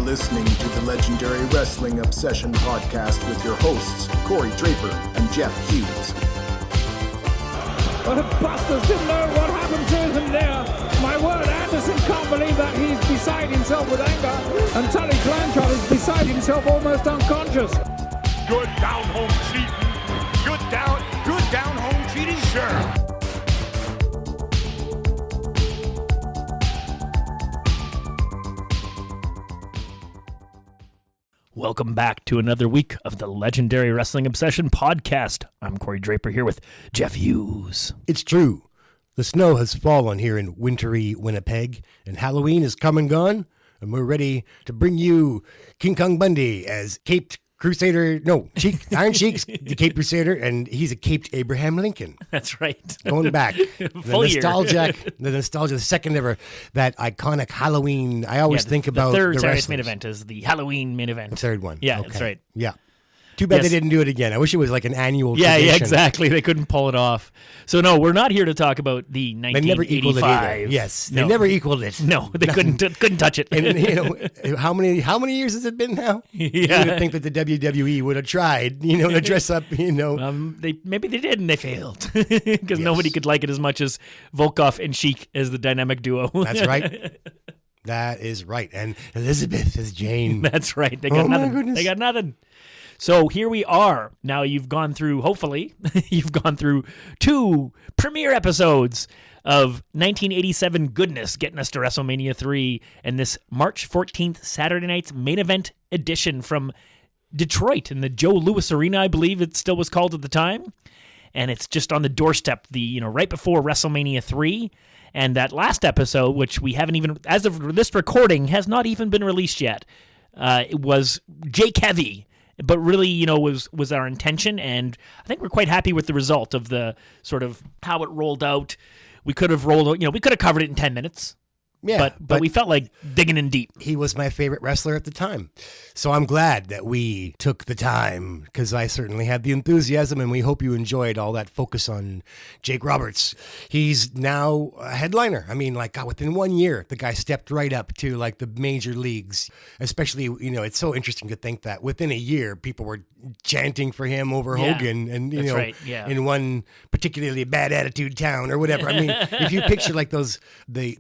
listening to the Legendary Wrestling Obsession podcast with your hosts, Corey Draper and Jeff Hughes. But if Busters didn't know what happened to him there, my word, Anderson can't believe that he's beside himself with anger, and Tully Blanchard is beside himself, almost unconscious. Good down home cheating. Good down home cheating, sure. Welcome back to another week of the Legendary Wrestling Obsession podcast. I'm Corey Draper here with Jeff Hughes. It's true. The snow has fallen here in wintry Winnipeg, and Halloween is come and gone, and we're ready to bring you King Kong Bundy as Caped Crusader, Iron Sheik's the Caped Crusader, and he's a Caped Abraham Lincoln. That's right. Going back. Full the nostalgia, the second ever, that iconic Halloween. I always think about the third Saturday's main event is the Halloween main event. The third one. Yeah, okay. That's right. Yeah. Too bad they didn't do it again. I wish it was like an annual tradition. Yeah, exactly. They couldn't pull it off. So no, we're not here to talk about the 1985. They never equaled it either. Yes, they never equaled it. No, they couldn't touch it. And how many years has it been now? Yeah. You would think that the WWE would have tried, to dress up, Maybe they did and they failed because nobody could like it as much as Volkov and Sheik as the dynamic duo. That's right. That is right. And Elizabeth is Jane. That's right. They got nothing. My goodness. They got nothing. So here we are. Now hopefully, you've gone through 2 premiere episodes of 1987 goodness, getting us to WrestleMania III and this March 14th, Saturday night's main event edition from Detroit in the Joe Louis Arena, I believe it still was called at the time. And it's just on the doorstep, right before WrestleMania III. And that last episode, which we haven't even, as of this recording, has not even been released yet. It was Jake Heavy. But really, was our intention, and I think we're quite happy with the result of the sort of how it rolled out. We could have covered it in 10 minutes. Yeah, but we felt like digging in deep. He was my favorite wrestler at the time. So I'm glad that we took the time, because I certainly had the enthusiasm, and we hope you enjoyed all that focus on Jake Roberts. He's now a headliner. I mean, within 1 year, the guy stepped right up to the major leagues. Especially, it's so interesting to think that within a year, people were chanting for him over Hogan, and in one particularly bad attitude town or whatever. I mean, if you picture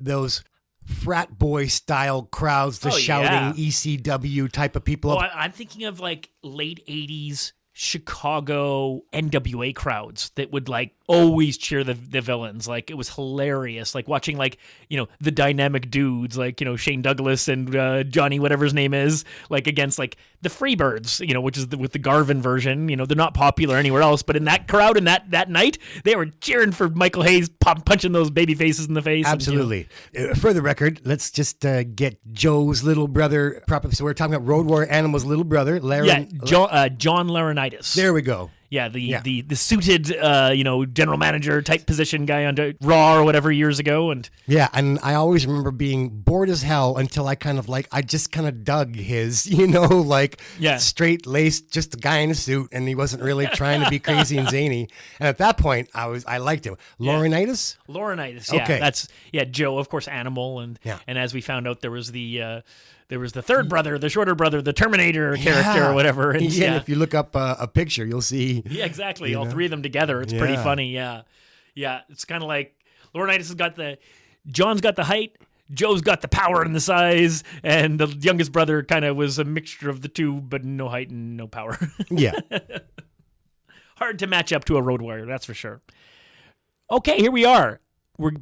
those frat boy style crowds, the shouting ECW type of people. I'm thinking of late 80s Chicago NWA crowds that would always cheer the villains. It was hilarious. Watching the dynamic dudes Shane Douglas and Johnny whatever his name is against the Freebirds, which is with the Garvin version. They're not popular anywhere else, but in that crowd and that night they were cheering for Michael Hayes punching those baby faces in the face. Absolutely. For the record, let's just get Joe's little brother proper. So we're talking about Road Warrior Animal's little brother, John Laurinaitis. There we go. Yeah, the suited general manager type position guy on Raw or whatever years ago, and I always remember being bored as hell until I I just dug his straight laced, just a guy in a suit, and he wasn't really trying to be crazy and zany. And at that point, I liked him. Laurinaitis, yeah, okay, that's Joe, of course, Animal, and as we found out, there was the third brother, the shorter brother, the Terminator character or whatever. And if you look up a picture, you'll see. Yeah, exactly. All 3 of them together. It's pretty funny. Yeah. Yeah. It's kind of like Laurinaitis has got John's got the height, Joe's got the power and the size, and the youngest brother kind of was a mixture of the two, but no height and no power. Yeah. Hard to match up to a Road Warrior, that's for sure. Okay, here we are.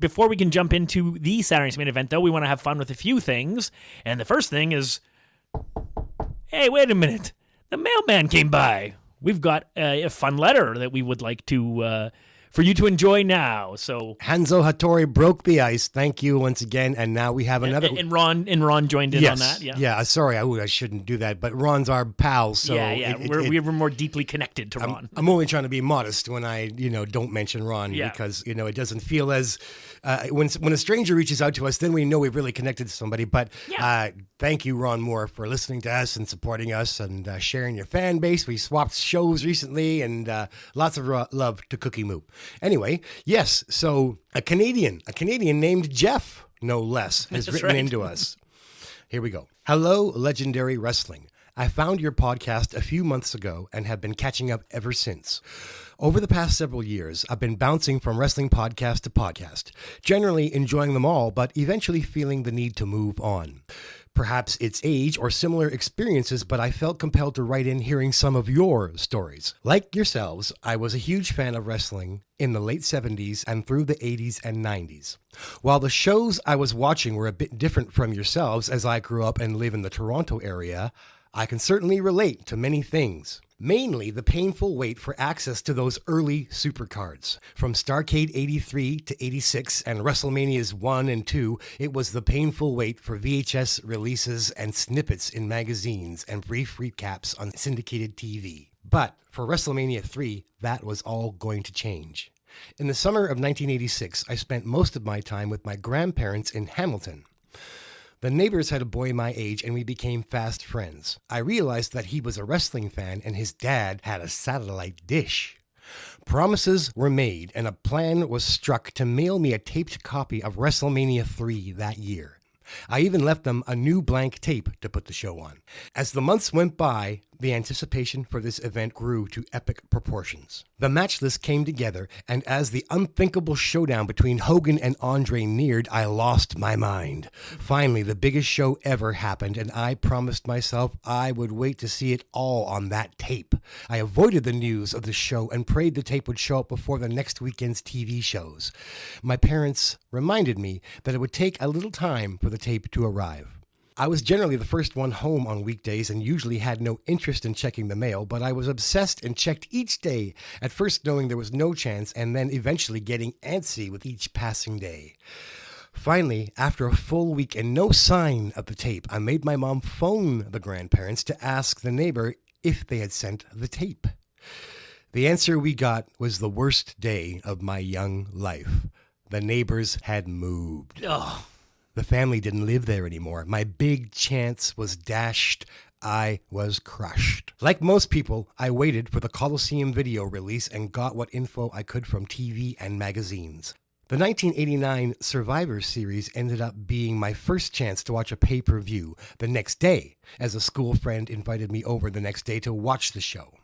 Before we can jump into the Saturday's main event, though, we want to have fun with a few things. And the first thing is, hey, wait a minute. The mailman came by. We've got a fun letter that we would like to for you to enjoy now. So Hanzo Hattori broke the ice. Thank you once again. And now we have another. And Ron joined in on that. Yeah. Sorry, I shouldn't do that. But Ron's our pal. So we were more deeply connected to Ron. I'm only trying to be modest when I don't mention Ron because it doesn't feel as when a stranger reaches out to us, then we know we've really connected to somebody. But thank you, Ron Moore, for listening to us and supporting us and sharing your fan base. We swapped shows recently, and lots of love to Cookie Moo. Anyway, yes, so a Canadian named Jeff, no less, has written into us. Here we go. Hello, Legendary Wrestling. I found your podcast a few months ago and have been catching up ever since. Over the past several years, I've been bouncing from wrestling podcast to podcast, generally enjoying them all, but eventually feeling the need to move on. Perhaps it's age or similar experiences, but I felt compelled to write in hearing some of your stories. Like yourselves, I was a huge fan of wrestling in the late 70s and through the 80s and 90s. While the shows I was watching were a bit different from yourselves as I grew up and live in the Toronto area, I can certainly relate to many things. Mainly the painful wait for access to those early supercards. From Starrcade 83 to 86 and WrestleManias 1 and 2, it was the painful wait for VHS releases and snippets in magazines and brief recaps on syndicated TV. But for WrestleMania 3, that was all going to change. In the summer of 1986, I spent most of my time with my grandparents in Hamilton. The neighbors had a boy my age, and we became fast friends. I realized that he was a wrestling fan, and his dad had a satellite dish. Promises were made, and a plan was struck to mail me a taped copy of WrestleMania III that year. I even left them a new blank tape to put the show on. As the months went by, the anticipation for this event grew to epic proportions. The match list came together, and as the unthinkable showdown between Hogan and Andre neared, I lost my mind. Finally, the biggest show ever happened, and I promised myself I would wait to see it all on that tape. I avoided the news of the show and prayed the tape would show up before the next weekend's TV shows. My parents reminded me that it would take a little time for the tape to arrive. I was generally the first one home on weekdays and usually had no interest in checking the mail, but I was obsessed and checked each day, at first knowing there was no chance and then eventually getting antsy with each passing day. Finally, after a full week and no sign of the tape, I made my mom phone the grandparents to ask the neighbor if they had sent the tape. The answer we got was the worst day of my young life. The neighbors had moved. Oh. The family didn't live there anymore. My big chance was dashed. I was crushed. Like most people, I waited for the Coliseum video release and got what info I could from TV and magazines. The 1989 Survivor Series ended up being my first chance to watch a pay-per-view the next day, as a school friend invited me over the next day to watch the show.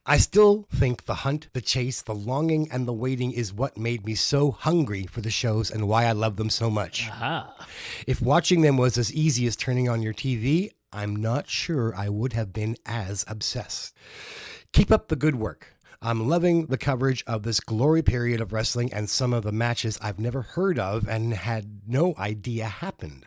I still think the hunt, the chase, the longing, and the waiting is what made me so hungry for the shows and why I love them so much. Aha. If watching them was as easy as turning on your TV, I'm not sure I would have been as obsessed. Keep up the good work. I'm loving the coverage of this glory period of wrestling and some of the matches I've never heard of and had no idea happened.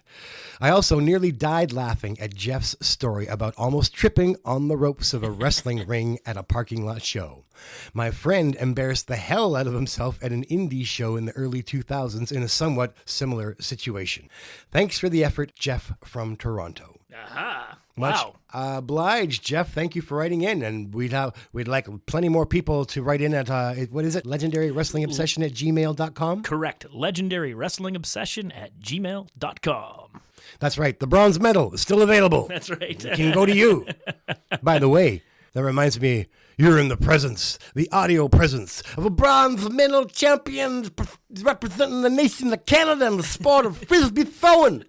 I also nearly died laughing at Jeff's story about almost tripping on the ropes of a wrestling ring at a parking lot show. My friend embarrassed the hell out of himself at an indie show in the early 2000s in a somewhat similar situation. Thanks for the effort, Jeff from Toronto. Aha. Much Wow. obliged, Jeff. Thank you for writing in, and we'd like plenty more people to write in at what is it? legendarywrestlingobsession@gmail.com. Correct. Legendary Wrestling Obsession at gmail.com. That's right. The bronze medal is still available. That's right. It can go to you. By the way, that reminds me, you're in the presence, the audio presence of a bronze medal champion representing the nation of Canada in the sport of frisbee throwing.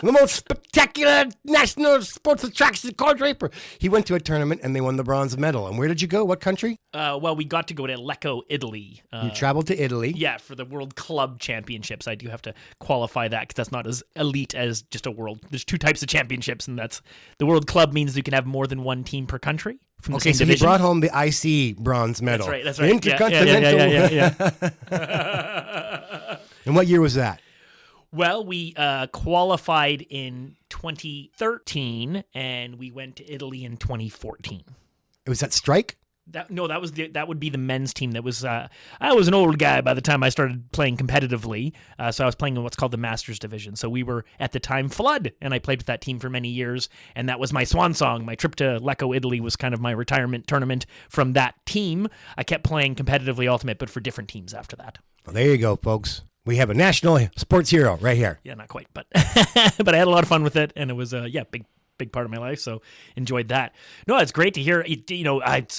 The most spectacular national sports attraction, Corey Draper. He went to a tournament and they won the bronze medal. And where did you go? What country? Well, we got to go to Lecco, Italy. You traveled to Italy. Yeah, for the World Club Championships. I do have to qualify that because that's not as elite as just a world. There's two types of championships, and that's the World Club means you can have more than one team per country from the same so division. he brought home the IC bronze medal. That's right. Intercontinental. Yeah. And what year was that? Well, we qualified in 2013, and we went to Italy in 2014. It was that strike? That would be the men's team. That was I was an old guy by the time I started playing competitively, so I was playing in what's called the Masters Division. So we were at the time Flood, and I played with that team for many years, and that was my swan song. My trip to Lecco, Italy was kind of my retirement tournament from that team. I kept playing competitively Ultimate, but for different teams after that. Well, there you go, folks. We have a national sports hero right here. Yeah, not quite, but but I had a lot of fun with it, and it was big part of my life, so enjoyed that. No, it's great to hear.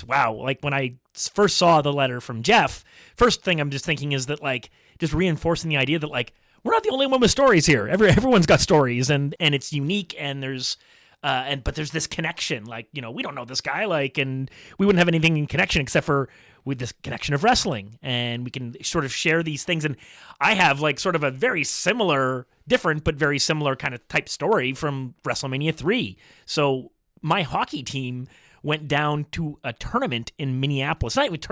Wow, like when I first saw the letter from Jeff, first thing I'm just thinking is that like just reinforcing the idea that like we're not the only one with stories here. Everyone's got stories, and it's unique, and there's but there's this connection. Like, we don't know this guy, and we wouldn't have anything in connection except for with this connection of wrestling, and we can sort of share these things. And I have sort of a very similar, different but very similar kind of type story from WrestleMania 3. So my hockey team went down to a tournament in Minneapolis. It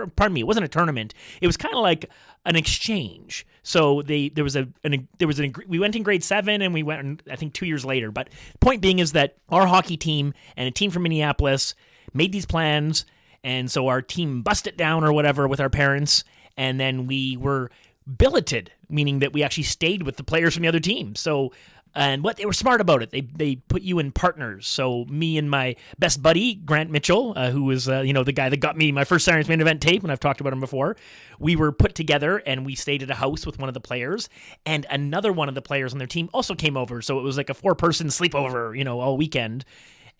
wasn't a tournament. It was kind of like an exchange. So we went in grade 7 and we went, I think, 2 years later. But the point being is that our hockey team and a team from Minneapolis made these plans. And so our team busted down or whatever with our parents. And then we were billeted, meaning that we actually stayed with the players from the other team. So, and what they were smart about it, they put you in partners. So me and my best buddy, Grant Mitchell, who was the guy that got me my first Saturday Main Event tape, and I've talked about him before, we were put together and we stayed at a house with one of the players, and another one of the players on their team also came over. So it was like a 4-person sleepover, all weekend.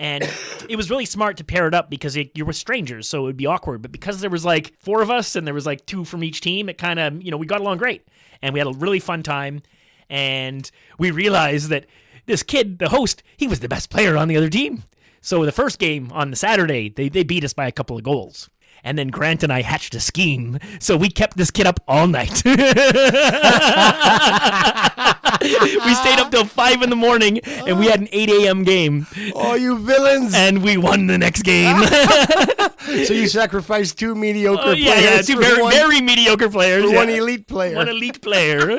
And it was really smart to pair it up because you were strangers, so it would be awkward. But because there was 4 of us and there was 2 from each team, it kind of, we got along great. And we had a really fun time. And we realized that this kid, the host, he was the best player on the other team. So the first game on the Saturday, they beat us by a couple of goals. And then Grant and I hatched a scheme. So we kept this kid up all night. We stayed up till 5 in the morning, and we had an 8 a.m. game. Oh, you villains! And we won the next game. So you sacrificed 2 mediocre players. Yeah, 2 very mediocre players. For 1 elite player. 1 elite player.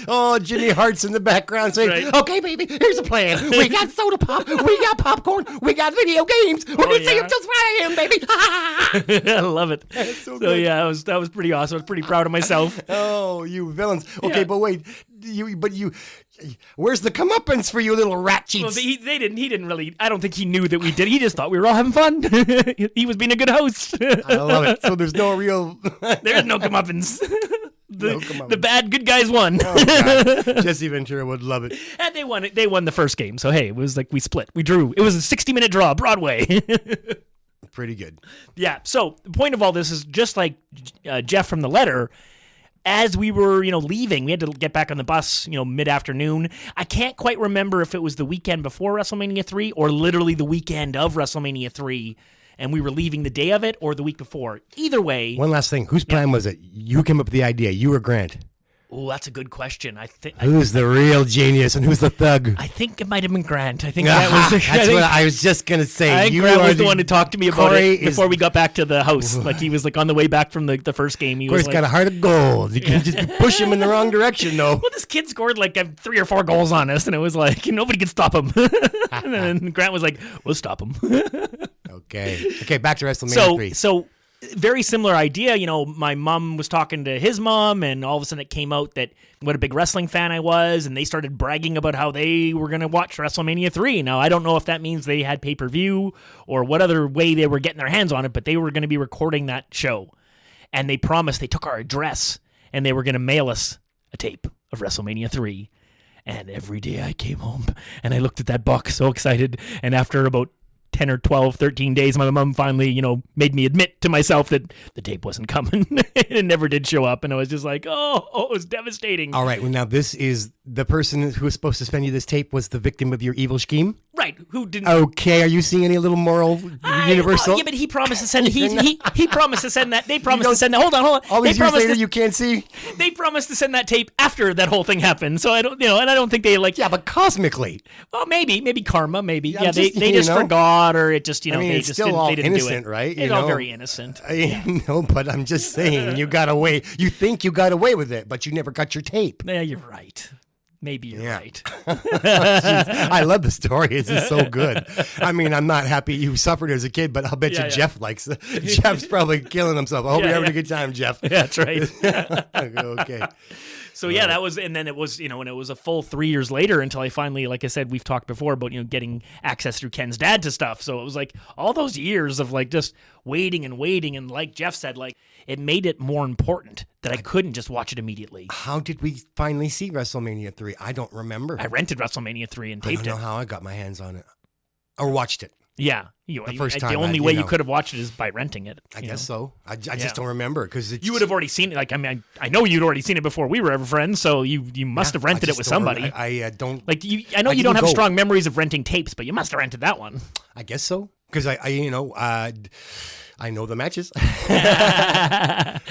Oh, Jimmy Hart's in the background saying, Right. Okay, baby, here's a plan. We got soda pop, we got popcorn, we got video games. We're going to see him till 5 a.m., baby. I love it. So good. Yeah, that was pretty awesome. I was pretty proud of myself. Oh, you villains. Okay, Yeah. but wait. Where's the comeuppance for you little rat cheats? Well, he didn't really, I don't think he knew that we did. He just thought we were all having fun. He was being a good host. I love it. So there's no real... There's no comeuppance. No comeuppance. The bad good guys won. Oh, God. Jesse Ventura would love it. And they won it. They won the first game. So, hey, it was we split. We drew. It was a 60-minute draw, Broadway. Pretty good. Yeah. So the point of all this is just like Jeff from the letter, as we were, leaving, we had to get back on the bus, mid-afternoon. I can't quite remember if it was the weekend before WrestleMania 3 or literally the weekend of WrestleMania 3, and we were leaving the day of it or the week before. Either way. One last thing. Whose plan was it? You came up with the idea. You or Grant? Oh, that's a good question. Who's the real genius and who's the thug? I think it might have been Grant. I think that was. That's what I was just gonna say. I think Grant was the one to talk to me about it before we got back to the house. He was on the way back from the first game. Corey's got a heart of gold. You can just push him in the wrong direction, though. Well, this kid scored 3 or 4 goals on us, and it was nobody could stop him. And then Grant was like, "We'll stop him." Okay. Back to WrestleMania 3. So. Very similar idea. My mom was talking to his mom, and all of a sudden it came out that what a big wrestling fan I was, and they started bragging about how they were going to watch WrestleMania 3. Now, I don't know if that means they had pay-per-view or what other way they were getting their hands on it, but they were going to be recording that show. And they promised, they took our address, and they were going to mail us a tape of WrestleMania 3. And every day I came home, and I looked at that box so excited, and after about 10 or 12, 13 days, my mom finally, made me admit to myself that the tape wasn't coming. It never did show up. And I was just like, oh, it was devastating. All right. Well, now this is the person who was supposed to send you this tape was the victim of your evil scheme? Right. Who didn't. Okay. Are you seeing any little moral universal? Yeah, but he promised to send he promised to send that. They promised to send that. Hold on. All these years later, you can't see? They promised to send that tape after that whole thing happened. So I don't, and I don't think they Yeah, but cosmically. Well, maybe karma, maybe. Yeah, just, they just forgot, or it just, I mean, they it's just still didn't, all they didn't innocent, do it. right? It's all very innocent. I know, but I'm just saying, you got away. You think you got away with it, but you never got your tape. Yeah, you're right. Maybe you're right. Jeez, I love the story. It's just so good. I mean, I'm not happy you suffered as a kid, but I'll bet you Jeff likes it. Jeff's probably killing himself. I hope you're having a good time, Jeff. Yeah, that's right. Okay. So yeah, that was, and then it was, and it was a full 3 years later until I finally, like I said, we've talked before about, getting access through Ken's dad to stuff. So it was all those years of just waiting, and like Jeff said, it made it more important that I couldn't just watch it immediately. How did we finally see WrestleMania 3? I don't remember. I rented WrestleMania 3 and I taped don't know how I got my hands on it. Or watched it. Yeah. The first time. The only way you could have watched it is by renting it. I guess so. I just don't remember because you would have already seen it. Like, I mean, I know you'd already seen it before we were ever friends, so you must have rented it with somebody. I don't. Like, I know you don't have strong memories of renting tapes, but you must have rented that one. I guess so because I know the matches.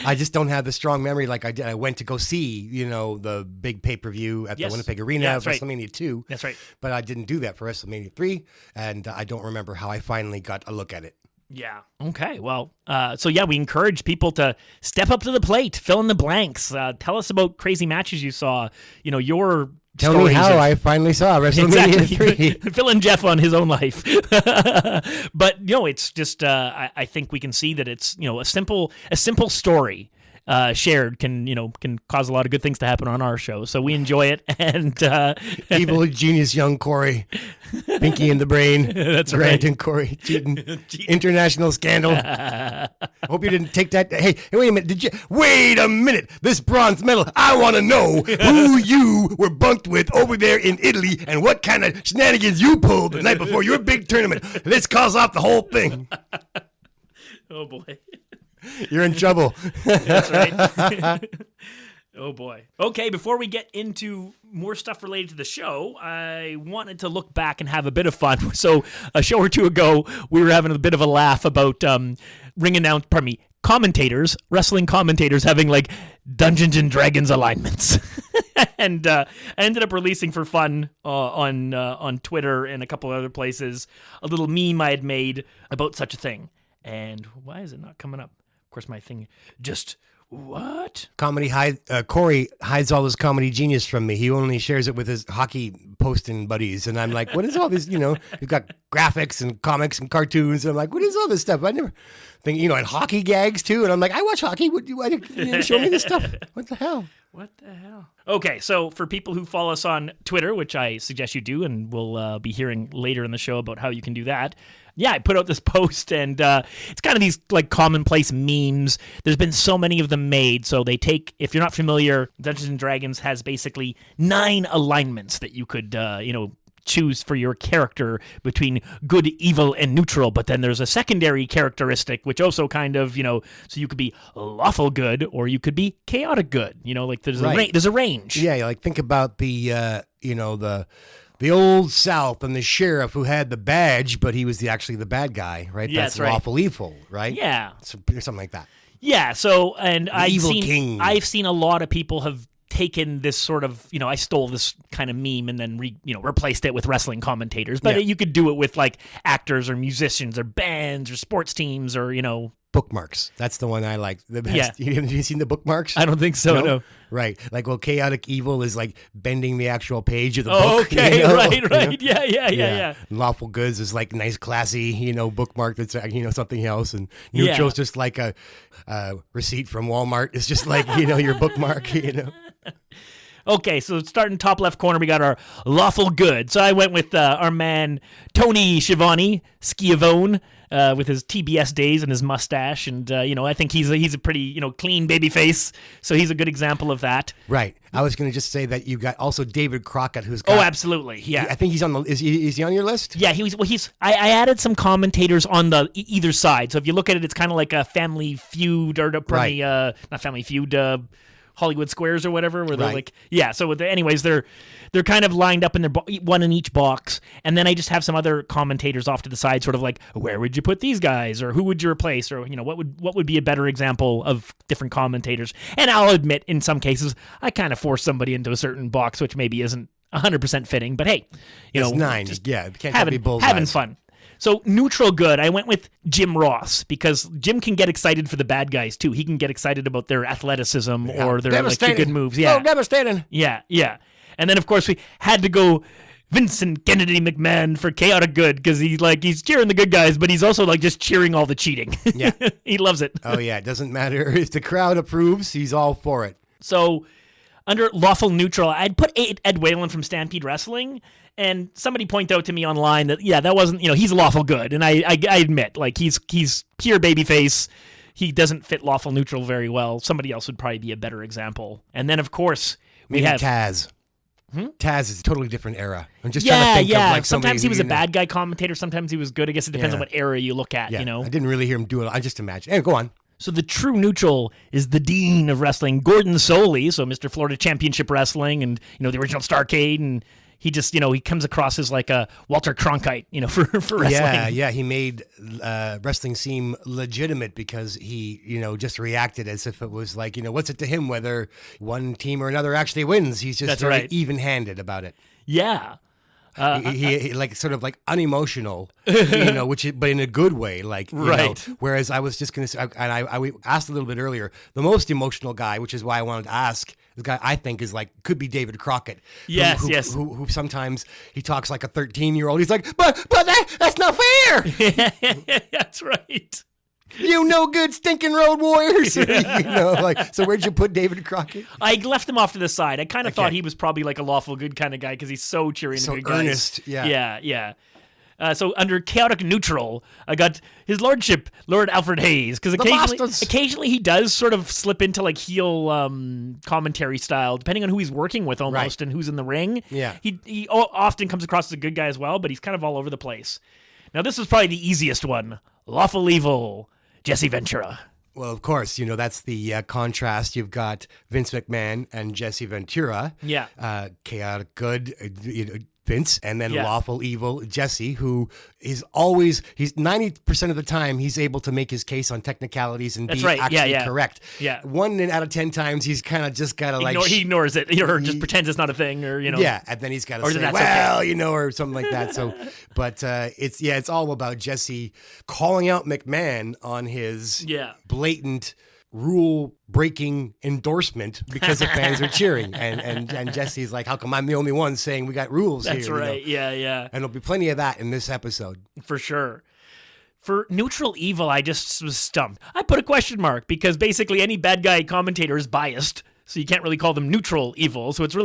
I just don't have the strong memory like I did. I went to go see, the big pay-per-view at the Winnipeg Arena for WrestleMania 2. That's right. But I didn't do that for WrestleMania 3, and I don't remember how I finally got a look at it. Yeah. Okay. Well, we encourage people to step up to the plate, fill in the blanks. Tell us about crazy matches you saw. Your Tell me how I finally saw WrestleMania 3. Fill in Jeff on his own life. But it's just I think we can see that it's a simple story shared can cause a lot of good things to happen on our show. So we enjoy it. And evil genius young Corey, Pinky in the brain. That's Grant right. and Corey cheating. International scandal. Hope you didn't take that. Hey, wait a minute. Wait a minute. This bronze medal. I want to know who you were bunked with over there in Italy and what kind of shenanigans you pulled the night before your big tournament. Let's cause off the whole thing. Oh boy. You're in trouble. That's right. Oh boy. Okay, before we get into more stuff related to the show, I wanted to look back and have a bit of fun. So a show or two ago, we were having a bit of a laugh about commentators, wrestling commentators having like Dungeons and Dragons alignments. And I ended up releasing for fun on Twitter and a couple other places a little meme I had made about such a thing. And why is it not coming up? Of course, my thing just... What? Corey hides all his comedy genius from me. He only shares it with his hockey posting buddies. And I'm like, what is all this? You've got graphics and comics and cartoons. And I'm like, what is all this stuff? I never think, and hockey gags too. And I'm like, I watch hockey. Why you show me this stuff? What the hell? What the hell? Okay, so for people who follow us on Twitter, which I suggest you do, and we'll be hearing later in the show about how you can do that. Yeah, I put out this post, and it's kind of these like commonplace memes. There's been so many of them made, so they take, if you're not familiar, Dungeons & Dragons has basically 9 alignments that you could, choose for your character between good, evil, and neutral, but then there's a secondary characteristic, which also kind of, so you could be lawful good, or you could be chaotic good, like there's a range. Yeah, like think about the old South and the sheriff who had the badge, but he was actually the bad guy, right? Yeah, that's lawful evil, right? Yeah. Something like that. Yeah, so, and King. I've seen a lot of people have taken this sort of, I stole this kind of meme and then replaced it with wrestling commentators, but you could do it with like actors or musicians or bands or sports teams or, Bookmarks. That's the one I like the best. Yeah. Have you seen the bookmarks? I don't think so, no. Right. Like, chaotic evil is like bending the actual page of the book. Oh, okay, right. Yeah. Lawful goods is like nice, classy, bookmark that's, something else. And neutral's just like a receipt from Walmart. It's just like, your bookmark, Okay, so starting top left corner, we got our lawful good. So I went with our man Tony Schiavone, with his TBS days and his mustache, and I think he's a pretty clean baby face, so he's a good example of that. Right. I was going to just say that you got also David Crockett, who's got, absolutely, yeah. I think he's on the. Is he on your list? Yeah, I added some commentators on the either side. So if you look at it, it's kind of like a Family Feud or not Family Feud. Hollywood Squares or whatever, where they're like, yeah. So anyways, they're kind of lined up in their one in each box, and then I just have some other commentators off to the side, sort of like, where would you put these guys, or who would you replace, or what would be a better example of different commentators. And I'll admit, in some cases, I kind of force somebody into a certain box, which maybe isn't 100% fitting, but hey, it's 9. Just it can't having be bullseyes. Having fun. So neutral good, I went with Jim Ross because Jim can get excited for the bad guys too. He can get excited about their athleticism or their good moves. Yeah, devastating. Yeah. And then of course we had to go Vincent Kennedy McMahon for chaotic good because he's cheering the good guys, but he's also like just cheering all the cheating. Yeah, he loves it. Oh yeah, it doesn't matter if the crowd approves; he's all for it. So under lawful neutral, I'd put Ed Whalen from Stampede Wrestling. And somebody pointed out to me online that, that wasn't, he's lawful good. And I admit, like, he's pure babyface. He doesn't fit lawful neutral very well. Somebody else would probably be a better example. And then, of course, we have Taz. Taz is a totally different era. I'm just trying to think of like somebody. Sometimes he was a bad guy commentator. Sometimes he was good. I guess it depends on what era you look at, Yeah. you know? I didn't really hear him do it. I just imagine. Hey, go on. So the true neutral is the dean of wrestling, Gordon Soley, so Mr. Florida Championship Wrestling and, the original Starrcade, and he just, he comes across as like a Walter Cronkite, for wrestling. Yeah. He made wrestling seem legitimate because he, just reacted as if it was like, what's it to him whether one team or another actually wins? He's just very even-handed about it. Yeah. He like sort of like unemotional, but in a good way, like whereas I was just going to say, and I asked a little bit earlier, the most emotional guy, which is why I wanted to ask. The guy I think is like could be David Crockett. Yes, who sometimes he talks like a 13-year-old. He's like, but that's not fair. That's right. You no good stinking road warriors. So where'd you put David Crockett? I left him off to the side. I kind of thought he was probably like a lawful good kind of guy because he's so cheery and so good earnest. guys. Yeah. So under chaotic neutral, I got his lordship, Lord Alfred Hayes, because occasionally he does sort of slip into like heel commentary style, depending on who he's working with almost and who's in the ring. Yeah. He often comes across as a good guy as well, but he's kind of all over the place. Now this was probably the easiest one. Lawful evil. Jesse Ventura. Well, of course, that's the contrast. You've got Vince McMahon and Jesse Ventura. Yeah. Chaotic good, Vince, and then lawful evil Jesse, who is always, he's 90% of the time, he's able to make his case on technicalities and be actually correct. Yeah. 1 out of 10 times, he's kind of just got to he ignores it or just pretends it's not a thing or, Yeah, and then he's got to say, well, or something like that. So, but it's all about Jesse calling out McMahon on his blatant rule-breaking endorsement because the fans are cheering, and Jesse's like, "How come I'm the only one saying we got rules here?" That's right. Yeah. And there'll be plenty of that in this episode for sure. For neutral evil, I just was stumped. I put a question mark because basically any bad guy commentator is biased, so you can't really call them neutral evil. So it's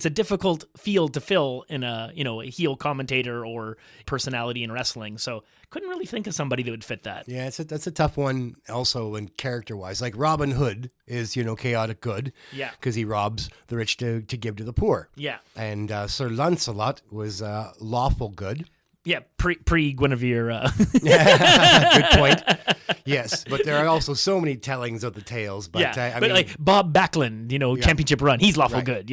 a difficult field to fill in a heel commentator or personality in wrestling. So couldn't really think of somebody that would fit that. Yeah, that's a tough one also in character-wise. Like Robin Hood is, chaotic good. Yeah. Because he robs the rich to give to the poor. Yeah. And Sir Lancelot was lawful good. Yeah, pre Guinevere. Good point. Yes, but there are also so many tellings of the tales. But I mean, like Bob Backlund, championship run, he's lawful good.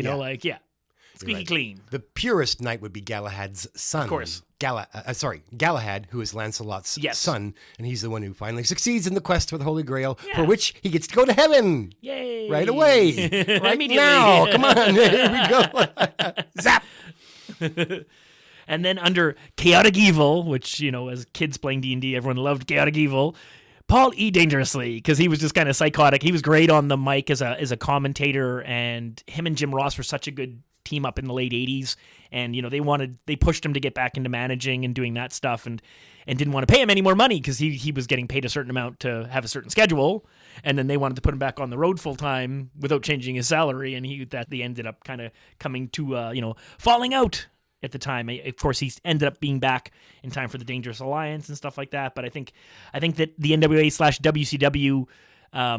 Squeaky clean. The purest knight would be Galahad's son. Of course. Galahad, who is Lancelot's son, and he's the one who finally succeeds in the quest for the Holy Grail, for which he gets to go to heaven. Yay! Right away. Right now. Come on. Here we go. Zap. And then under chaotic evil, which, as kids playing D&D, everyone loved chaotic evil, Paul E. Dangerously, because he was just kind of psychotic. He was great on the mic as a commentator, and him and Jim Ross were such a good team up in the late 80s, and they pushed him to get back into managing and doing that stuff, and didn't want to pay him any more money because he was getting paid a certain amount to have a certain schedule, and then they wanted to put him back on the road full time without changing his salary, and they ended up kind of coming to falling out at the time. Of course, he ended up being back in time for the Dangerous Alliance and stuff like that, but I think that the NWA/WCW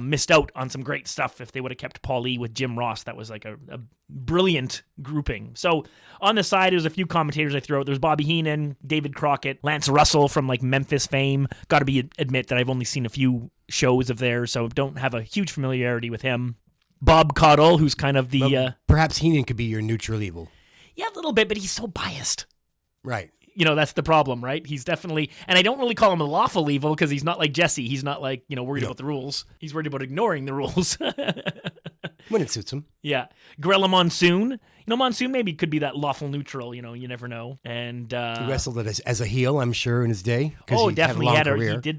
missed out on some great stuff if they would have kept Paul E. with Jim Ross. That was like a brilliant grouping. So on the side, there's a few commentators I threw out. There's Bobby Heenan, David Crockett, Lance Russell from like Memphis fame. Got to admit that I've only seen a few shows of theirs, so don't have a huge familiarity with him. Bob Caudle, who's kind of the... perhaps Heenan could be your neutral evil. Yeah, a little bit, but he's so biased. Right. That's the problem, right? He's definitely, and I don't really call him a lawful evil because he's not like Jesse. He's not like, worried about the rules. He's worried about ignoring the rules. When it suits him. Yeah. Gorilla Monsoon. Monsoon maybe could be that lawful neutral, you never know. And he wrestled as a heel, I'm sure, in his day. Oh, definitely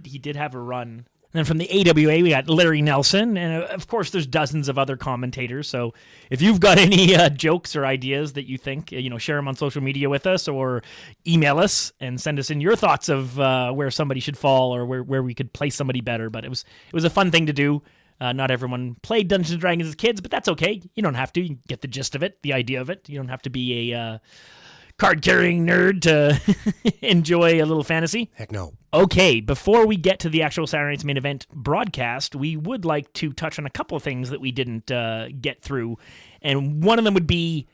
he did have a run. And then from the AWA, we got Larry Nelson, and of course, there's dozens of other commentators. So if you've got any jokes or ideas that you think, share them on social media with us, or email us and send us in your thoughts of where somebody should fall or where we could place somebody better. But it was a fun thing to do. Not everyone played Dungeons & Dragons as kids, but that's okay. You don't have to. You can get the gist of it, the idea of it. You don't have to be a card-carrying nerd to enjoy a little fantasy. Heck no. Okay, before we get to the actual Saturday Night's Main Event broadcast, we would like to touch on a couple of things that we didn't get through. And one of them would be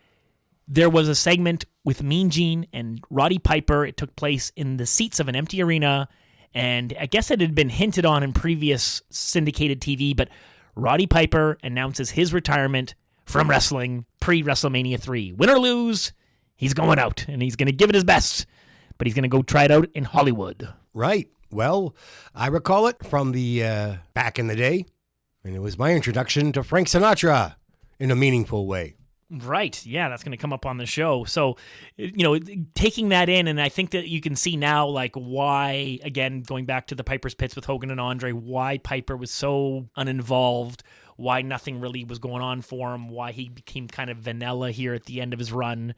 there was a segment with Mean Gene and Roddy Piper. It took place in the seats of an empty arena, and I guess it had been hinted on in previous syndicated TV, but Roddy Piper announces his retirement from wrestling pre-WrestleMania III. Win or lose, he's going out, and he's going to give it his best, but he's going to go try it out in Hollywood. Right. Well, I recall it from the back in the day, and it was my introduction to Frank Sinatra in a meaningful way. Right. Yeah, that's going to come up on the show. So, taking that in, and I think that you can see now, like, why, again, going back to the Piper's Pits with Hogan and Andre, why Piper was so uninvolved, why nothing really was going on for him, why he became kind of vanilla here at the end of his run,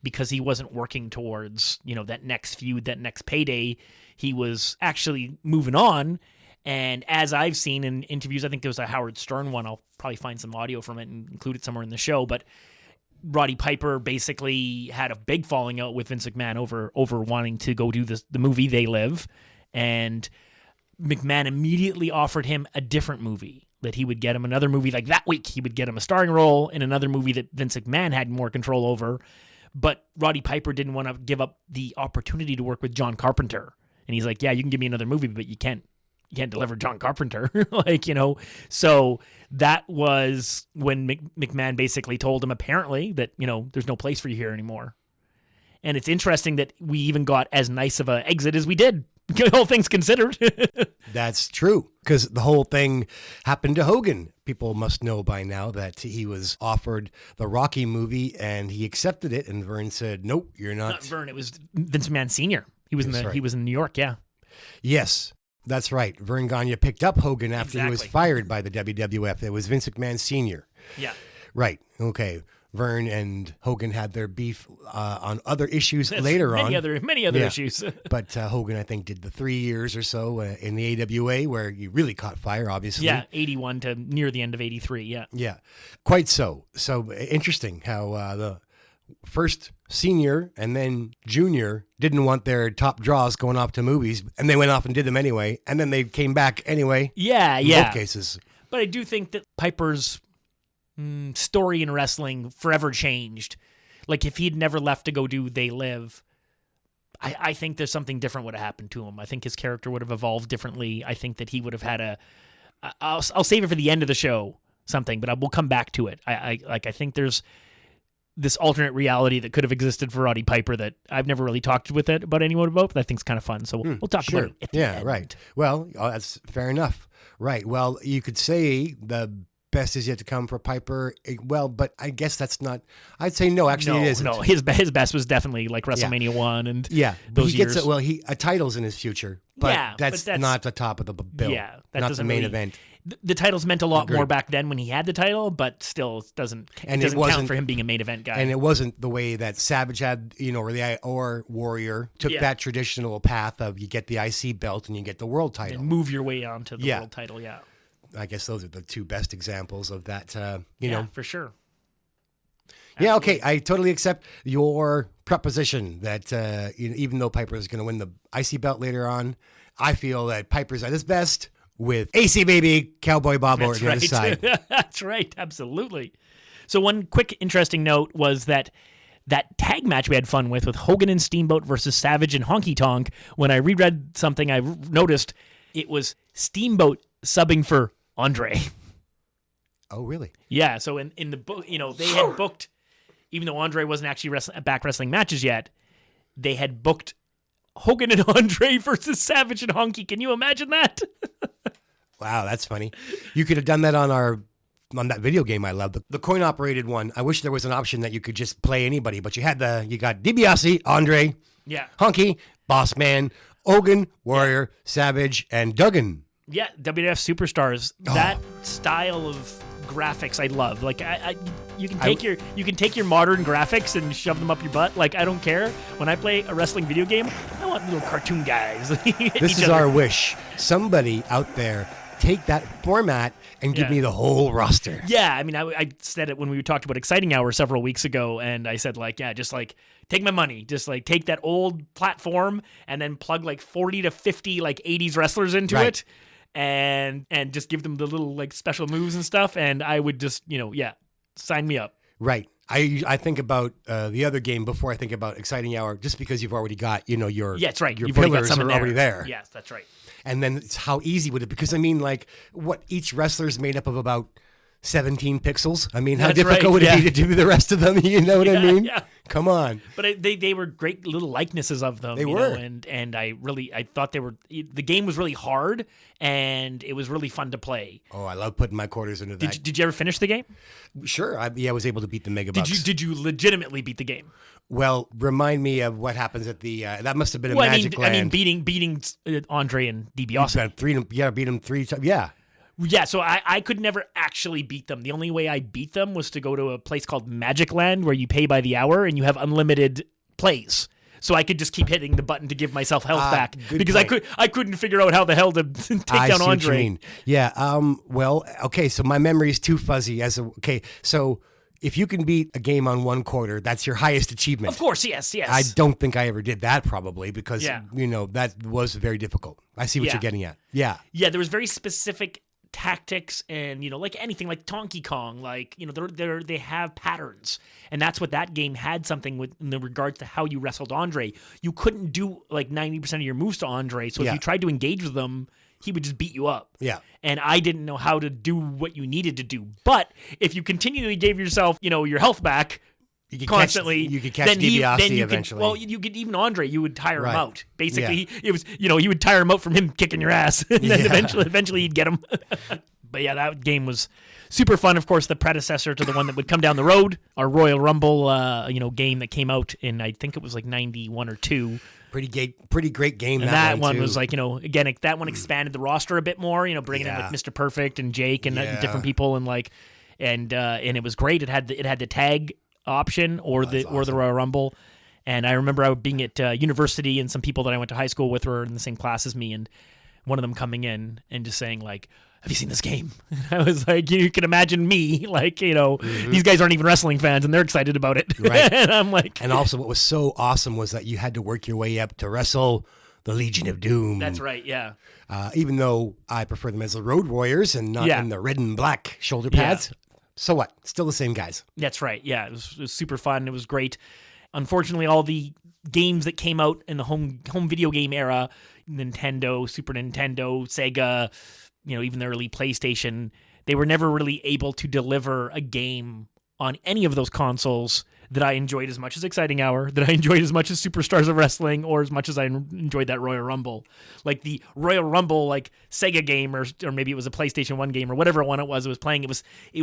because he wasn't working towards, that next feud, that next payday. He was actually moving on. And as I've seen in interviews, I think there was a Howard Stern one. I'll probably find some audio from it and include it somewhere in the show. But Roddy Piper basically had a big falling out with Vince McMahon over wanting to go do the movie They Live. And McMahon immediately offered him a different movie, that he would get him another movie. Like that week, he would get him a starring role in another movie that Vince McMahon had more control over. But Roddy Piper didn't want to give up the opportunity to work with John Carpenter. And he's like, yeah, you can give me another movie, but you can't deliver John Carpenter. So that was when McMahon basically told him, apparently, that, there's no place for you here anymore. And it's interesting that we even got as nice of an exit as we did, all things considered. That's true, because the whole thing happened to Hogan. People must know by now that he was offered the Rocky movie and he accepted it, and Vern said, nope, you're not. Not Vern, it was Vince McMahon Sr. He was He was in New York, yeah. Yes. That's right. Vern Gagne picked up Hogan after he was Exactly. fired by the WWF. It was Vince McMahon Sr. Yeah. Right. Okay. Vern and Hogan had their beef on other issues later on. Many other issues. But Hogan, I think, did the 3 years or so in the AWA where he really caught fire, obviously. Yeah, 81 to near the end of 83, yeah. Yeah. Quite so. So interesting how the first senior and then junior didn't want their top draws going off to movies, and they went off and did them anyway, and then they came back anyway. Yeah, in yeah. both cases. But I do think that Piper's story in wrestling forever changed. Like, if he'd never left to go do They Live, I think there's something different would have happened to him. I think his character would have evolved differently. I think that he would have had I'll save it for the end of the show, something, but we'll come back to it. I think there's this alternate reality that could have existed for Roddy Piper that I've never really talked about anyone about, but I think it's kind of fun. So we'll talk about it at the end. Right. Well, that's fair enough. Right. Well, you could say the best is yet to come for Piper. Well, but I guess that's not. I'd say no. Actually, it isn't. No, his best was definitely like WrestleMania 1 and those years. A title's in his future, but that's not the top of the bill. Yeah, that not doesn't the main really, event. The titles meant a lot Agreed. more back then when he had the title, but still it doesn't count for him being a main event guy. And it wasn't the way that Savage had, or Warrior took that traditional path of you get the IC belt and you get the world title. And move your way onto the world title, yeah. I guess those are the two best examples of that, for sure. Yeah, okay. I totally accept your proposition that even though Piper is going to win the IC belt later on, I feel that Piper's at his best with AC Baby, Cowboy Bob Orton on his side. That's right, absolutely. So one quick interesting note was that tag match we had fun with Hogan and Steamboat versus Savage and Honky Tonk. When I reread something, I noticed it was Steamboat subbing for Andre. Oh, really? Yeah, so in the book, they had booked, even though Andre wasn't actually back wrestling matches yet, they had booked Hogan and Andre versus Savage and Honky. Can you imagine that? Wow, that's funny. You could have done that on that video game I love, the coin operated one. I wish there was an option that you could just play anybody, but you got DiBiase, Andre, Honky, Boss Man, Hogan, Warrior, Savage, and Duggan. Yeah, WWF Superstars. That style of graphics I love. Like you can take your modern graphics and shove them up your butt. Like I don't care. When I play a wrestling video game, I want little cartoon guys. This is our wish. Somebody out there take that format and give me the whole roster. Yeah, I mean, I said it when we talked about Exciting Hour several weeks ago, and I said just take my money, just take that old platform and then plug 40 to 50 80s wrestlers into it. And just give them the little special moves and stuff, and I would just sign me up. Right. I think about the other game before I think about Exciting Hour, just because you've already got, your Yeah, that's right. Your You've already got pillars some in are already there. Yes, that's right. And then it's how easy would it? Because I mean, like, what each wrestler is made up of about 17 pixels. I mean, how That's difficult right, would it yeah. be to do the rest of them? You know what I mean? Yeah. Come on. But they were great little likenesses of them. They you were. know, and I thought the game was really hard and it was really fun to play. Oh, I love putting my quarters into that. Did you ever finish the game? Sure. I was able to beat the Mega Bucks. Did you legitimately beat the game? Well, remind me of what happens at the. That must have been a Magic Land. I mean, beating Andre and DiBiase. You gotta beat him 3 times. Yeah. Yeah, so I could never actually beat them. The only way I beat them was to go to a place called Magic Land where you pay by the hour and you have unlimited plays. So I could just keep hitting the button to give myself health back because point. I couldn't figure out how the hell to take I down see what you Andre. mean. Yeah. Well. Okay. So my memory is too fuzzy. So if you can beat a game on 1 quarter, that's your highest achievement. Of course, yes. I don't think I ever did that probably because Yeah. that was very difficult. I see what Yeah. you're getting at. Yeah. Yeah, there was very specific tactics and like anything like Donkey Kong, like they have patterns, and that's what that game had something with in the regards to how you wrestled Andre. You couldn't do like 90% of your moves to Andre, so if you tried to engage with them, he would just beat you up. Yeah. And I didn't know how to do what you needed to do. But if you continually gave yourself, your health back You could constantly, you could catch then DiBiase you eventually. you could even Andre, you would tire Right. him out. Basically, Yeah. it was you would tire him out from him kicking your ass, and then eventually you'd get him. But yeah, that game was super fun. Of course, the predecessor to the one that would come down the road, our Royal Rumble, game that came out in I think it was like 91 or 2. Pretty great game. And that one too. was like, again, that one expanded the roster a bit more, bringing in like Mr. Perfect and Jake and different people and it was great. It had the tag option or the Royal Rumble. And I remember I being at university and some people that I went to high school with were in the same class as me, and one of them coming in and just saying like, have you seen this game? I was like, you can imagine me, like, these guys aren't even wrestling fans and they're excited about it. Right. And I'm like, and also what was so awesome was that you had to work your way up to wrestle the Legion of Doom. that's right, yeah. Even though I prefer them as the Road Warriors and not in the red and black shoulder pads. So what? Still the same guys. That's right. Yeah, it was super fun. It was great. Unfortunately, all the games that came out in the home video game era, Nintendo, Super Nintendo, Sega, even the early PlayStation, they were never really able to deliver a game on any of those consoles that I enjoyed as much as Exciting Hour, that I enjoyed as much as Superstars of Wrestling, or as much as I enjoyed that Royal Rumble. Like the Royal Rumble, like Sega game, or maybe it was a PlayStation 1 game, or whatever one it was playing. It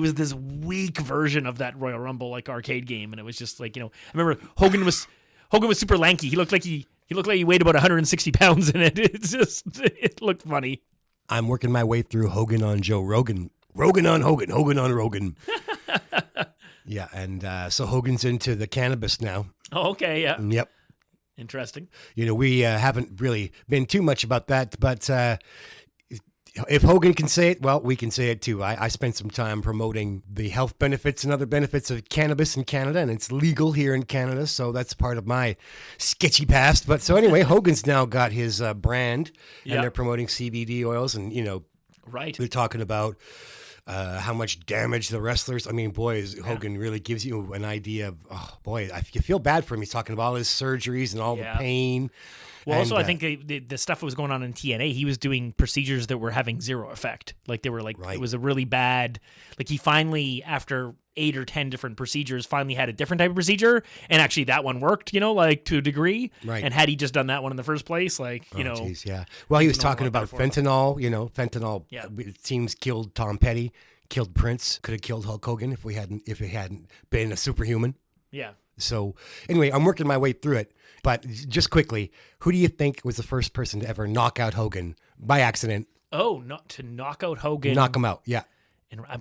was this weak version of that Royal Rumble, like arcade game, and it was just like, I remember Hogan was super lanky. He looked like he weighed about 160 pounds in it. It looked funny. I'm working my way through Hogan on Joe Rogan. Rogan on Hogan. Hogan on Rogan. Yeah, and so Hogan's into the cannabis now. Oh, okay, yeah. Yep. Interesting. We haven't really been too much about that, but if Hogan can say it, well, we can say it too. I spent some time promoting the health benefits and other benefits of cannabis in Canada, and it's legal here in Canada, so that's part of my sketchy past. But so anyway, Hogan's now got his brand, and they're promoting CBD oils, and right. They're talking about how much damage the wrestlers. I mean, boy, Hogan really gives you an idea of, you feel bad for him. He's talking about all his surgeries and all the pain. Well, also, I think the stuff that was going on in TNA, he was doing procedures that were having zero effect. Like they were like, It was a really bad, like he finally, after 8 or 10 different procedures, finally had a different type of procedure. And actually that one worked, like to a degree. Right. And had he just done that one in the first place, like, Geez, yeah. Well, he was talking about fentanyl, fentanyl, it seems killed Tom Petty, killed Prince, could have killed Hulk Hogan if it hadn't been a superhuman. Yeah. So anyway, I'm working my way through it. But just quickly, who do you think was the first person to ever knock out Hogan by accident? Oh, not to knock out Hogan. Knock him out, yeah. And I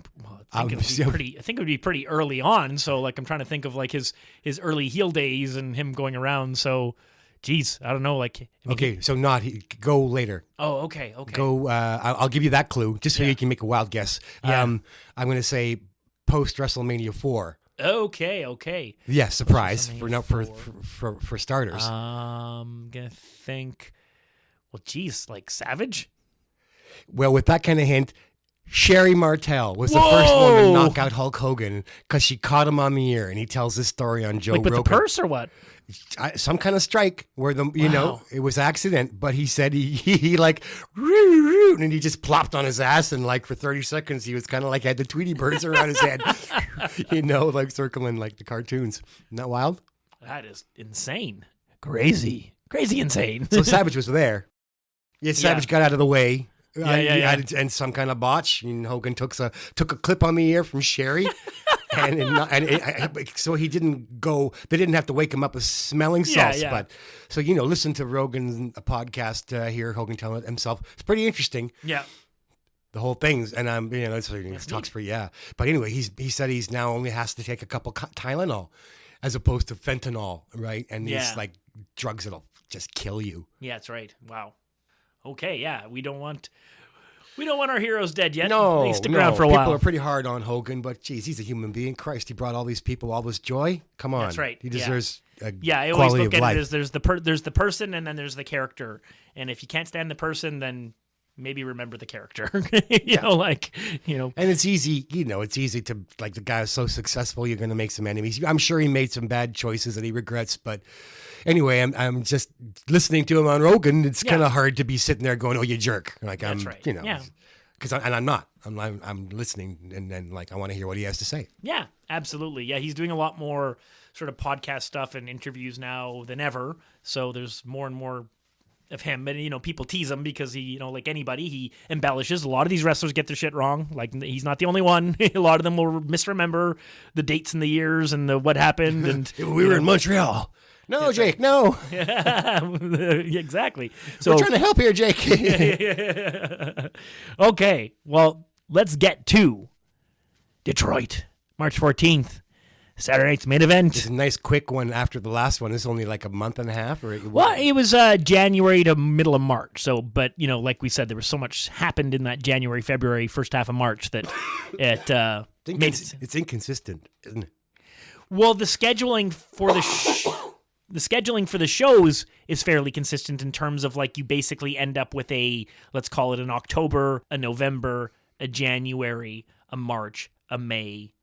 think it would be pretty early on. So like I'm trying to think of like his early heel days and him going around. So, geez, I don't know. Like go later. Oh, okay. Go. I'll give you that clue just so you can make a wild guess. Yeah. I'm going to say post WrestleMania 4. Okay. Yeah, surprise for starters. I'm gonna think. Well, geez, like Savage. Well, with that kind of hint, Sherry Martel was the first one to knock out Hulk Hogan because she caught him on the ear, and he tells this story on Joe Like with Rogan. the purse or what? Some kind of strike where it was accident, but he said he like and he just plopped on his ass, and like for 30 seconds he was kind of like had the Tweety birds around his head, like circling like the cartoons. Isn't that wild? That is insane, crazy insane. So Savage was there. Yeah, Savage got out of the way. And some kind of botch. And Hogan took a clip on the ear from Sherry. So he didn't go. They didn't have to wake him up with smelling salts. Yeah. But so listen to Rogan's podcast here. Hogan telling it himself. It's pretty interesting. Yeah, the whole thing's and it talks for But anyway, he said he's now only has to take a couple Tylenol as opposed to fentanyl, right? And these like drugs that'll just kill you. Yeah, that's right. Wow. Okay, yeah, we don't want our heroes dead yet. No, they stick around for a while. while. People are pretty hard on Hogan, but geez, he's a human being. Christ, he brought all these people all this joy. Come on, That's right. He deserves a I always quality look of at life. it as there's the person and then there's the character. And if you can't stand the person, then maybe remember the character. And it's easy. It's easy to like the guy is so successful. You're going to make some enemies. I'm sure he made some bad choices that he regrets, but. Anyway, I'm just listening to him on Rogan. It's kind of hard to be sitting there going, "Oh, you jerk!" Like That's right. Because I'm not. I'm listening, and then like I want to hear what he has to say. Yeah, absolutely. Yeah, he's doing a lot more sort of podcast stuff and interviews now than ever. So there's more and more of him. And people tease him because he, like anybody, he embellishes. A lot of these wrestlers get their shit wrong. Like he's not the only one. A lot of them will misremember the dates and the years and the what happened. And we were in Montreal. No, Jake, no. Exactly. So we're trying to help here, Jake. Okay, well, let's get to Detroit, March 14th, Saturday night's main event. It's a nice quick one after the last one. It's only like a month and a half, or it was January to middle of March. So, but like we said, there was so much happened in that January, February, first half of March that it's inconsistent, isn't it? Well, the scheduling for the scheduling for the shows is fairly consistent in terms of like you basically end up with let's call it an October, a November, a January, a March, a May,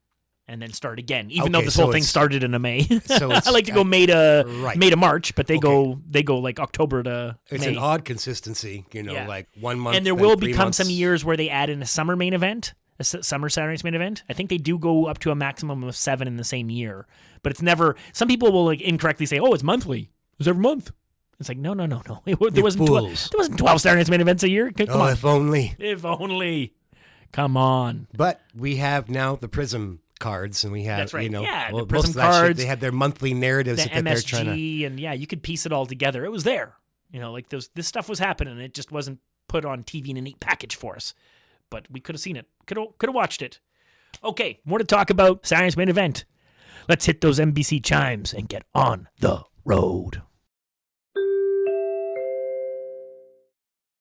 and then start again. Even though this whole thing started in a May. So I like to go May to March, but they go like October to It's May. an odd consistency, like 1 month. And there will become some years where they add in a summer main event. A summer Saturday night's main event. I think they do go up to a maximum of 7 in the same year, but it's never. Some people will like incorrectly say, "Oh, it's monthly. It's every month." It's like no. There wasn't 12 Saturday night's main events a year. Come on. If only. If only. Come on. But we have now the Prism cards, and we have That's right. The most Prism of that cards. shit, they have their monthly narratives The that they're MSG, trying to. and you could piece it all together. It was there. Like this stuff was happening. It just wasn't put on TV in a neat package for us. But we could have seen it. Could have watched it. Okay, more to talk about Saturday night's main event. Let's hit those NBC chimes and get on the road.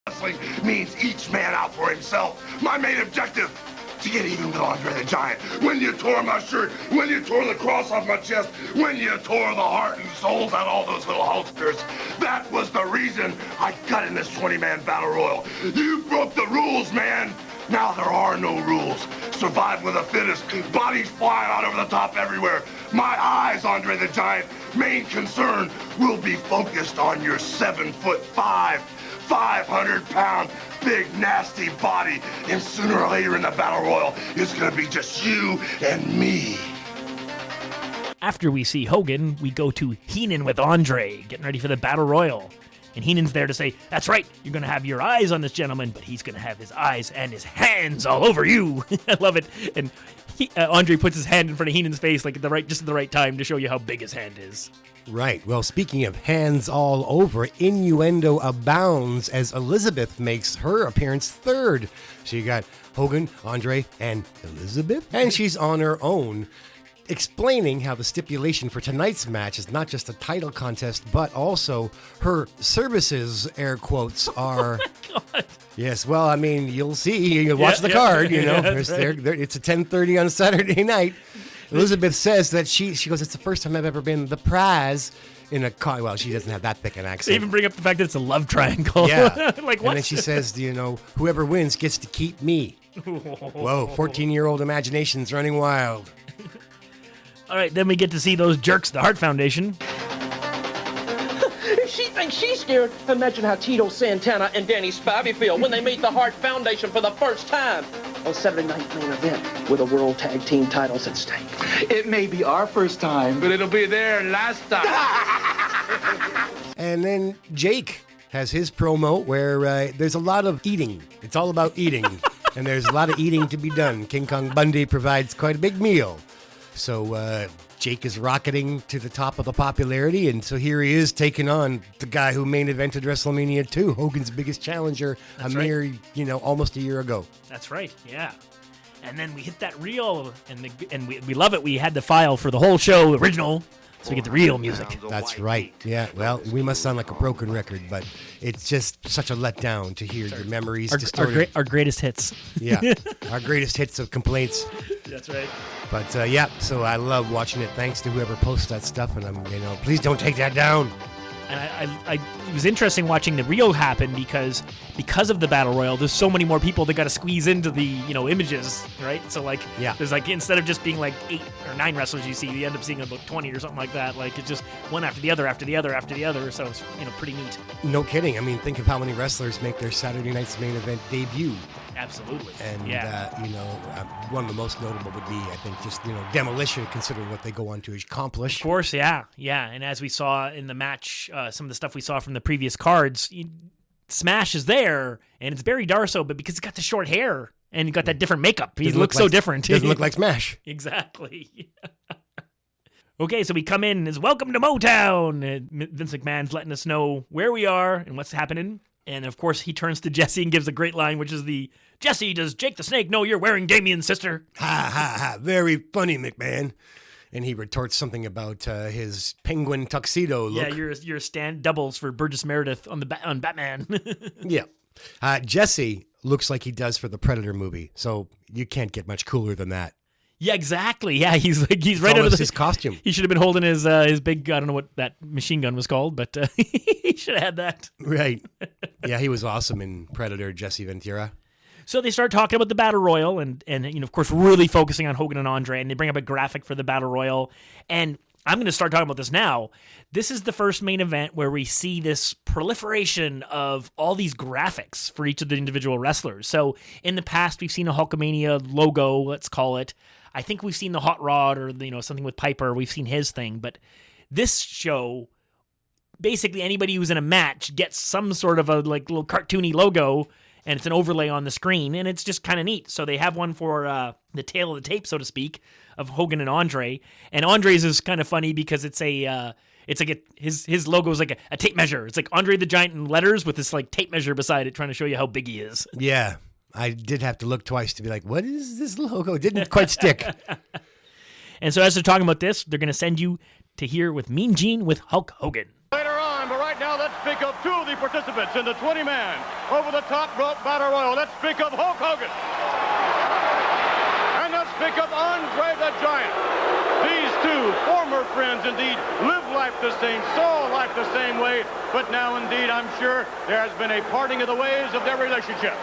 Wrestling means each man out for himself. My main objective, to get even with Andre the Giant. When you tore my shirt, when you tore the cross off my chest, when you tore the heart and souls out all those little Hulksters, that was the reason I got in this 20-man battle royal. You broke the rules, man. Now there are no rules. Survive with the fittest. Bodies flying out over the top everywhere. My eyes, Andre the Giant, main concern will be focused on your 7'5", 500-pound, big, nasty body. And sooner or later in the battle royal, it's going to be just you and me. After we see Hogan, we go to Heenan with Andre, getting ready for the battle royal. And Heenan's there to say, that's right, you're going to have your eyes on this gentleman, but he's going to have his eyes and his hands all over you. I love it. And Andre puts his hand in front of Heenan's face like just at the right time to show you how big his hand is. Right. Well, speaking of hands all over, innuendo abounds as Elizabeth makes her appearance third. So you got Hogan, Andre, and Elizabeth. And she's on her own, explaining how the stipulation for tonight's match is not just a title contest, but also her services, air quotes, are... Oh my God. Yes, well, I mean, you'll see. You watch the card, you know. It's a 10:30 on Saturday night. Elizabeth says that she goes, it's the first time I've ever been the prize in a car. Well, she doesn't have that thick an accent. They even bring up the fact that it's a love triangle. Yeah. Like, what? And then she says, whoever wins gets to keep me. Whoa, 14-year-old imagination's running wild. All right, then we get to see those jerks, the Hart Foundation. If she thinks she's scared, imagine how Tito Santana and Danny Spivey feel when they meet the Hart Foundation for the first time on Saturday Night Main Event with the World Tag Team titles at stake. It may be our first time, but it'll be their last time. And then Jake has his promo where there's a lot of eating. It's all about eating. And there's a lot of eating to be done. King Kong Bundy provides quite a big meal. So Jake is rocketing to the top of the popularity, and so here he is taking on the guy who main evented WrestleMania II, Hogan's biggest challenger, mere, almost a year ago. That's right, yeah. And then we hit that reel, and we love it. We had the file for the whole show, original, so we get the real music. That's right, yeah. Well, we must sound like a broken record, but it's just such a letdown to hear your memories distorted. Our greatest hits. Yeah, our greatest hits of complaints. That's right. But so I love watching it. Thanks to whoever posts that stuff, and please don't take that down. And it was interesting watching the reel happen because of the battle royal. There's so many more people that got to squeeze into the images, right? So there's instead of just being 8 or 9 wrestlers you see, you end up seeing about 20 or something like that. It's just one after the other, after the other, after the other. So it's pretty neat. No kidding. I mean, think of how many wrestlers make their Saturday night's main event debut. Absolutely. And, one of the most notable would be, I think, just, Demolition, considering what they go on to accomplish. Of course, yeah. And as we saw in the match, some of the stuff we saw from the previous cards, Smash is there, and it's Barry Darso, but because he's got the short hair and he got that different makeup, he looks so different. Doesn't look like Smash. Exactly. Okay, so we come in as welcome to Motown. Vince McMahon's letting us know where we are and what's happening. And, of course, he turns to Jesse and gives a great line, which is Jesse, does Jake the Snake know you're wearing Damien's sister? Ha, ha, ha. Very funny, McMahon. And he retorts something about his penguin tuxedo look. Yeah, your stand doubles for Burgess Meredith on Batman. Yeah. Jesse looks like he does for the Predator movie, so you can't get much cooler than that. Yeah, exactly. Yeah, he's right out of his costume. He should have been holding his big, I don't know what that machine gun was called, but he should have had that. Right. Yeah, he was awesome in Predator, Jesse Ventura. So they start talking about the Battle Royal and of course, really focusing on Hogan and Andre, and they bring up a graphic for the Battle Royal. And I'm going to start talking about this now. This is the first main event where we see this proliferation of all these graphics for each of the individual wrestlers. So in the past, we've seen a Hulkamania logo, let's call it. I think we've seen the Hot Rod or something with Piper. We've seen his thing, but this show, basically anybody who's in a match gets some sort of a little cartoony logo, and it's an overlay on the screen, and it's just kind of neat. So they have one for the tail of the tape, so to speak, of Hogan and Andre. And Andre's is kind of funny because it's his logo is like a tape measure. It's like Andre the Giant in letters with this tape measure beside it, trying to show you how big he is. Yeah. I did have to look twice to be like, what is this logo? It didn't quite stick. And so as they're talking about this, they're going to send you to hear with Mean Gene with Hulk Hogan. Later on, but right now let's speak of 2 of the participants in the 20-man over-the-top rope battle royal. Let's speak of Hulk Hogan. And let's speak of Andre the Giant. These 2 former friends indeed live life the same, saw life the same way, but now indeed I'm sure there has been a parting of the ways of their relationship.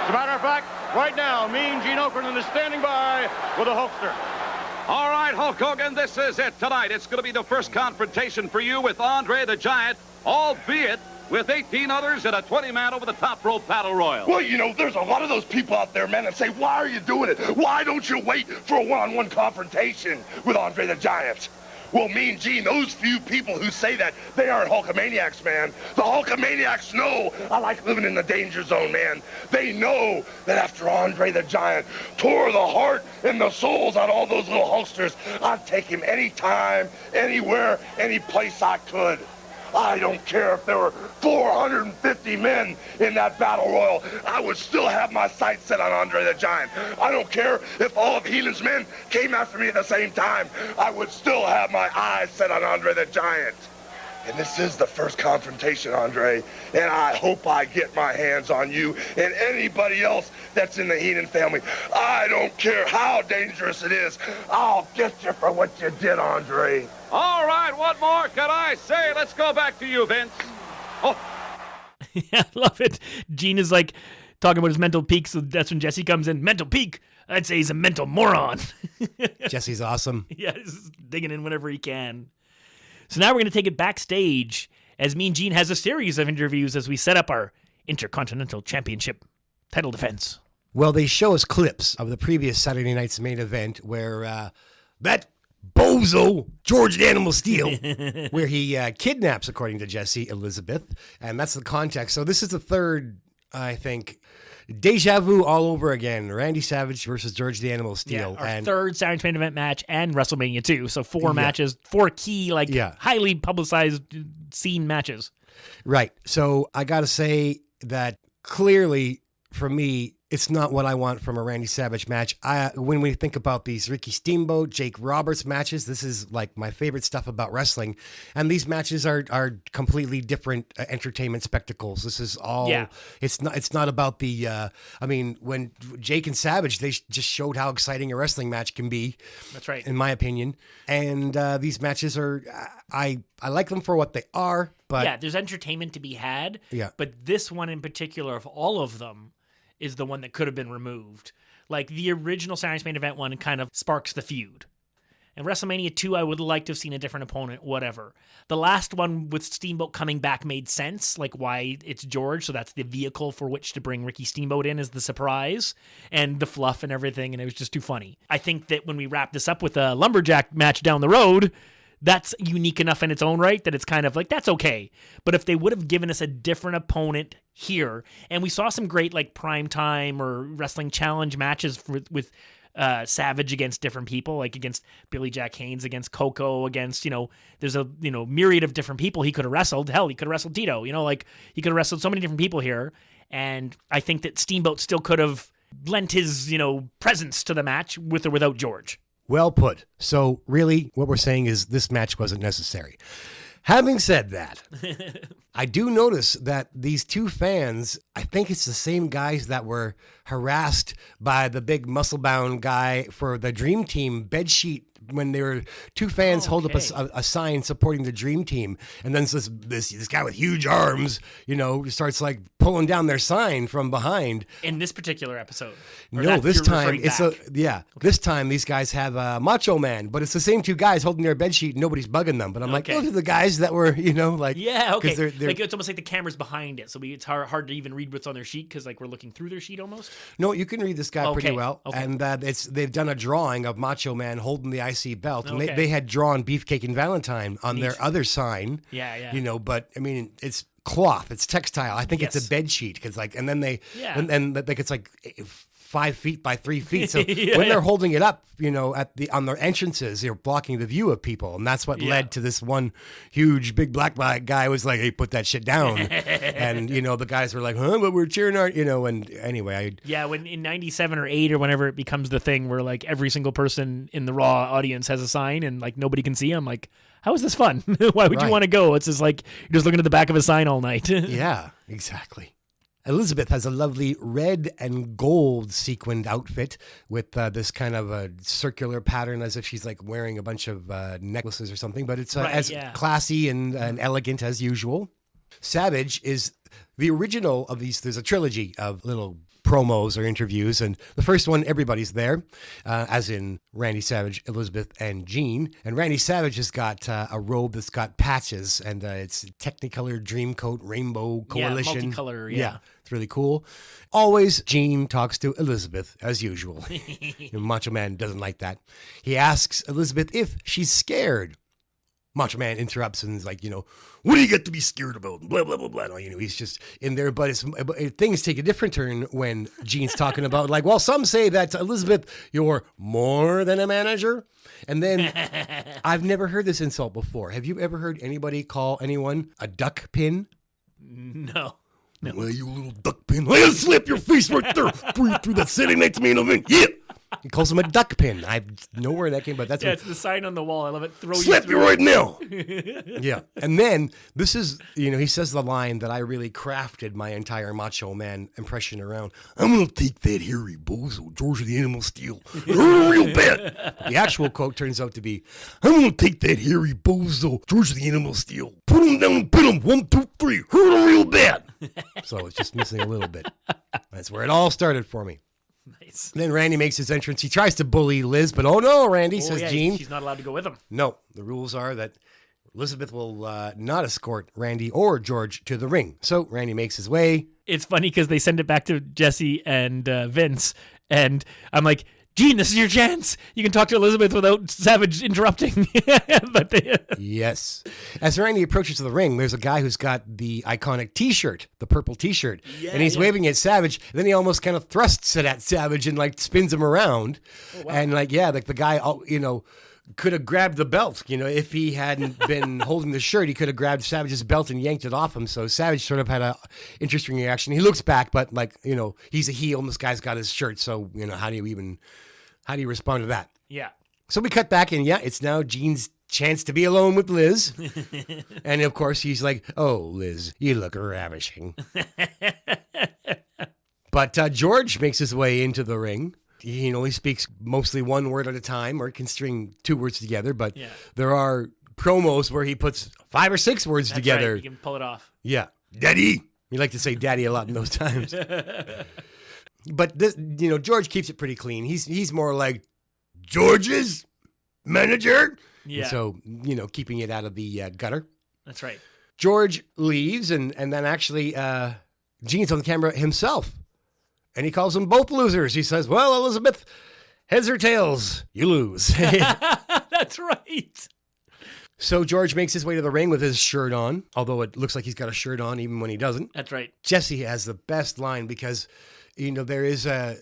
As a matter of fact, right now, Mean Gene Okerlund is standing by with a Hulkster. All right, Hulk Hogan, this is it tonight. It's going to be the first confrontation for you with Andre the Giant, albeit with 18 others in a 20-man over-the-top rope battle royal. Well, there's a lot of those people out there, man, that say, why are you doing it? Why don't you wait for a one-on-one confrontation with Andre the Giant? Well, Mean Gene, those few people who say that, they aren't Hulkamaniacs, man. The Hulkamaniacs know I like living in the danger zone, man. They know that after Andre the Giant tore the heart and the souls out of all those little Hulksters, I'd take him anytime, anywhere, any place I could. I don't care if there were 450 men in that battle royal. I would still have my sights set on Andre the Giant. I don't care if all of Heenan's men came after me at the same time. I would still have my eyes set on Andre the Giant. And this is the first confrontation, Andre, and I hope I get my hands on you and anybody else that's in the Heenan family. I don't care how dangerous it is. I'll get you for what you did, Andre. All right, what more can I say? Let's go back to you, Vince. Oh. Yeah, I love it. Gene is talking about his mental peak. So that's when Jesse comes in. Mental peak. I'd say he's a mental moron. Jesse's awesome. Yeah, he's digging in whenever he can. So now we're going to take it backstage as Mean Gene has a series of interviews as we set up our Intercontinental Championship title defense. Well, they show us clips of the previous Saturday night's main event where that bozo, George the Animal Steel, where he kidnaps, according to Jesse, Elizabeth. And that's the context. So this is the third, I think, deja vu all over again. Randy Savage versus George the Animal Steel. Yeah, our third Saturday main event match and WrestleMania 2. So 4 matches, 4 key, highly publicized scene matches. Right. So I got to say that clearly, for me, it's not what I want from a Randy Savage match. When we think about these Ricky Steamboat, Jake Roberts matches, this is like my favorite stuff about wrestling. And these matches are completely different entertainment spectacles. This is all, it's not about the, when Jake and Savage, they just showed how exciting a wrestling match can be. That's right. In my opinion. And these matches are, I like them for what they are, but. Yeah, there's entertainment to be had. Yeah. But this one in particular, of all of them, is the one that could have been removed. Like, the original Saturday's main event one kind of sparks the feud. And WrestleMania 2, I would like to have seen a different opponent, whatever. The last one with Steamboat coming back made sense, like why it's George, so that's the vehicle for which to bring Ricky Steamboat in as the surprise, and the fluff and everything, and it was just too funny. I think that when we wrap this up with a lumberjack match down the road, that's unique enough in its own right that it's kind of like, that's okay. But if they would have given us a different opponent here, and we saw some great like primetime or wrestling challenge matches with Savage against different people, like against Billy Jack Haynes, against Coco, against, there's a, myriad of different people he could have wrestled. Hell, he could have wrestled Tito, like he could have wrestled so many different people here. And I think that Steamboat still could have lent his, presence to the match with or without George. Well put. So really what we're saying is this match wasn't necessary. Having said that, I do notice that these two fans, I think it's the same guys that were harassed by the big muscle-bound guy for the Dream Team bedsheet when there were two fans hold up a sign supporting the Dream Team. And then this guy with huge arms, starts like pulling down their sign from behind. In this particular episode? No, this time this time these guys have Macho Man, but it's the same two guys holding their bedsheet and nobody's bugging them. But I'm like, those are the guys that were, yeah, okay. They're, like it's almost like the camera's behind it, so it's hard to even read what's on their sheet because like we're looking through their sheet almost. No, you can read this guy pretty well, and they've done a drawing of Macho Man holding the IC belt, and they had drawn Beefcake and Valentine on their other sign. Yeah. But I mean, it's cloth, it's textile. I think it's a bed sheet because and then they and like it's like 5 feet by 3 feet. So when they're holding it up, on their entrances, they're blocking the view of people. And that's what led to this one huge big black guy was like, hey, put that shit down. And, the guys were like, huh, but we're cheering our, and anyway. When in 97 or 8 or whenever it becomes the thing where like every single person in the Raw audience has a sign and like nobody can see them, like, how is this fun? Why would you want to go? It's just like, you're just looking at the back of a sign all night. Yeah, exactly. Elizabeth has a lovely red and gold sequined outfit with this kind of a circular pattern as if she's like wearing a bunch of necklaces or something, but it's classy and elegant as usual. Savage is the original of these. There's a trilogy of little promos or interviews, and the first one, everybody's there, as in Randy Savage, Elizabeth, and Gene. And Randy Savage has got a robe that's got patches, and it's Technicolor Dreamcoat Rainbow Coalition. Yeah, multicolor, it's really cool. Always, Gene talks to Elizabeth, as usual. Macho Man doesn't like that. He asks Elizabeth if she's scared. Macho Man interrupts and is like, what do you get to be scared about? Blah, blah, blah, blah. He's just in there. But things take a different turn when Gene's talking about, like, well, some say that, Elizabeth, you're more than a manager. And then I've never heard this insult before. Have you ever heard anybody call anyone a duck pin? No. Well, you little duck pin. I'll slap your face right there through that Saturday night's main event. Yeah. He calls him a duck pin. I know where that came, but that's it's the sign on the wall. I love it. Slap you right now. Yeah, and then this is he says the line that I really crafted my entire Macho Man impression around. I'm gonna take that hairy bozo, George the Animal Steel, real bad. The actual quote turns out to be, I'm gonna take that hairy bozo, George the Animal Steel, put him down and pin him 1, 2, 3, hurt him real bad. So it's just missing a little bit. That's where it all started for me. Nice. And then Randy makes his entrance. He tries to bully Liz, but oh no, Randy, says Gene. She's not allowed to go with him. No, the rules are that Elizabeth will not escort Randy or George to the ring. So Randy makes his way. It's funny because they send it back to Jesse and Vince, and I'm like, Gene, this is your chance. You can talk to Elizabeth without Savage interrupting. But Yes. As Randy approaches the ring, there's a guy who's got the iconic T-shirt, the purple T-shirt, and he's waving at Savage. Then he almost kind of thrusts it at Savage and like spins him around. Oh, wow. And like the guy, could have grabbed the belt. If he hadn't been holding the shirt, he could have grabbed Savage's belt and yanked it off him. So Savage sort of had a interesting reaction. He looks back, but he's a heel and this guy's got his shirt. So, how do you respond to that? Yeah. So we cut back and it's now Gene's chance to be alone with Liz. And of course he's like, oh, Liz, you look ravishing. But George makes his way into the ring. He speaks mostly one word at a time, or can string two words together. But there are promos where he puts 5 or 6 words That's together. Right. You can pull it off. Yeah. Daddy. You like to say daddy a lot in those times. But this, George keeps it pretty clean. He's more like George's manager. Yeah. And so, keeping it out of the gutter. That's right. George leaves, and then actually Gene's on the camera himself. And he calls them both losers. He says, well, Elizabeth, heads or tails, you lose. That's right. So George makes his way to the ring with his shirt on, although it looks like he's got a shirt on even when he doesn't. That's right. Jesse has the best line because, there is a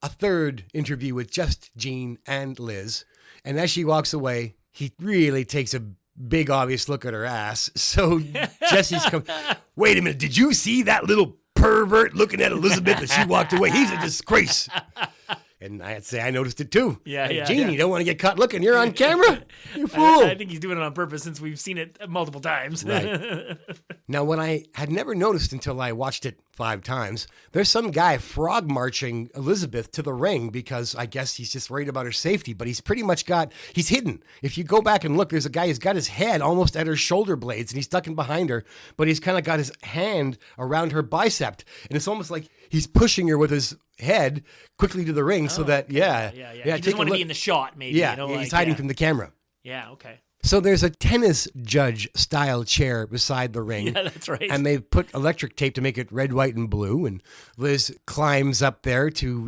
third interview with just Gene and Liz. And as she walks away, he really takes a big obvious look at her ass. So Jesse's come, wait a minute, did you see that little pervert looking at Elizabeth as she walked away? He's a disgrace. And I'd say I noticed it too. Yeah, hey, yeah. Gene, yeah. You don't want to get caught looking. You're on camera. You fool. I think he's doing it on purpose since we've seen it multiple times. Right. Now, what I had never noticed until I watched it 5 times, there's some guy frog marching Elizabeth to the ring because I guess he's just worried about her safety, but he's pretty much he's hidden. If you go back and look, there's a guy who's got his head almost at her shoulder blades and he's ducking behind her, but he's kind of got his hand around her bicep. And it's almost like he's pushing her with his head quickly to the ring so that, Yeah. He doesn't want to be in the shot, maybe. Yeah, he's hiding from the camera. Yeah, okay. So there's a tennis judge style chair beside the ring. Yeah, that's right. And they put electric tape to make it red, white, and blue. And Liz climbs up there to,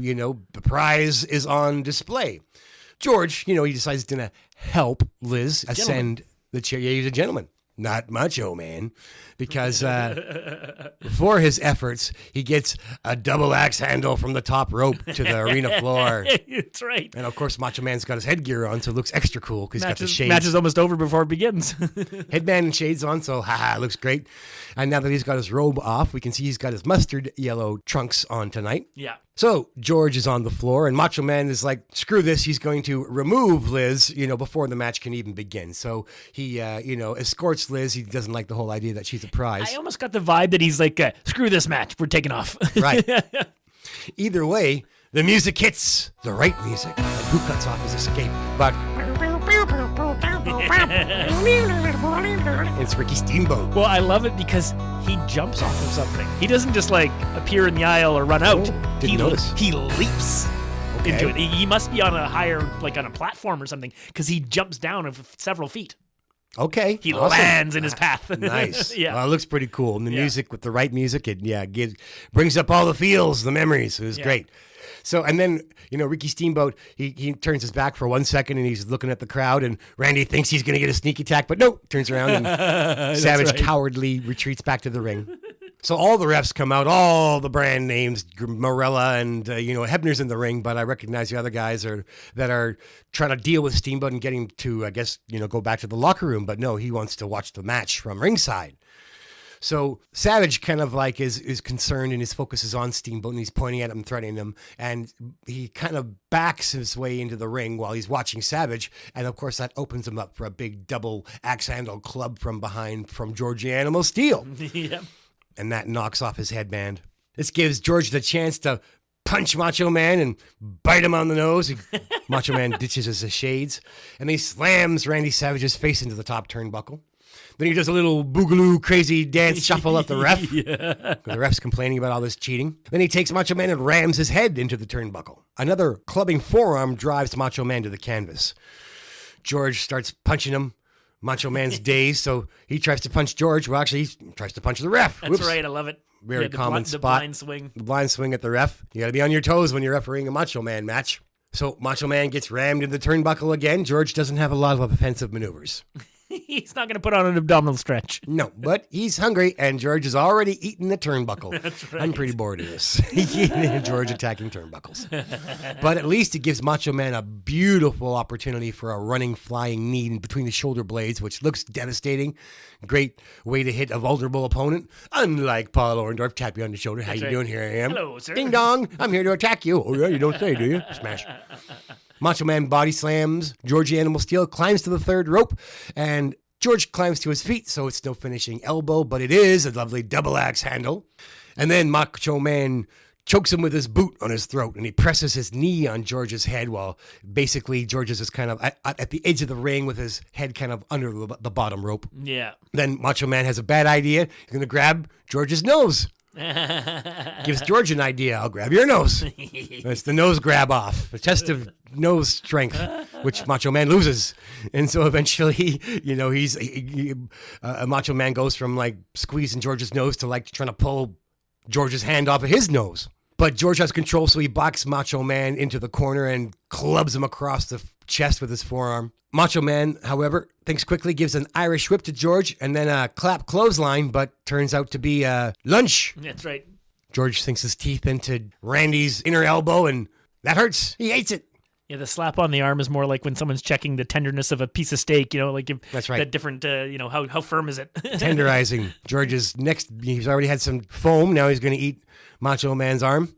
the prize is on display. George, he decides to help Liz ascend the chair. Yeah, he's a gentleman, not Macho Man. Because for his efforts, he gets a double axe handle from the top rope to the arena floor. That's right. And of course, Macho Man's got his headgear on, so it looks extra cool because he's got the shades. Match is almost over before it begins. Headband and shades on, so it looks great. And now that he's got his robe off, we can see he's got his mustard yellow trunks on tonight. Yeah. So George is on the floor, and Macho Man is like, screw this. He's going to remove Liz, before the match can even begin. So he, escorts Liz. He doesn't like the whole idea that she's a prize. I almost got the vibe that he's like, screw this match. We're taking off. Right. Either way, the music hits the right music. And who cuts off his escape? But it's Ricky Steamboat. Well, I love it because he jumps off of something. He doesn't just appear in the aisle or run out. Didn't notice. He leaps into it. He must be on a higher, on a platform or something, because he jumps down of several feet. Okay. He lands in his path. Nice. Yeah. Well, it looks pretty cool. And the music, with the right music, it brings up all the feels, the memories. It was great. So, and then, Ricky Steamboat, he turns his back for 1 second and he's looking at the crowd, and Randy thinks he's going to get a sneak attack, but no, turns around and Savage cowardly retreats back to the ring. So all the refs come out, all the brand names, Morella and, Hebner's in the ring, but I recognize the other guys that are trying to deal with Steamboat and get him to, I guess, go back to the locker room. But no, he wants to watch the match from ringside. So Savage kind of is concerned, and his focus is on Steamboat, and he's pointing at him, threatening him, and he kind of backs his way into the ring while he's watching Savage, and of course that opens him up for a big double axe handle club from behind from George the Animal Steel. Yep. And that knocks off his headband. This gives George the chance to punch Macho Man and bite him on the nose. Macho Man ditches his shades, and he slams Randy Savage's face into the top turnbuckle. Then he does a little boogaloo crazy dance shuffle at the ref. Yeah. The ref's complaining about all this cheating. Then he takes Macho Man and rams his head into the turnbuckle. Another clubbing forearm drives Macho Man to the canvas. George starts punching him. Macho Man's dazed, so he tries to punch George. Well, actually, he tries to punch the ref. That's right. I love it. Very common spot. The blind swing. The blind swing at the ref. You got to be on your toes when you're refereeing a Macho Man match. So Macho Man gets rammed in the turnbuckle again. George doesn't have a lot of offensive maneuvers. He's not going to put on an abdominal stretch. No, but he's hungry, and George has already eaten the turnbuckle. That's right. I'm pretty bored of this. George attacking turnbuckles. But at least it gives Macho Man a beautiful opportunity for a running, flying knee in between the shoulder blades, which looks devastating. Great way to hit a vulnerable opponent. Unlike Paul Orndorff, tap you on the shoulder. How you doing? Here I am. Hello, sir. Ding dong. I'm here to attack you. Oh, yeah, you don't say, do you? Smash. Macho Man body slams. George Animal Steel climbs to the third rope, and George climbs to his feet, so it's no finishing elbow, but it is a lovely double axe handle. And then Macho Man chokes him with his boot on his throat, and he presses his knee on George's head while basically George is just kind of at the edge of the ring with his head kind of under the bottom rope. Yeah. Then Macho Man has a bad idea. He's going to grab George's nose. Gives George an idea. I'll grab your nose. It's the nose grab off. A test of nose strength, which Macho Man loses. And so eventually, Macho Man goes from like squeezing George's nose to like trying to pull George's hand off of his nose. But George has control, so he boxes Macho Man into the corner and clubs him across the chest with his forearm. Macho Man, however, thinks quickly, gives an Irish whip to George, and then a clap clothesline, but turns out to be a lunge. That's right. George sinks his teeth into Randy's inner elbow, and that hurts. He hates it. Yeah, the slap on the arm is more like when someone's checking the tenderness of a piece of steak, like if that's right. That different, how firm is it? Tenderizing. George's next, he's already had some foam. Now he's going to eat Macho Man's arm.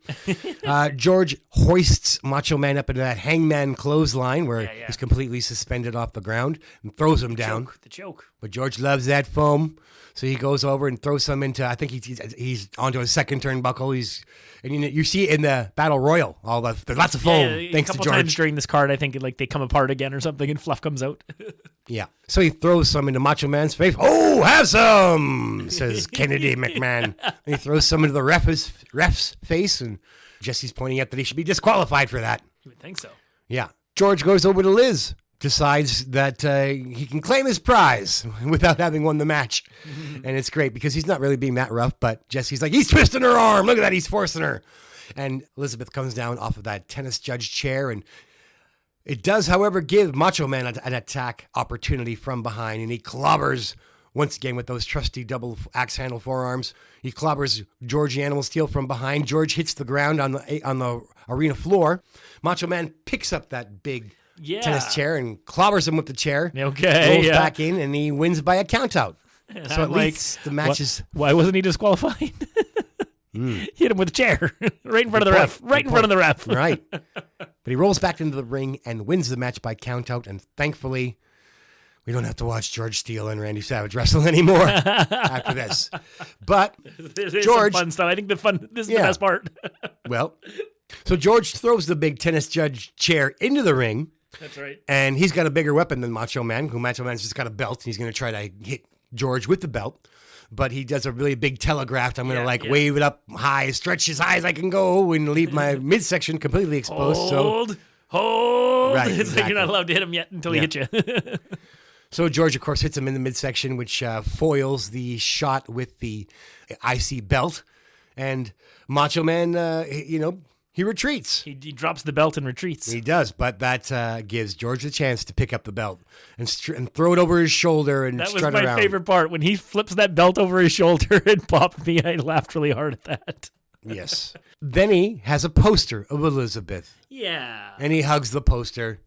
George hoists Macho Man up into that hangman clothesline where he's completely suspended off the ground and throws him down. The choke. But George loves that foam, so he goes over and throws some into, I think he's onto his second turnbuckle. And you see it in the Battle Royal, there's lots of foam, thanks to George. A couple times during this card, I think they come apart again or something and fluff comes out. Yeah. So he throws some into Macho Man's face. Oh, have some, says Kennedy McMahon. And he throws some into the ref's face, and Jesse's pointing out that he should be disqualified for that. You would think so. Yeah. George goes over to Liz, decides that he can claim his prize without having won the match. And it's great because he's not really being that rough, but Jesse's like, he's twisting her arm. Look at that. He's forcing her. And Elizabeth comes down off of that tennis judge chair, and it does, however, give Macho Man an attack opportunity from behind, and he clobbers, once again with those trusty double axe handle forearms, he clobbers George Animal Steel from behind. George hits the ground on the arena floor. Macho Man picks up that big tennis chair and clobbers him with the chair. Okay, rolls back in, and he wins by a countout. So at least the match is... Why wasn't he disqualified? Hit him with a chair right in front of the ref. Right in front of the ref. Right. But he rolls back into the ring and wins the match by countout. And thankfully, we don't have to watch George Steele and Randy Savage wrestle anymore after this. But George, some fun stuff. I think this is the best part. Well, so George throws the big tennis judge chair into the ring. That's right. And he's got a bigger weapon than Macho Man. Macho Man's just got a belt. And he's going to try to hit George with the belt. But he does a really big telegraph. I'm going to wave it up high, stretch as high as I can go, and leave my midsection completely exposed. Hold. Right, It's exactly. like you're not allowed to hit him yet until he hits you. So George, of course, hits him in the midsection, which foils the shot with the IC belt. And Macho Man, he retreats. He drops the belt and retreats. He does, but that gives George a chance to pick up the belt and throw it over his shoulder and strut around. That was my favorite part. When he flips that belt over his shoulder, it popped me. I laughed really hard at that. Yes. Then he has a poster of Elizabeth. Yeah. And he hugs the poster,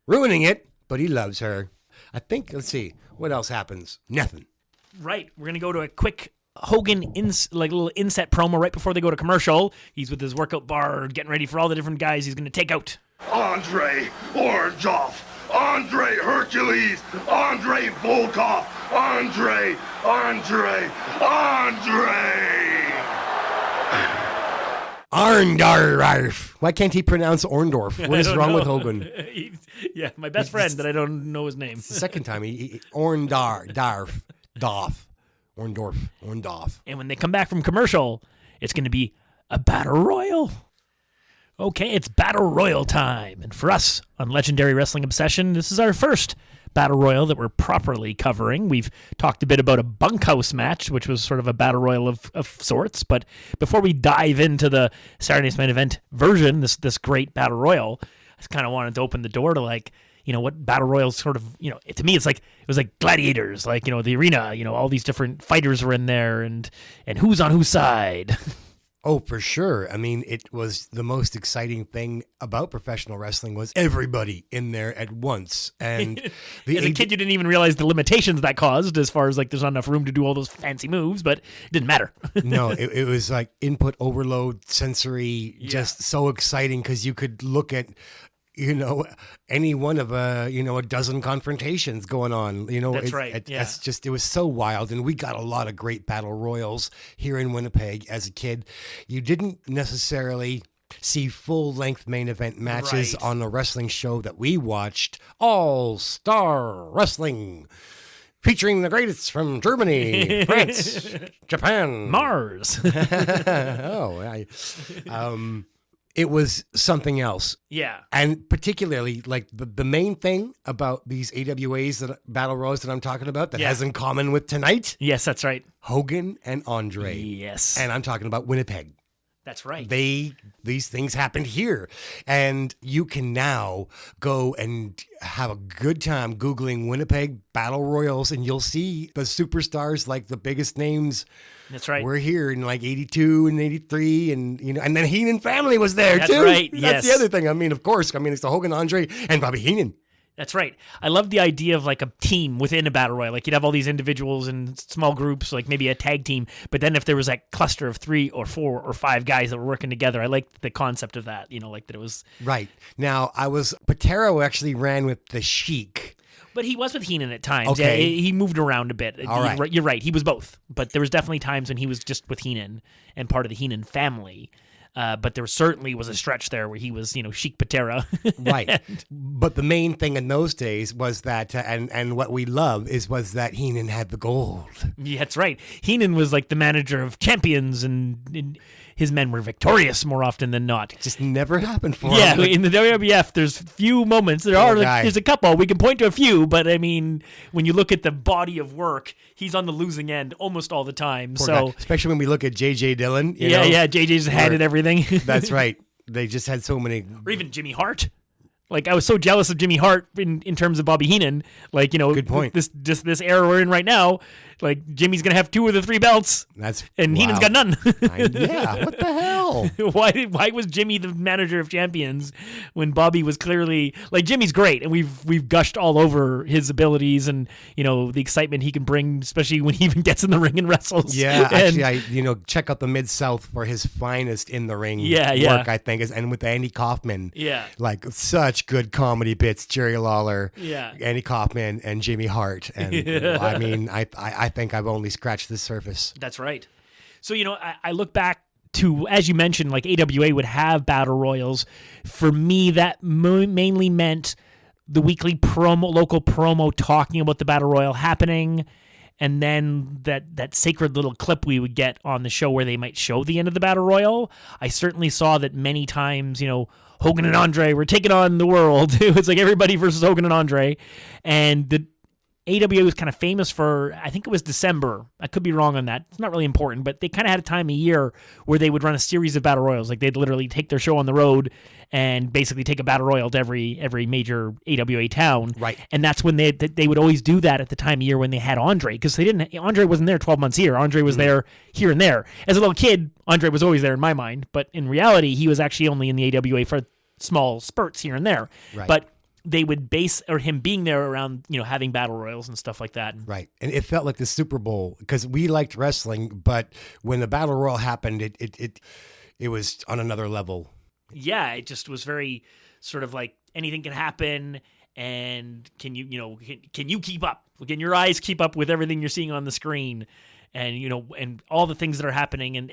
ruining it, but he loves her. I think, let's see, what else happens? Nothing. Right. We're going to go to a quick Hogan little inset promo right before they go to commercial. He's with his workout bar getting ready for all the different guys he's going to take out. Andre Orndorff, Andre Hercules, Andre Volkov, Andre. Arndarf. Why can't he pronounce Orndorff? What is wrong with Hogan? My best friend that I don't know his name. It's the second time. Orndarf. Orndorff. And when they come back from commercial, it's going to be a battle royal. Okay, it's battle royal time. And for us on Legendary Wrestling Obsession, this is our first battle royal that we're properly covering. We've talked a bit about a bunkhouse match, which was sort of a battle royal of sorts. But before we dive into the Saturday Night's Main Event version, this great battle royal, I just kind of wanted to open the door to what battle royals sort of, to me, it was like gladiators, the arena, all these different fighters were in there and who's on whose side. Oh, for sure. I mean, it was the most exciting thing about professional wrestling was everybody in there at once. And as a kid, you didn't even realize the limitations that caused as far as there's not enough room to do all those fancy moves, but it didn't matter. No, it was like input overload, sensory, just so exciting because you could look at any one of a dozen confrontations going on. That's right. It was so wild, and we got a lot of great battle royals here in Winnipeg as a kid. You didn't necessarily see full-length main event matches on the wrestling show that we watched, All Star Wrestling, featuring the greatest from Germany, France, Japan, Mars. It was something else. Yeah. And particularly, the main thing about these AWAs, battle royals that I'm talking about, that has in common with tonight. Yes, that's right. Hogan and Andre. Yes. And I'm talking about Winnipeg. That's right. These things happened here. And you can now go and have a good time Googling Winnipeg battle royals, and you'll see the superstars, like the biggest names. That's right. We're here in 82 and 83, and and then Heenan family was there too. That's right. That's the other thing. I mean, of course. I mean, it's the Hogan, Andre, and Bobby Heenan. That's right. I love the idea of a team within a battle royal. You'd have all these individuals in small groups, maybe a tag team. But then if there was that cluster of 3 or 4 or 5 guys that were working together, I liked the concept of that. That it was right. Now Patero actually ran with the Sheik. But he was with Heenan at times. Okay. Yeah, he moved around a bit. All right. You're right. He was both. But there was definitely times when he was just with Heenan and part of the Heenan family. But there certainly was a stretch there where he was, Sheik Patera. Right. But the main thing in those days was that, and what we love was that Heenan had the gold. Yeah, that's right. Heenan was the manager of champions, and his men were victorious more often than not. It just never happened for him. Yeah, in the WWF, there's few moments. There's a couple. We can point to a few, but I mean, when you look at the body of work, he's on the losing end almost all the time. Poor guy. Especially when we look at J.J. Dillon. JJ's had it everything. That's right. They just had so many. Or even Jimmy Hart. I was so jealous of Jimmy Hart in terms of Bobby Heenan. Good point. This era we're in right now, Jimmy's gonna have 2 of the 3 belts. And Heenan's got none. Yeah, what the hell? Why was Jimmy the manager of champions when Bobby was clearly Jimmy's great, and we've gushed all over his abilities and the excitement he can bring, especially when he even gets in the ring and wrestles. Yeah, actually, I check out the Mid-South for his finest in the ring work. I think and with Andy Kaufman. Yeah, such good comedy bits. Jerry Lawler. Yeah, Andy Kaufman and Jimmy Hart. And I mean, I think I've only scratched the surface. That's right. So, I look back to, as you mentioned, AWA would have battle royals. For me, that mainly meant the weekly local promo talking about the battle royal happening, and then that sacred little clip we would get on the show where they might show the end of the battle royal. I certainly saw that many times, Hogan and Andre were taking on the world. It was everybody versus Hogan and Andre. And the AWA was kind of famous for, I think it was December. I could be wrong on that. It's not really important, but they kind of had a time of year where they would run a series of battle royals. They'd literally take their show on the road and basically take a battle royal to every major AWA town. Right. And that's when they would always do that at the time of year when they had Andre, because Andre wasn't there 12 months here. Andre was there here and there. As a little kid, Andre was always there in my mind, but in reality, he was actually only in the AWA for small spurts here and there. Right. But they would base him being there around, having battle royals and stuff like that. Right. And it felt like the Super Bowl because we liked wrestling, but when the battle royal happened, it was on another level. Yeah, it just was very sort of anything can happen, and can you keep up? Can your eyes keep up with everything you're seeing on the screen, and and all the things that are happening, and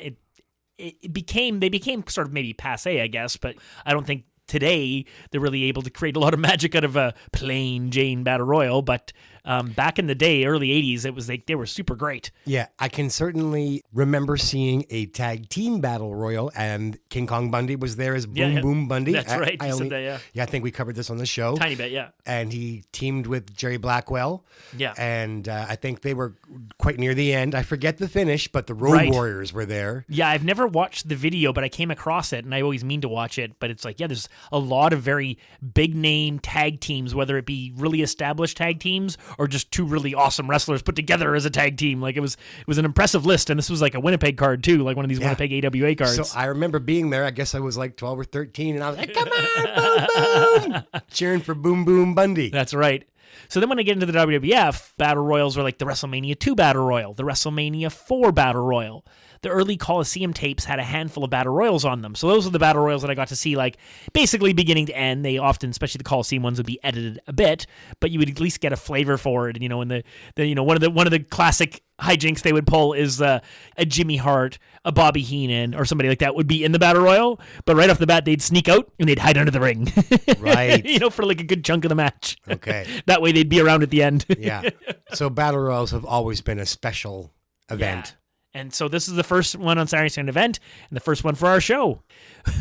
they became sort of maybe passé, I guess, but I don't think today they're really able to create a lot of magic out of a plain Jane battle royal. But back in the day, early 80s, it was like they were super great. Yeah, I can certainly remember seeing a tag team battle royal, and King Kong Bundy was there as Boom Boom Bundy. That's right. You said that, yeah. Yeah, I think we covered this on the show. Tiny bit, yeah. And he teamed with Jerry Blackwell. Yeah. And I think they were quite near the end. I forget the finish, but the Road Warriors were there. Yeah, I've never watched the video, but I came across it, and I always mean to watch it. But it's like, yeah, there's a lot of very big name tag teams, whether it be really established tag teams or just two really awesome wrestlers put together as a tag team. Like it was an impressive list, and this was like a Winnipeg card too, like one of these Winnipeg AWA cards. So I remember being there. I guess I was like 12 or 13, and I was like, "Come on, Boom Boom!" cheering for Boom Boom Bundy. That's right. So then when I get into the WWF, Battle Royals were like the WrestleMania II Battle Royal, the WrestleMania IV Battle Royal. The early Coliseum tapes had a handful of Battle Royals on them. So those are the Battle Royals that I got to see, like, basically beginning to end. They often, especially the Coliseum ones, would be edited a bit, but you would at least get a flavor for it. And, one of the classic hijinks they would pull is a Jimmy Hart, a Bobby Heenan, or somebody like that would be in the Battle Royal, but right off the bat, they'd sneak out and they'd hide under the ring. Right. For like a good chunk of the match. Okay. That way they'd be around at the end. Yeah. So Battle Royals have always been a special event. Yeah. And so this is the first one on Saturday Night Event and the first one for our show.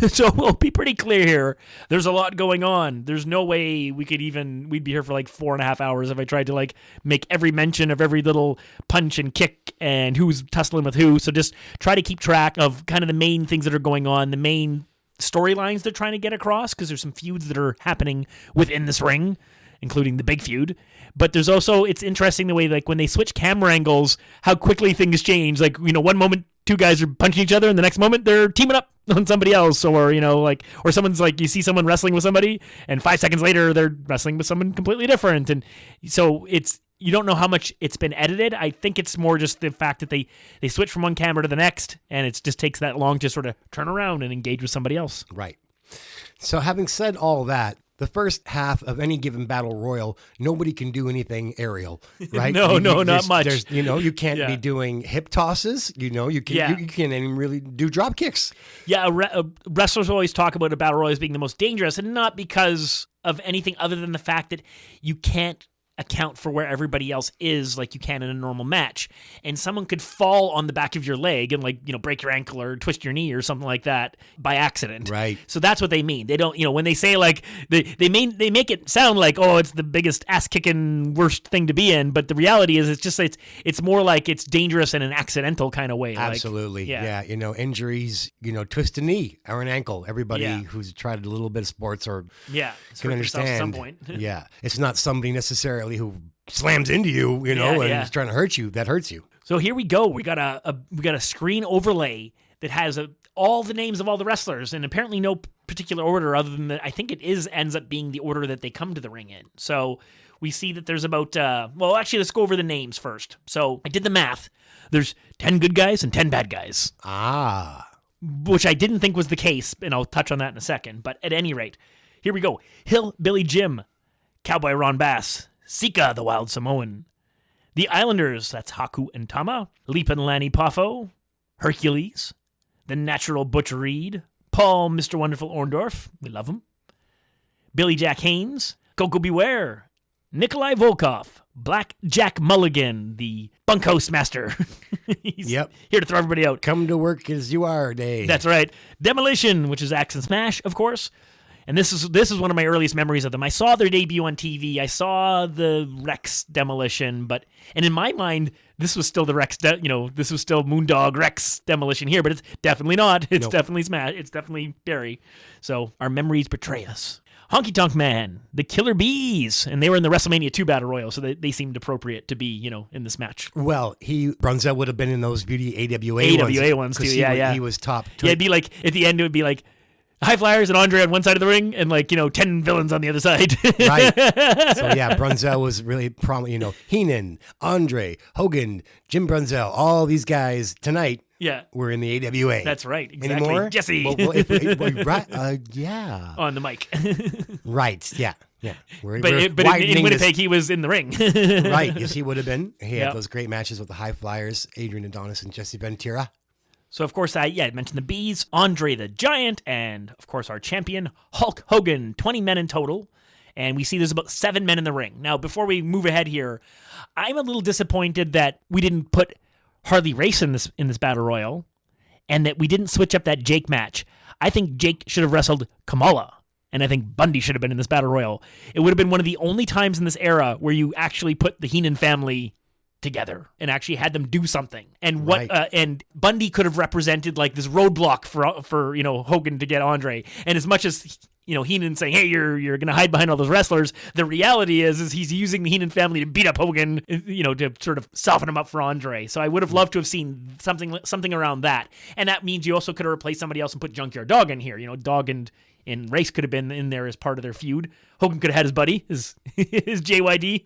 So we'll be pretty clear here. There's a lot going on. There's no way we'd be here for like 4.5 hours if I tried to like make every mention of every little punch and kick and who's tussling with who. So just try to keep track of kind of the main things that are going on, the main storylines they're trying to get across, because there's some feuds that are happening within this ring, including the big feud. But there's also, it's interesting the way, like, when they switch camera angles, how quickly things change. Like, one moment, two guys are punching each other, and the next moment, they're teaming up on somebody else. Or, or someone's like, you see someone wrestling with somebody, and 5 seconds later, they're wrestling with someone completely different. And so you don't know how much it's been edited. I think it's more just the fact that they switch from one camera to the next, and it just takes that long to sort of turn around and engage with somebody else. Right. So having said all that, the first half of any given battle royal, nobody can do anything aerial, right? No, not much. You can't be doing hip tosses. You can't even really do drop kicks. Yeah, wrestlers always talk about a battle royal as being the most dangerous, and not because of anything other than the fact that you can't account for where everybody else is like you can in a normal match. And someone could fall on the back of your leg and break your ankle or twist your knee or something like that by accident. Right. So that's what they mean. They don't, when they say like, they make it sound like, oh, it's the biggest ass kicking worst thing to be in. But the reality is it's more like it's dangerous in an accidental kind of way. Absolutely. Yeah. Injuries, twist a knee or an ankle. Everybody who's tried a little bit of sports or can understand. At some point. Yeah. It's not somebody necessarily who slams into you, and is trying to hurt you. That hurts you. So here we go. We got a screen overlay that has all the names of all the wrestlers, and apparently no particular order other than that. I think it ends up being the order that they come to the ring in. So we see that there's about let's go over the names first. So I did the math. There's 10 good guys and 10 bad guys. Which I didn't think was the case, and I'll touch on that in a second. But at any rate, here we go. Hillbilly Jim, Cowboy Ron Bass, Sika, the Wild Samoan. The Islanders, that's Haku and Tama. Leapin' Lanny Poffo. Hercules. The Natural Butch Reed. Paul, Mr. Wonderful Orndorff. We love him. Billy Jack Haynes. Coco Beware. Nikolai Volkov. Black Jack Mulligan, the bunkhouse master. He's here to throw everybody out. Come to work as you are, Day. That's right. Demolition, which is Axe and Smash, of course. And this is one of my earliest memories of them. I saw their debut on TV. I saw the Rex Demolition, and in my mind, this was still the Rex. This was still Moondog Rex Demolition here, but it's definitely not. It's definitely Smash. It's definitely Barry. So our memories betray us. Honky Tonk Man, the Killer Bees, and they were in the WrestleMania II Battle Royal, so they seemed appropriate to be, in this match. Well, Brunzell would have been in those beauty AWA ones too. Yeah. He was top. Yeah, it'd be like at the end, it would be like High Flyers and Andre on one side of the ring, and 10 villains on the other side. Right. So Brunzell was really prominent. Heenan, Andre, Hogan, Jim Brunzell, all these guys tonight. Yeah, we're in the AWA. That's right. Exactly. Anymore? Jesse. Right. Yeah. On the mic. Right. Yeah. Yeah. But in Winnipeg, he was in the ring. Right. Yes, he would have been. He had those great matches with the High Flyers, Adrian Adonis and Jesse Ventura. So, of course, I mentioned the Bees, Andre the Giant, and, of course, our champion, Hulk Hogan, 20 men in total. And we see there's about 7 men in the ring. Now, before we move ahead here, I'm a little disappointed that we didn't put Harley Race in this battle royal, and that we didn't switch up that Jake match. I think Jake should have wrestled Kamala, and I think Bundy should have been in this battle royal. It would have been one of the only times in this era where you actually put the Heenan family together and actually had them do something. And and Bundy could have represented like this roadblock for Hogan to get Andre. And as much as Heenan saying, "Hey, you're going to hide behind all those wrestlers," the reality is he's using the Heenan family to beat up Hogan, to sort of soften him up for Andre. So I would have loved to have seen something around that. And that means you also could have replaced somebody else and put Junkyard Dog in here. Dog and Race could have been in there as part of their feud. Hogan could have had his buddy, his JYD.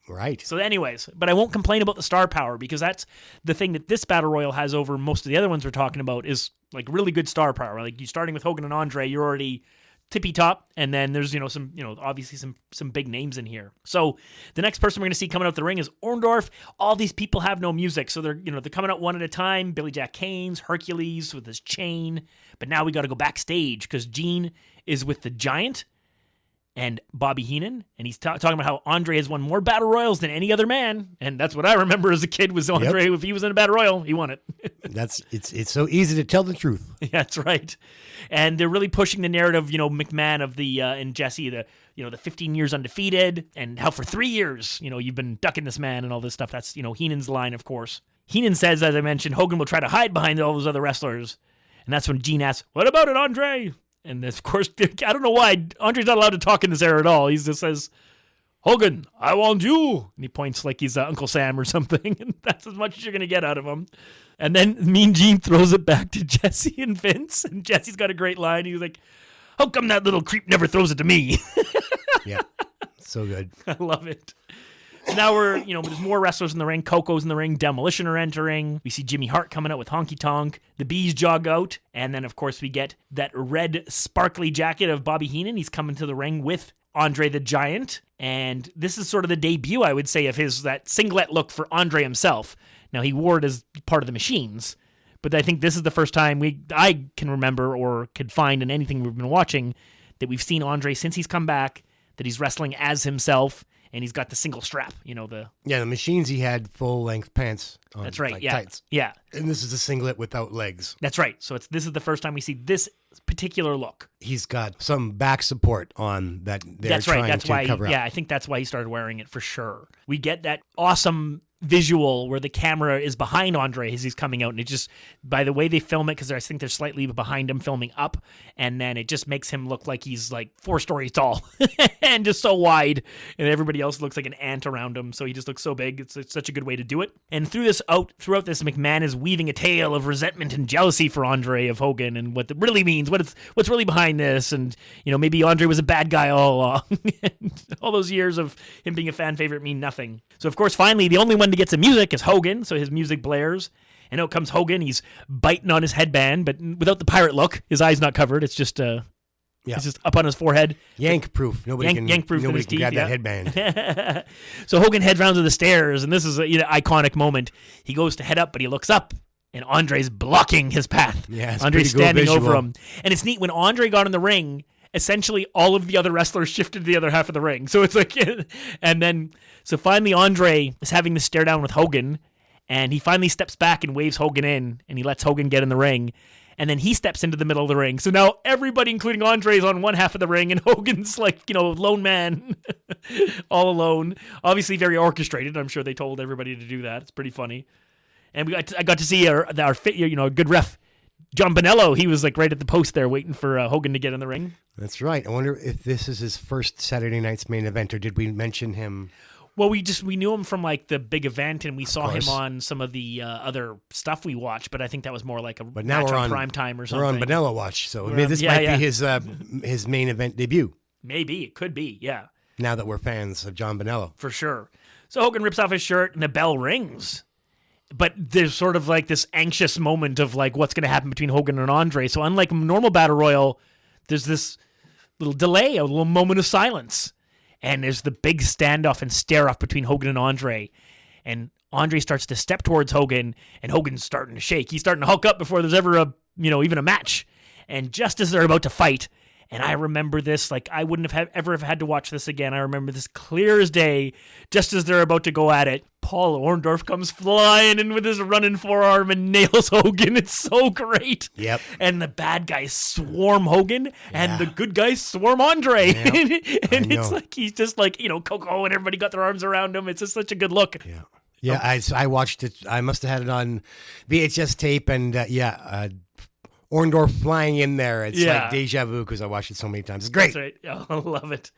Right. So anyways, but I won't complain about the star power, because that's the thing that this Battle Royal has over most of the other ones we're talking about, is like really good star power. Like you starting with Hogan and Andre, you're already tippy top, and then there's some obviously some big names in here. So the next person we're going to see coming out the ring is Orndorff. All these people have no music, so they're coming out one at a time. Billy Jack Kane's Hercules with his chain, but now we got to go backstage because Gene is with the Giant and Bobby Heenan, and he's talking about how Andre has won more battle royals than any other man, and that's what I remember as a kid was Andre. Yep. If he was in a battle royal, he won it. It's so easy to tell the truth. Yeah, that's right. And they're really pushing the narrative, McMahon of the and Jesse, the 15 years undefeated, and how for 3 years, you've been ducking this man and all this stuff. That's Heenan's line, of course. Heenan says, as I mentioned, Hogan will try to hide behind all those other wrestlers, and that's when Gene asks, "What about it, Andre?" And of course, I don't know why Andre's not allowed to talk in this era at all. He just says, "Hogan, I want you." And he points like he's Uncle Sam or something. And that's as much as you're going to get out of him. And then Mean Gene throws it back to Jesse and Vince. And Jesse's got a great line. He's like, "How come that little creep never throws it to me?" Yeah, so good. I love it. So now we're, there's more wrestlers in the ring. Coco's in the ring. Demolition are entering. We see Jimmy Hart coming out with Honky Tonk. The Bees jog out. And then, of course, we get that red sparkly jacket of Bobby Heenan. He's coming to the ring with Andre the Giant. And this is sort of the debut, I would say, of that singlet look for Andre himself. Now, he wore it as part of the Machines. But I think this is the first time I can remember or could find in anything we've been watching that we've seen Andre since he's come back, that he's wrestling as himself. And he's got the single strap, the Machines, he had full-length pants on. That's right, like yeah. tights. Yeah. And this is a singlet without legs. That's right. So this is the first time we see this particular look. He's got some back support on that they're trying to cover up. Yeah, I think that's why he started wearing it for sure. We get that awesome visual where the camera is behind Andre as he's coming out, and it just, by the way they film it, because I think they're slightly behind him filming up, and then it just makes him look like he's like 4 stories tall and just so wide, and everybody else looks like an ant around him, so he just looks so big. It's such a good way to do it. And throughout this, McMahon is weaving a tale of resentment and jealousy for Andre of Hogan, and what it really means, what's really behind this, and maybe Andre was a bad guy all along. All those years of him being a fan favorite mean nothing. So of course, finally, the only one to get some music is Hogan, so his music blares. And out comes Hogan. He's biting on his headband, but without the pirate look. His eye's not covered. It's just it's just up on his forehead. Yank-proof. Nobody can grab that headband. So Hogan heads round to the stairs, and this is an iconic moment. He goes to head up, but he looks up, and Andre's blocking his path. Yeah, Andre's standing over him. And it's neat, when Andre got in the ring, essentially all of the other wrestlers shifted to the other half of the ring. So it's like, and then, so finally Andre is having this stare down with Hogan, and he finally steps back and waves Hogan in, and he lets Hogan get in the ring, and then he steps into the middle of the ring. So now everybody, including Andre, is on one half of the ring, and Hogan's like, lone man, all alone. Obviously very orchestrated. I'm sure they told everybody to do that. It's pretty funny. And I got to see our good ref, John Bonello. He was like right at the post there waiting for Hogan to get in the ring. That's right. I wonder if this is his first Saturday night's main event, or did we mention him? Well, we knew him from like the big event, and we saw him on some of the other stuff we watched, but I think that was more like a match on prime time or something. We're on Bonello watch, so this might be his main event debut. Maybe. It could be, yeah. Now that we're fans of John Bonello. For sure. So Hogan rips off his shirt, and the bell rings. But there's sort of like this anxious moment of like what's going to happen between Hogan and Andre. So unlike a normal Battle Royal, there's this little delay, a little moment of silence. And there's the big standoff and stare-off between Hogan and Andre. And Andre starts to step towards Hogan, and Hogan's starting to shake. He's starting to hulk up before there's ever even a match. And just as they're about to fight, And I remember this, like I wouldn't have ever have had to watch this again. I remember this clear as day, just as they're about to go at it. Paul Orndorff comes flying in with his running forearm and nails Hogan. It's so great. Yep. And the bad guys swarm Hogan and the good guys swarm Andre. Yep. And it's like, he's just like, Coco and everybody got their arms around him. It's just such a good look. Yeah. Yeah, I watched it. I must have had it on VHS tape, and Orndorff flying in there. It's like deja vu because I watched it so many times. It's great. That's right. I love it.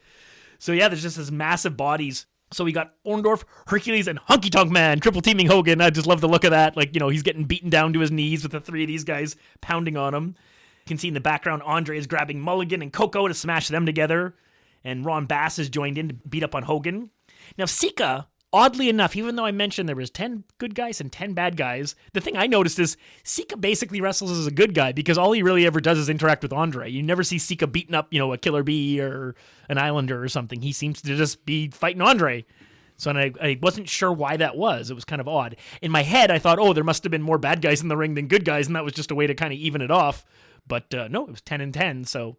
So there's just this massive bodies. So we got Orndorff, Hercules, and Honky Tonk Man triple teaming Hogan. I just love the look of that. Like, he's getting beaten down to his knees with the three of these guys pounding on him. You can see in the background, Andre is grabbing Mulligan and Coco to smash them together. And Ron Bass is joined in to beat up on Hogan. Now, Sika, oddly enough, even though I mentioned there was 10 good guys and 10 bad guys, the thing I noticed is Sika basically wrestles as a good guy because all he really ever does is interact with Andre. You never see Sika beating up, a Killer Bee or an Islander or something. He seems to just be fighting Andre. So I wasn't sure why that was. It was kind of odd. In my head, I thought, there must have been more bad guys in the ring than good guys, and that was just a way to kind of even it off. But no, it was 10 and 10, so...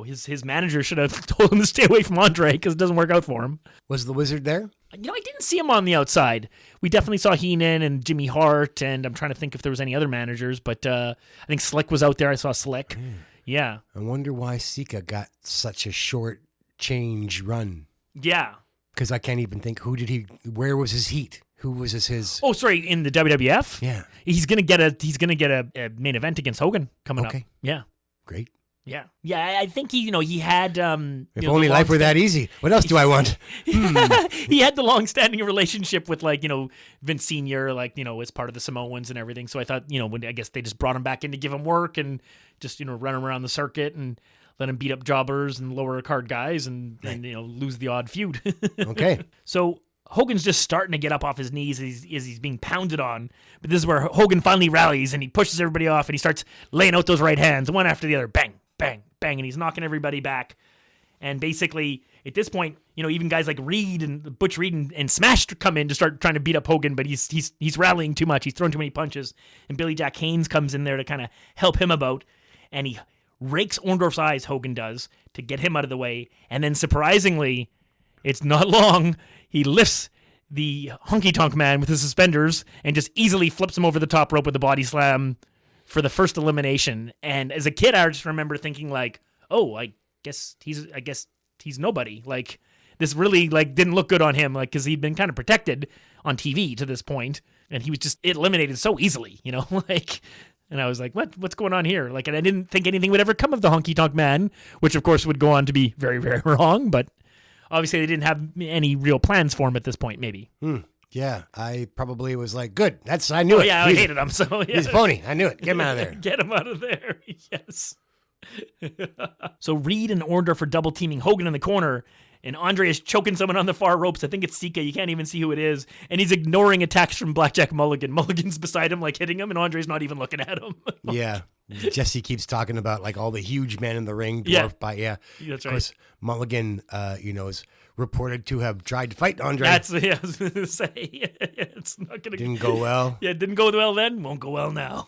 his manager should have told him to stay away from Andre because it doesn't work out for him. Was the Wizard there? I didn't see him on the outside. We definitely saw Heenan and Jimmy Hart, and I'm trying to think if there was any other managers, but I think Slick was out there. I saw Slick. Yeah. I wonder why Sika got such a short change run. Yeah. Because I can't even think, where was his heat? Who was his? Oh, sorry, in the WWF? Yeah. He's gonna get a main event against Hogan coming up. Yeah. Great. Yeah. Yeah, I think he had... if only life were that easy. What else do I want? He had the long-standing relationship with, Vince Sr., as part of the Samoans and everything. So I thought, I guess they just brought him back in to give him work and just, run him around the circuit and let him beat up jobbers and lower card guys and lose the odd feud. Okay. So Hogan's just starting to get up off his knees as he's being pounded on. But this is where Hogan finally rallies and he pushes everybody off and he starts laying out those right hands, one after the other. Bang, bang, bang. And he's knocking everybody back. And basically, at this point, even guys like Reed and Butch Reed and Smash come in to start trying to beat up Hogan, but he's rallying too much. He's throwing too many punches. And Billy Jack Haynes comes in there to kind of help him about. And he rakes Orndorff's eyes, Hogan does, to get him out of the way. And then surprisingly, it's not long, he lifts the Honky Tonk Man with his suspenders and just easily flips him over the top rope with a body slam for the first elimination. And as a kid, I just remember thinking I guess he's nobody. Like, this really didn't look good on him, because he'd been kind of protected on TV to this point, and he was just eliminated so easily, And I was like, what's going on here? And I didn't think anything would ever come of the Honky Tonk Man, which of course would go on to be very, very wrong. But obviously they didn't have any real plans for him at this point, maybe. Yeah, I probably was like, good. I knew it. Yeah, I hated him. So yeah. He's a phony. I knew it. Get him out of there. Get him out of there. Yes. So Reed and Orndorff are double teaming Hogan in the corner. And Andre is choking someone on the far ropes. I think it's Sika. You can't even see who it is. And he's ignoring attacks from Blackjack Mulligan. Mulligan's beside him, hitting him, and Andre's not even looking at him. Yeah. Jesse keeps talking about, all the huge men in the ring dwarfed by, That's right. Of course, Mulligan, is reported to have tried to fight Andre. I was going to say. It's not going to... Didn't go well. Yeah, it didn't go well then. Won't go well now.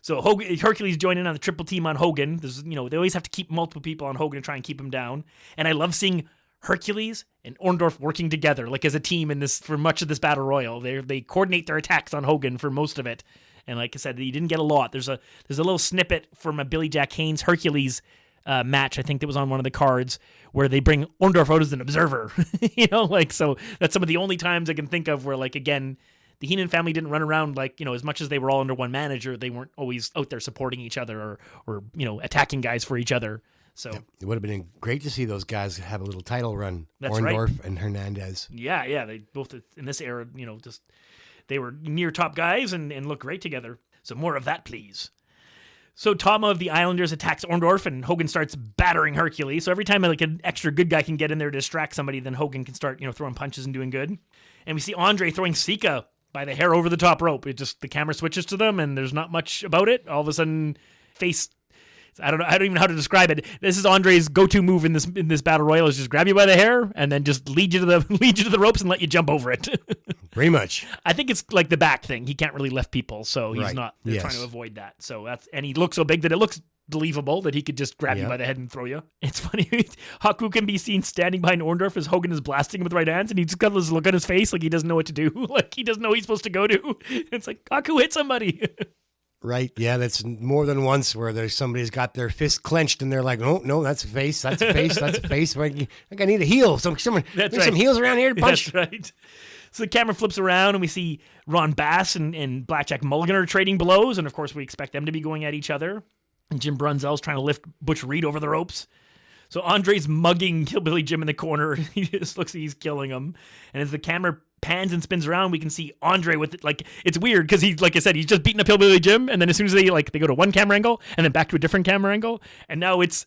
So Hercules joined in on the triple team on Hogan. They always have to keep multiple people on Hogan to try and keep him down. And I love seeing Hercules and Orndorff working together, as a team in this for much of this battle royal. They coordinate their attacks on Hogan for most of it. And like I said, he didn't get a lot. There's a little snippet from a Billy Jack Haynes Hercules match, I think that was on one of the cards, where they bring Orndorff out as an observer. So that's some of the only times I can think of where, again, the Heenan family didn't run around as much as they were all under one manager, they weren't always out there supporting each other or attacking guys for each other. So it would have been great to see those guys have a little title run. That's Orndorff right. And Hernandez. Yeah. They both in this era, they were near top guys and look great together. So more of that, please. So Tama of the Islanders attacks Orndorff and Hogan starts battering Hercules. So every time an extra good guy can get in there to distract somebody, then Hogan can start, throwing punches and doing good. And we see Andre throwing Sika by the hair over the top rope. The camera switches to them and there's not much about it. All of a sudden, I don't even know how to describe it. This is Andre's go-to move in this battle royal, is just grab you by the hair and then just lead you to the ropes and let you jump over it. Pretty much. I think it's the back thing. He can't really lift people, so he's right. They're trying to avoid that. So and he looks so big that it looks believable that he could just grab you by the head and throw you. It's funny. Haku can be seen standing behind Orndorff as Hogan is blasting him with right hands, and he's got this look on his face like he doesn't know what to do. Like he doesn't know he's supposed to go to. It's like, Haku hit somebody. Right. Yeah, that's more than once where there's somebody's got their fist clenched and they're like, no, that's a face, that's a face, that's a face. I think I need a heel. Someone, That's some heels around here to punch. That's right. So the camera flips around and we see Ron Bass and Blackjack Mulligan are trading blows. And of course, we expect them to be going at each other. And Jim Brunzell's trying to lift Butch Reed over the ropes. So Andre's mugging Hillbilly Jim in the corner. He just looks like he's killing him. And as the camera pans and spins around, we can see Andre with it. Like, it's weird because he, like I said, he's just beating up Hillbilly Jim. And then as soon as they go to one camera angle and then back to a different camera angle. And now it's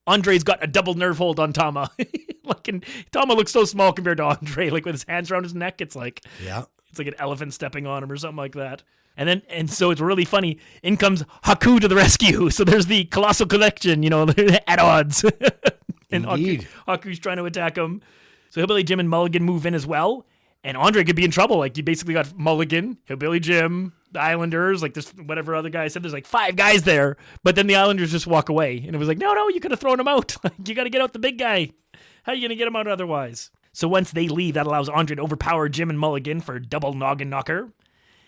Andre's got a double nerve hold on Tama. And Tama looks so small compared to Andre. Like with his hands around his neck, it's like an elephant stepping on him or something like that. And so it's really funny. In comes Haku to the rescue. So there's the Colossal Collection, at odds. And Haku's trying to attack him. So Hillbilly Jim and Mulligan move in as well. And Andre could be in trouble. Like, you basically got Mulligan, Hillbilly Jim, the Islanders, like this, whatever other guy said. There's like 5 guys there. But then the Islanders just walk away. And it was like, no, you could have thrown him out. Like, you got to get out the big guy. How are you going to get him out otherwise? So once they leave, that allows Andre to overpower Jim and Mulligan for a double noggin knocker.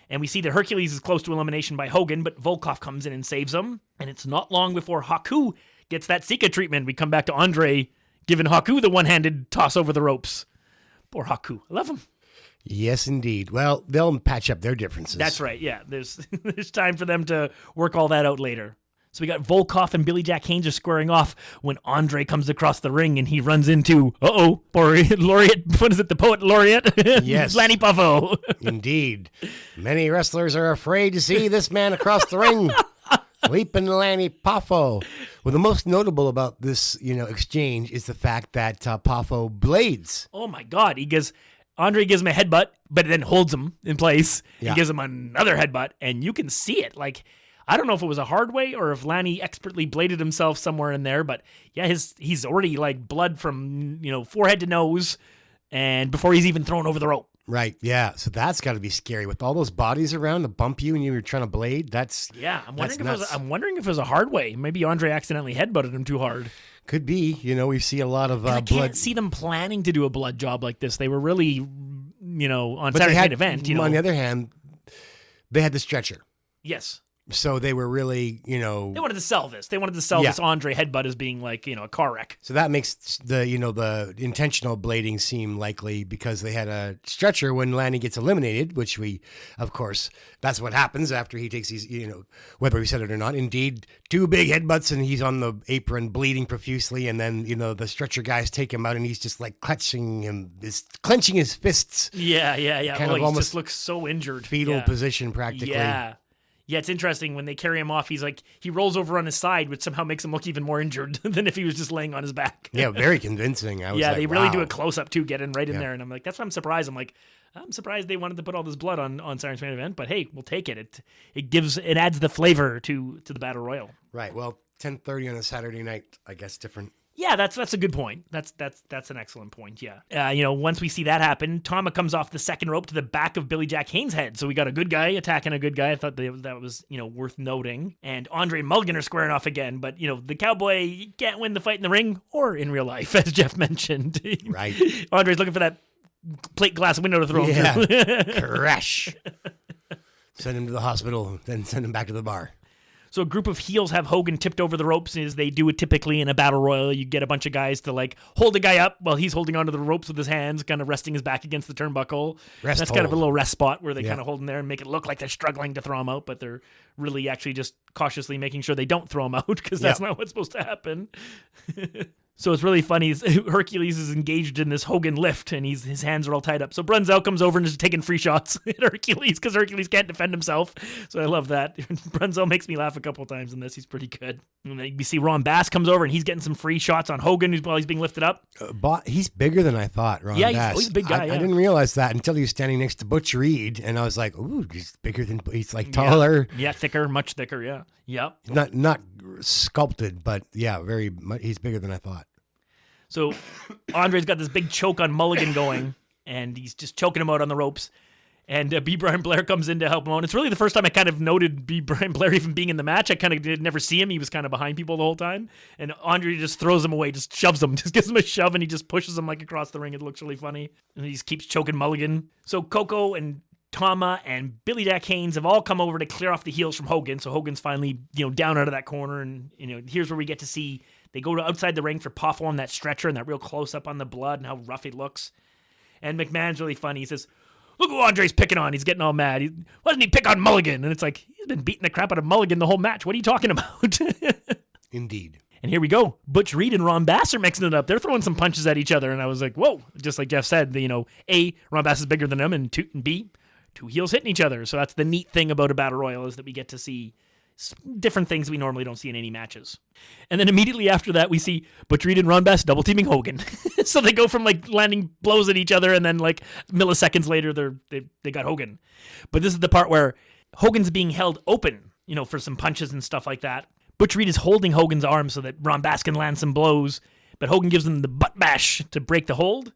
And we see that Hercules is close to elimination by Hogan, but Volkov comes in and saves him. And it's not long before Haku gets that Sika treatment. We come back to Andre giving Haku the one-handed toss over the ropes. Poor Haku. I love him. Yes, indeed. Well, they'll patch up their differences. That's right, yeah. There's time for them to work all that out later. So we got Volkov and Billy Jack Haynes are squaring off when Andre comes across the ring and he runs into, poor laureate, what is it, the poet laureate? Yes. Lanny Poffo. Indeed. Many wrestlers are afraid to see this man across the ring. Leaping Lanny Poffo. Well, the most notable about this, exchange is the fact that Poffo blades. Oh my God. Andre gives him a headbutt, but then holds him in place. Yeah. He gives him another headbutt, and you can see it. Like, I don't know if it was a hard way or if Lanny expertly bladed himself somewhere in there, but yeah, he's already like blood from, forehead to nose, and before he's even thrown over the rope. Right, yeah. So that's got to be scary with all those bodies around to bump you and you were trying to blade. I'm wondering if it was a hard way. Maybe Andre accidentally headbutted him too hard. Could be. We see a lot of I blood. Can't see them planning to do a blood job like this. They were really, on Saturday Night Event. On the other hand, they had the stretcher. Yes. So they were really, They wanted to sell this. They wanted to sell this Andre headbutt as being like, a car wreck. So that makes the intentional blading seem likely because they had a stretcher when Lanny gets eliminated, which of course, that's what happens after he takes these, whether we said it or not. Indeed, 2 big headbutts and he's on the apron bleeding profusely. And then, the stretcher guys take him out and he's just like clenching his fists. Yeah. Kind of he almost just looks so injured. Fetal position practically. Yeah. Yeah, it's interesting when they carry him off. He's like, he rolls over on his side, which somehow makes him look even more injured than if he was just laying on his back. Yeah, very convincing. They really do a close up too, getting right in there. And I'm like, that's why I'm surprised. I'm surprised they wanted to put all this blood on Saturday's Main Event, but hey, we'll take it. It adds the flavor to the Battle Royal. Right. Well, 10:30 on a Saturday night, I guess different. Yeah, that's a good point. That's an excellent point. Yeah. Once we see that happen, Tama comes off the second rope to the back of Billy Jack Haynes' head. So we got a good guy attacking a good guy. I thought that was worth noting. And Andre and Mulligan are squaring off again. But the Cowboy can't win the fight in the ring or in real life, as Jeff mentioned. Right. Andre's looking for that plate glass window to throw him through. Crash. Send him to the hospital, then send him back to the bar. So a group of heels have Hogan tipped over the ropes as they do it typically in a battle royal. You get a bunch of guys to hold the guy up while he's holding onto the ropes with his hands, kind of resting his back against the turnbuckle. That's kind of a little rest spot where they kind of hold him there and make it look like they're struggling to throw him out, but they're really actually just cautiously making sure they don't throw him out because that's not what's supposed to happen. So it's really funny. Hercules is engaged in this Hogan lift, and his hands are all tied up. So Brunzell comes over and is taking free shots at Hercules because Hercules can't defend himself. So I love that. Brunzell makes me laugh a couple times in this. He's pretty good. And then we see Ron Bass comes over, and he's getting some free shots on Hogan while he's being lifted up. He's bigger than I thought, Ron Bass. He's a big guy. I didn't realize that until he was standing next to Butch Reed, and I was like, ooh, he's bigger than, he's like taller. Yeah, thicker, much thicker, yeah. Yep. Not sculpted, but yeah, he's bigger than I thought. So Andre's got this big choke on Mulligan going, and he's just choking him out on the ropes. And B. Brian Blair comes in to help him out. It's really the first time I kind of noted B. Brian Blair even being in the match. I kind of did never see him. He was kind of behind people the whole time. And Andre just throws him away, just shoves him, just gives him a shove, and he just pushes him like across the ring. It looks really funny. And he just keeps choking Mulligan. So Coco and Tama and Billy Jack Haynes have all come over to clear off the heels from Hogan. So Hogan's finally, down out of that corner. And, here's where we get to see they go to outside the ring for Poffo on that stretcher and that real close up on the blood and how rough he looks. And McMahon's really funny. He says, "Look who Andre's picking on." He's getting all mad. Why didn't he pick on Mulligan? And it's like, he's been beating the crap out of Mulligan the whole match. What are you talking about? Indeed. And here we go. Butch Reed and Ron Bass are mixing it up. They're throwing some punches at each other. And I was like, whoa. Just like Jeff said, A, Ron Bass is bigger than him, and B, two heels hitting each other. So that's the neat thing about a battle royal, is that we get to see different things we normally don't see in any matches. And then immediately after that, we see Butch Reed and Ron Bass double teaming Hogan. So they go from like landing blows at each other, and then like milliseconds later, they got Hogan. But this is the part where Hogan's being held open, for some punches and stuff like that. Butch Reed is holding Hogan's arm so that Ron Bass can land some blows, but Hogan gives him the butt bash to break the hold.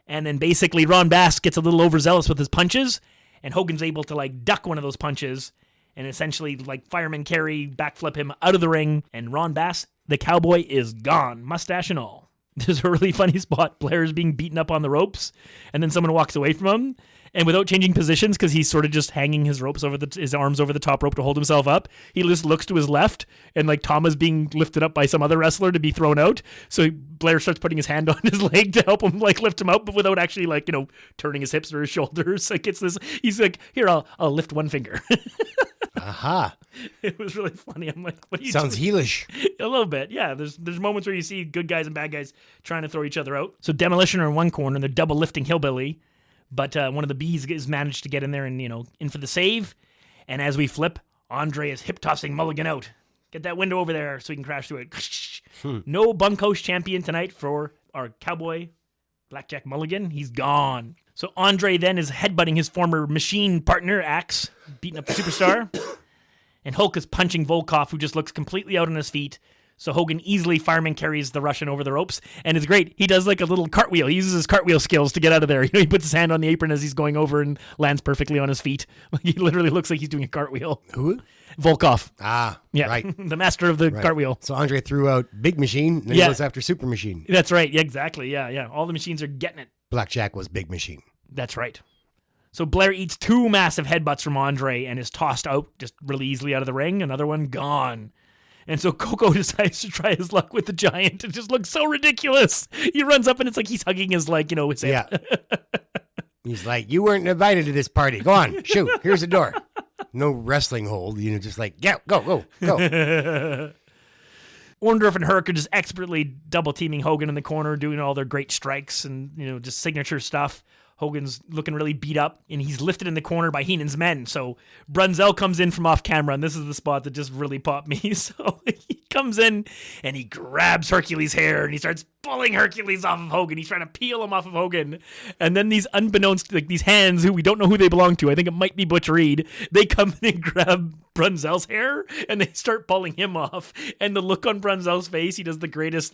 And then basically Ron Bass gets a little overzealous with his punches, and Hogan's able to like duck one of those punches and essentially like fireman carry, backflip him out of the ring. And Ron Bass, the cowboy, is gone, mustache and all. There's a really funny spot. Blair is being beaten up on the ropes, and then someone walks away from him. And without changing positions, because he's sort of just hanging his ropes his arms over the top rope to hold himself up, he just looks to his left, and like Tama's being lifted up by some other wrestler to be thrown out. So Blair starts putting his hand on his leg to help him like lift him out, but without actually like turning his hips or his shoulders. Like it's this. He's like, "Here, I'll lift one finger." Aha. It was really funny. I'm like, what are you Sounds doing? heelish. A little bit, yeah. There's moments where you see good guys and bad guys trying to throw each other out. So Demolition are in one corner, and they're double lifting Hillbilly. But one of the B's has managed to get in there and, in for the save. And as we flip, Andre is hip-tossing Mulligan out. Get that window over there so he can crash through it. No bunkhouse champion tonight for our cowboy, Blackjack Mulligan. He's gone. So Andre then is headbutting his former machine partner, Axe, beating up the superstar. And Hulk is punching Volkov, who just looks completely out on his feet. So Hogan easily fireman carries the Russian over the ropes, and it's great. He does like a little cartwheel. He uses his cartwheel skills to get out of there. He puts his hand on the apron as he's going over and lands perfectly on his feet. He literally looks like he's doing a cartwheel. Who? Volkov. Ah, yeah, right. The master of the cartwheel. So Andre threw out Big Machine, then he goes after Super Machine. That's right. Yeah, exactly. Yeah. All the machines are getting it. Blackjack was Big Machine. That's right. So Blair eats two massive headbutts from Andre and is tossed out just really easily out of the ring. Another one gone. And so Coco decides to try his luck with the Giant. It just looks so ridiculous. He runs up and it's like he's hugging his his hip. Yeah. He's like, "You weren't invited to this party. Go on, shoot. Here's the door." No wrestling hold. Just like, yeah, go. Orndorff and Herc are just expertly double teaming Hogan in the corner, doing all their great strikes and, just signature stuff. Hogan's looking really beat up, and he's lifted in the corner by Heenan's men. So Brunzell comes in from off camera, and this is the spot that just really popped me. So he comes in, and he grabs Hercules' hair, and he starts pulling Hercules off of Hogan. He's trying to peel him off of Hogan. And then these unbeknownst, like these hands who we don't know who they belong to, I think it might be Butch Reed, they come in and grab Brunzell's hair, and they start pulling him off. And the look on Brunzell's face, he does the greatest,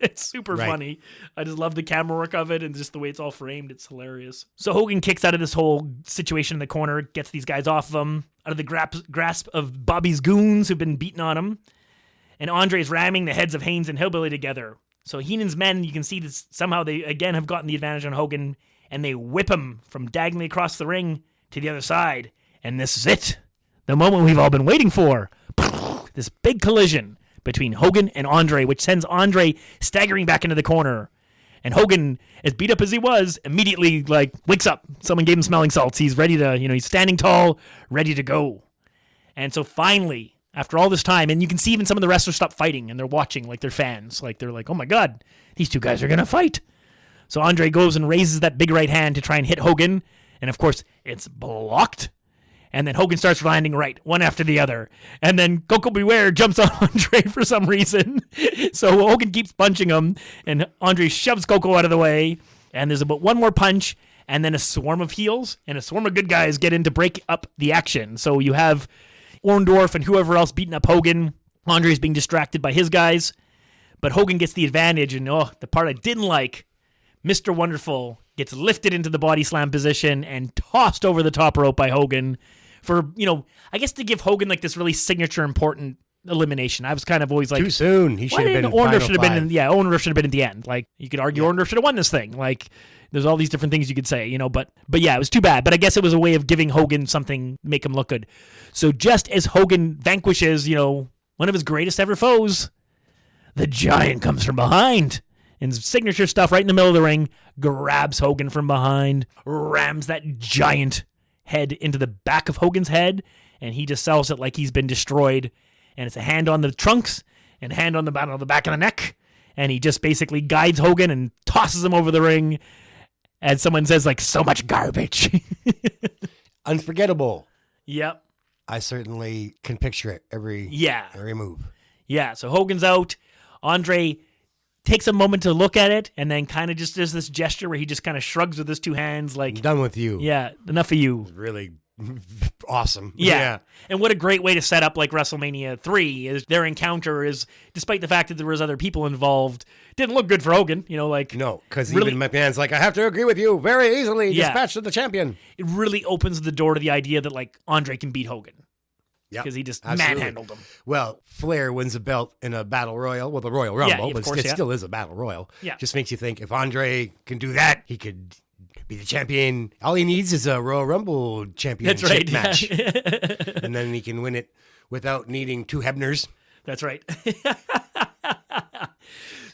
it's super funny. I just love the camera work of it, and just the way it's all framed. It's hilarious. So Hogan kicks out of this whole situation in the corner, gets these guys off of him, out of the grasp of Bobby's goons who've been beating on him. And Andre's ramming the heads of Haynes and Hillbilly together. So Heenan's men, you can see that somehow they again have gotten the advantage on Hogan, and they whip him from diagonally across the ring to the other side. And this is it. The moment we've all been waiting for. This big collision between Hogan and Andre, which sends Andre staggering back into the corner. And Hogan, as beat up as he was, immediately wakes up. Someone gave him smelling salts. He's ready to, he's standing tall, ready to go. And so finally, after all this time, and you can see even some of the wrestlers stop fighting, and they're watching like they're fans. Like they're like, oh my God, these two guys are going to fight. So Andre goes and raises that big right hand to try and hit Hogan. And of course, it's blocked. And then Hogan starts landing right, one after the other. And then Coco Beware jumps on Andre for some reason. So Hogan keeps punching him, and Andre shoves Coco out of the way. And there's about one more punch, and then a swarm of heels and a swarm of good guys get in to break up the action. So you have Orndorff and whoever else beating up Hogan. Andre's being distracted by his guys. But Hogan gets the advantage, and the part I didn't like, Mr. Wonderful gets lifted into the body slam position and tossed over the top rope by Hogan for, I guess to give Hogan like this really signature important elimination. I was kind of always like, too soon. He should have been Orndorff final should have been five. Orndorff should have been at the end. Like, you could argue Orndorff should have won this thing. Like, there's all these different things you could say, but yeah, it was too bad. But I guess it was a way of giving Hogan something, make him look good. So just as Hogan vanquishes, one of his greatest ever foes, the Giant comes from behind and signature stuff right in the middle of the ring, grabs Hogan from behind, rams that giant head into the back of Hogan's head, and he just sells it like he's been destroyed. And it's a hand on the trunks and hand on the back of the neck. And he just basically guides Hogan and tosses him over the ring. As someone says, like, so much garbage. Unforgettable. Yep. I certainly can picture it every move. Yeah, so Hogan's out. Andre takes a moment to look at it and then kind of just does this gesture where he just kind of shrugs with his two hands like, I'm done with you. Yeah, enough of you. Really awesome. Yeah. And what a great way to set up like WrestleMania 3 is their encounter is, despite the fact that there was other people involved, didn't look good for Hogan, No, because really, even McMahon's like, I have to agree with you very easily. Dispatch to the champion. It really opens the door to the idea that like Andre can beat Hogan. Yeah, because he just absolutely manhandled him. Well, Flair wins a belt in a battle royal, the Royal Rumble, of but course, it still is a battle royal. Yeah. Just makes you think if Andre can do that, he could be the champion. All he needs is a Royal Rumble championship match. And then he can win it without needing two Hebners. That's right.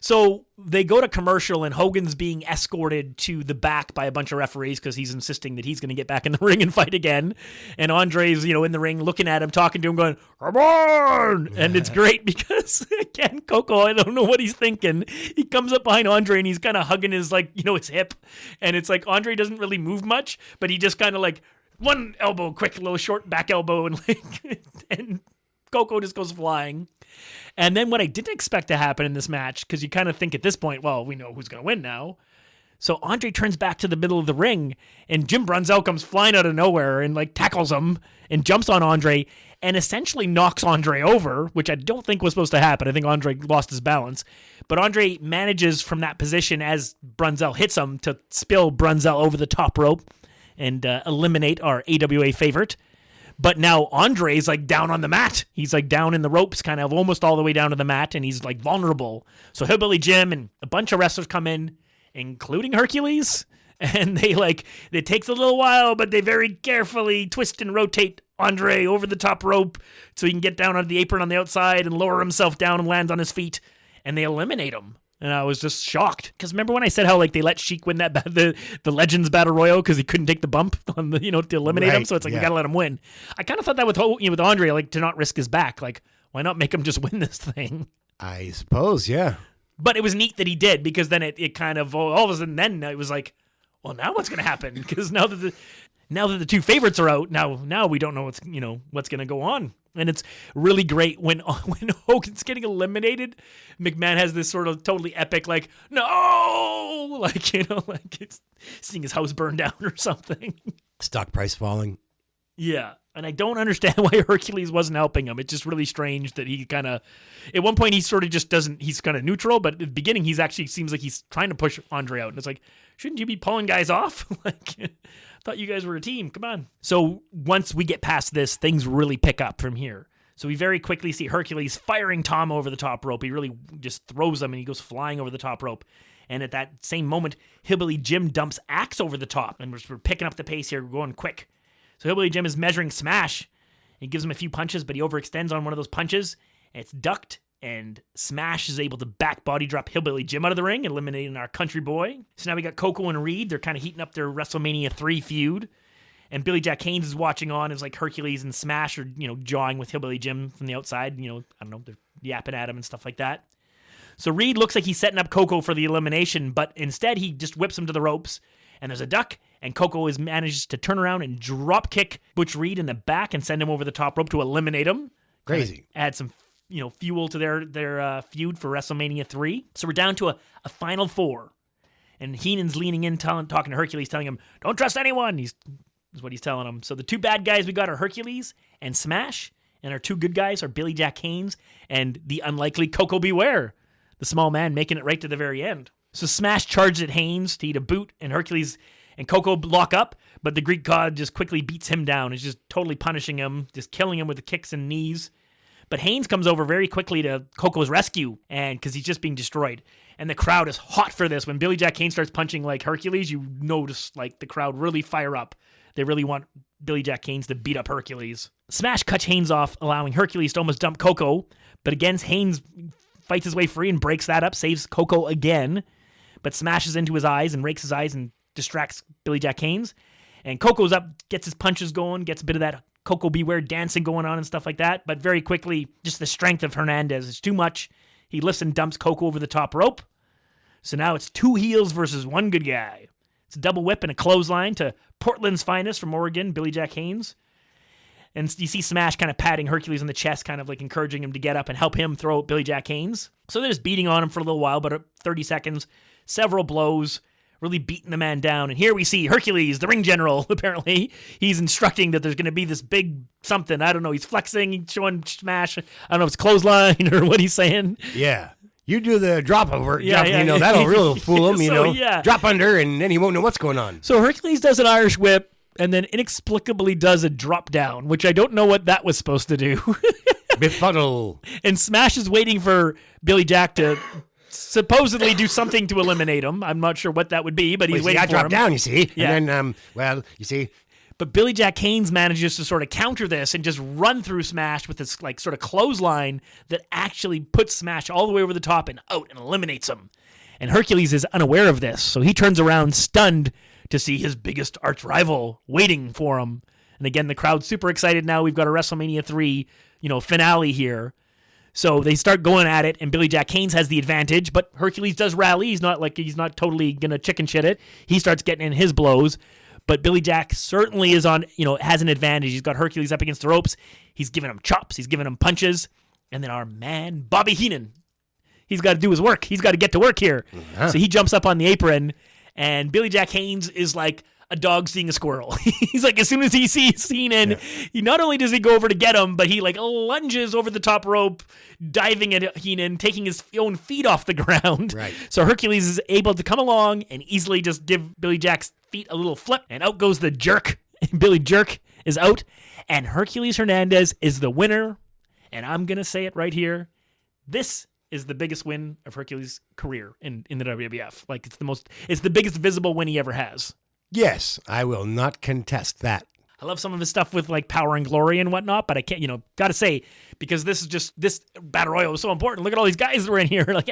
So they go to commercial and Hogan's being escorted to the back by a bunch of referees because he's insisting that he's going to get back in the ring and fight again. And Andre's, in the ring looking at him, talking to him, going, come on! And it's great because, again, Coco, I don't know what he's thinking. He comes up behind Andre and he's kind of hugging his, his hip. And it's like Andre doesn't really move much, but he just kind of one elbow, quick little short back elbow, and and Coco just goes flying. And then what I didn't expect to happen in this match, because you kind of think at this point, well, we know who's going to win now. So Andre turns back to the middle of the ring, and Jim Brunzell comes flying out of nowhere and tackles him and jumps on Andre and essentially knocks Andre over, which I don't think was supposed to happen. I think Andre lost his balance. But Andre manages from that position as Brunzell hits him to spill Brunzell over the top rope and eliminate our AWA favorite. But now Andre's down on the mat. He's down in the ropes, kind of almost all the way down to the mat, and he's vulnerable. So Hillbilly Jim and a bunch of wrestlers come in, including Hercules, and it takes a little while, but they very carefully twist and rotate Andre over the top rope so he can get down on the apron on the outside and lower himself down and land on his feet, and they eliminate him. And I was just shocked because remember when I said how they let Sheik win that the Legends Battle Royal because he couldn't take the bump on the to eliminate him, so it's we gotta let him win. I kind of thought that with Andre to not risk his back, why not make him just win this thing? I suppose, yeah. But it was neat that he did because then it kind of all of a sudden then it was well, now what's gonna happen? Because now that the two favorites are out, now we don't know what's gonna go on. And it's really great when Hogan's getting eliminated. McMahon has this sort of totally epic, no, it's seeing his house burn down or something. Stock price falling. Yeah, and I don't understand why Hercules wasn't helping him. It's just really strange that he kind of, at one point he sort of just doesn't. He's kind of neutral, but at the beginning he's actually seems like he's trying to push Andre out, and it's shouldn't you be pulling guys off? Thought you guys were a team. Come on. So once we get past this, things really pick up from here. So we very quickly see Hercules firing Tom over the top rope. He really just throws him and he goes flying over the top rope. And at that same moment, Hillbilly Jim dumps Axe over the top. And we're picking up the pace here. We're going quick. So Hillbilly Jim is measuring Smash. He gives him a few punches, but he overextends on one of those punches. And it's ducked. And Smash is able to back body drop Hillbilly Jim out of the ring, eliminating our country boy. So now we got Coco and Reed. They're kind of heating up their WrestleMania 3 feud. And Billy Jack Haynes is watching on as Hercules and Smash are, jawing with Hillbilly Jim from the outside. I don't know, they're yapping at him and stuff like that. So Reed looks like he's setting up Coco for the elimination, but instead he just whips him to the ropes. And there's a duck, and Coco has managed to turn around and drop kick Butch Reed in the back and send him over the top rope to eliminate him. Crazy. Add some fuel to their feud for WrestleMania 3. So we're down to a final four. And Heenan's leaning in, talking to Hercules, telling him, don't trust anyone, is what he's telling him. So the two bad guys we got are Hercules and Smash, and our two good guys are Billy Jack Haynes and the unlikely Coco Beware, the small man making it right to the very end. So Smash charges at Haynes to eat a boot, and Hercules and Coco lock up, but the Greek god just quickly beats him down. He's just totally punishing him, just killing him with the kicks and knees. But Haynes comes over very quickly to Coco's rescue, and because he's just being destroyed. And the crowd is hot for this. When Billy Jack Haynes starts punching like Hercules, you notice like the crowd really fire up. They really want Billy Jack Haynes to beat up Hercules. Smash cuts Haynes off, allowing Hercules to almost dump Coco. But again, Haynes fights his way free and breaks that up, saves Coco again. But smashes into his eyes and rakes his eyes and distracts Billy Jack Haynes. And Coco's up, gets his punches going, gets a bit of that Coco Beware dancing going on and stuff like that. But very quickly, just the strength of Hernandez is too much. He lifts and dumps Coco over the top rope. So now it's 2 heels versus 1 good guy. It's a double whip and a clothesline to Portland's finest from Oregon, Billy Jack Haynes. And you see Smash kind of patting Hercules on the chest, kind of like encouraging him to get up and help him throw Billy Jack Haynes. So they're just beating on him for a little while, but 30 seconds, several blows, really beating the man down. And here we see Hercules, the ring general, apparently. He's instructing that there's going to be this big something. I don't know. He's flexing, he's showing Smash. I don't know if it's clothesline or what he's saying. Yeah. You do the drop over, Yeah, you know, that'll really fool him, you So, know. yeah. Drop under, and then he won't know what's going on. So Hercules does an Irish whip and then inexplicably does a drop down, which I don't know what that was supposed to do. Befuddle. And Smash is waiting for Billy Jack to supposedly do something to eliminate him. I'm not sure what that would be, but he's waiting for him. I dropped down, you see. Yeah. And then, you see. But Billy Jack Haynes manages to sort of counter this and just run through Smash with this like sort of clothesline that actually puts Smash all the way over the top and out and eliminates him. And Hercules is unaware of this, so he turns around stunned to see his biggest arch rival waiting for him. And again, the crowd's super excited now. We've got a WrestleMania III, finale here. So they start going at it, and Billy Jack Haynes has the advantage, but Hercules does rally. He's not totally going to chicken shit it. He starts getting in his blows. But Billy Jack certainly is has an advantage. He's got Hercules up against the ropes. He's giving him chops. He's giving him punches. And then our man, Bobby Heenan, he's got to do his work. He's got to get to work here. So he jumps up on the apron, and Billy Jack Haynes is like a dog seeing a squirrel. He's like, as soon as he sees Heenan, he not only does he go over to get him, but he like lunges over the top rope, diving at Heenan, taking his own feet off the ground. Right. So Hercules is able to come along and easily just give Billy Jack's feet a little flip, and out goes the jerk. Billy Jerk is out, and Hercules Hernandez is the winner. And I'm going to say it right here. This is the biggest win of Hercules' career in the WWF. Like, it's the biggest visible win he ever has. Yes, I will not contest that. I love some of his stuff with like Power and Glory and whatnot, but I can't, gotta say, because this Battle Royal was so important. Look at all these guys that were in here. But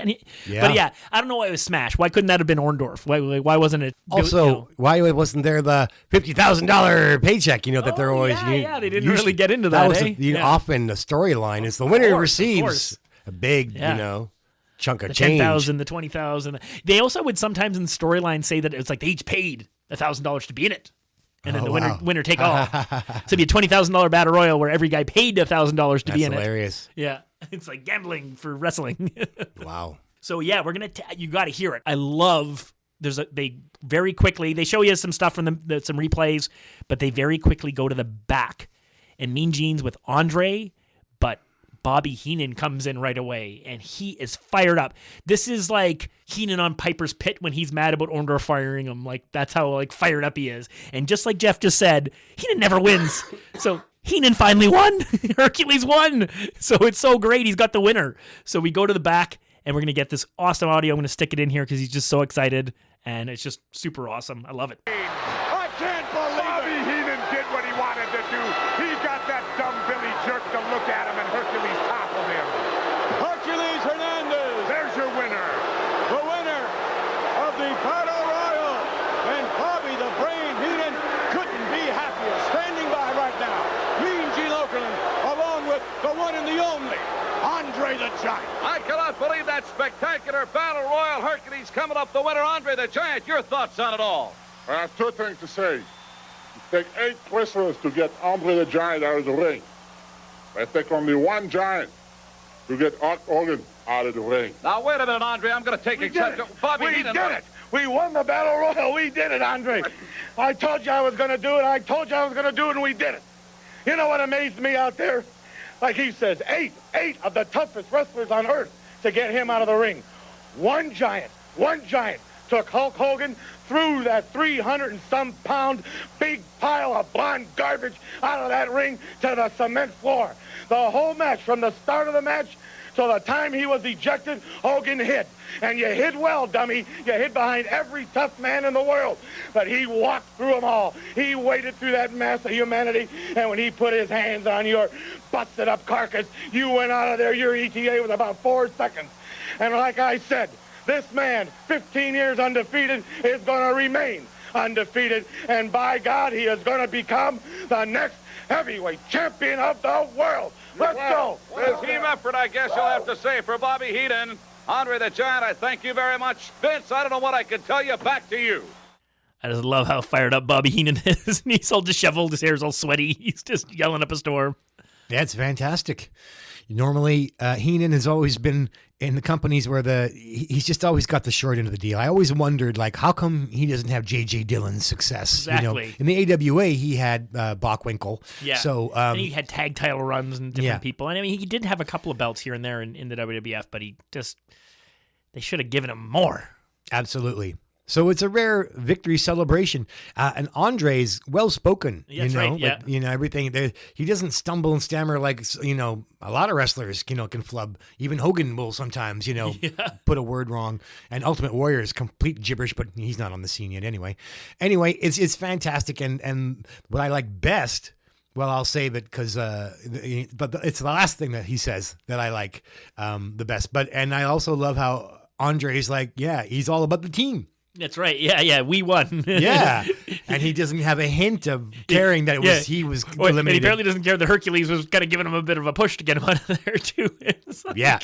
yeah, I don't know why it was Smash. Why couldn't that have been Orndorff? Why wasn't it? Also, why wasn't there the $50,000 paycheck? That they're always. Yeah, they didn't really get into that. Often the storyline is the winner receives a big, chunk of change. 10,000, the 20,000. They also would sometimes in the storyline say that it's like they each paid $1,000 to be in it. And then the winner take all. So it'd be a $20,000 battle royal where every guy paid $1,000 to be in it. That's hilarious. Yeah, it's like gambling for wrestling. Wow. So yeah, you got to hear it. I love. They very quickly they show you some stuff from some replays, but they very quickly go to the back, and Mean Gene's with Andre, but Bobby Heenan comes in right away, and he is fired up. This is like Heenan on Piper's Pit when he's mad about Orndorff firing him. Like, that's how like fired up he is. And just like Jeff just said, Heenan never wins. So Heenan finally won. Hercules won. So it's so great. He's got the winner. So we go to the back, and we're going to get this awesome audio. I'm going to stick it in here because he's just so excited, and it's just super awesome. I love it. I can't believe Bobby Heenan did what he wanted to do. He got that dumb Billy Jerk to look at him, and Hercules toppled him. Hercules Hernandez, There's your winner. the winner of the Battle Royal. And Bobby the Brain Heenan couldn't be happier. Standing by right now, Mean Gene Okerlund, along with the one and the only Andre the Giant. I cannot believe that spectacular Battle Royal. Hercules coming up the winner, Andre the Giant. Your thoughts on it all? I have two things to say. It takes 8 wrestlers to get Andre the Giant out of the ring. It takes only 1 giant to get Hogan out of the ring. Now, wait a minute, Andre. I'm going to take exception. Bobby We Heenan. did it. We won the Battle Royal. We did it, Andre. I told you I was going to do it. I told you I was going to do it, and we did it. You know what amazed me out there? Like he says, 8 of the toughest wrestlers on earth to get him out of the ring. 1 giant One giant took Hulk Hogan through that 300 and some pound big pile of blonde garbage out of that ring to the cement floor. The whole match, from the start of the match till the time he was ejected, Hogan hid. And you hid well, dummy. You hid behind every tough man in the world. But he walked through them all. He waded through that mass of humanity, and when he put his hands on your busted up carcass, you went out of there, your ETA, with about 4 seconds. And like I said, this man, 15 years undefeated, is going to remain undefeated. And by God, he is going to become the next heavyweight champion of the world. Let's go. With team effort, I guess you'll have to say, for Bobby Heenan. Andre the Giant, I thank you very much. Vince, I don't know what I can tell you. Back to you. I just love how fired up Bobby Heenan is. He's all disheveled. His hair's all sweaty. He's just yelling up a storm. That's fantastic. Normally, Heenan has always been in the companies where he's just always got the short end of the deal. I always wondered, like, how come he doesn't have J.J. Dillon's success? Exactly. You know, in the AWA, he had Bockwinkel. Yeah. So and he had tag title runs and different yeah. people. And I mean, he did have a couple of belts here and there in the WWF, but they should have given him more. Absolutely. So it's a rare victory celebration. And Andre's well-spoken, That's right, yeah. Like, everything. He doesn't stumble and stammer like, a lot of wrestlers, can flub. Even Hogan will sometimes, put a word wrong. And Ultimate Warrior is complete gibberish, but he's not on the scene yet anyway. Anyway, it's fantastic. And what I like best, well, I'll save it because, but it's the last thing that he says that I like the best. And I also love how Andre's like, yeah, he's all about the team. That's right. Yeah, we won. Yeah, and he doesn't have a hint of caring that he was eliminated. And he apparently doesn't care that Hercules was kind of giving him a bit of a push to get him out of there too. Yeah,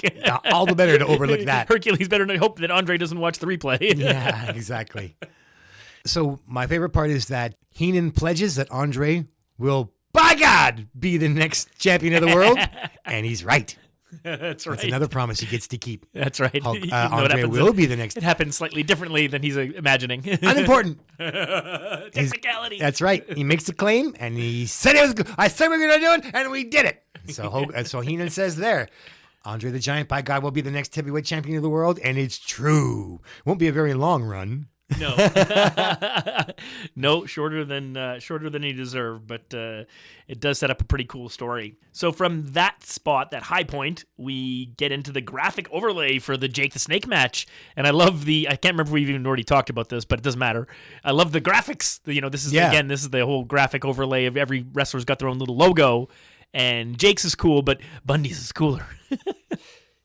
all the better to overlook that. Hercules better not hope that Andre doesn't watch the replay. Yeah, exactly. So my favorite part is that Heenan pledges that Andre will, by God, be the next champion of the world, and he's right. That's right. That's another promise he gets to keep. That's right. Andre will be the next. It happens slightly differently than he's imagining. Unimportant. Technicality. That's right. He makes the claim, and he said it was good. I said we were going to do it, and we did it. So Heenan says there, Andre the Giant, by God, will be the next heavyweight champion of the world, and it's true. Won't be a very long run. No, no, shorter than he deserved, but it does set up a pretty cool story. So from that spot, that high point, we get into the graphic overlay for the Jake the Snake match, and I love I can't remember if we've even already talked about this, but it doesn't matter. I love the graphics. This is the whole graphic overlay of every wrestler's got their own little logo, and Jake's is cool, but Bundy's is cooler.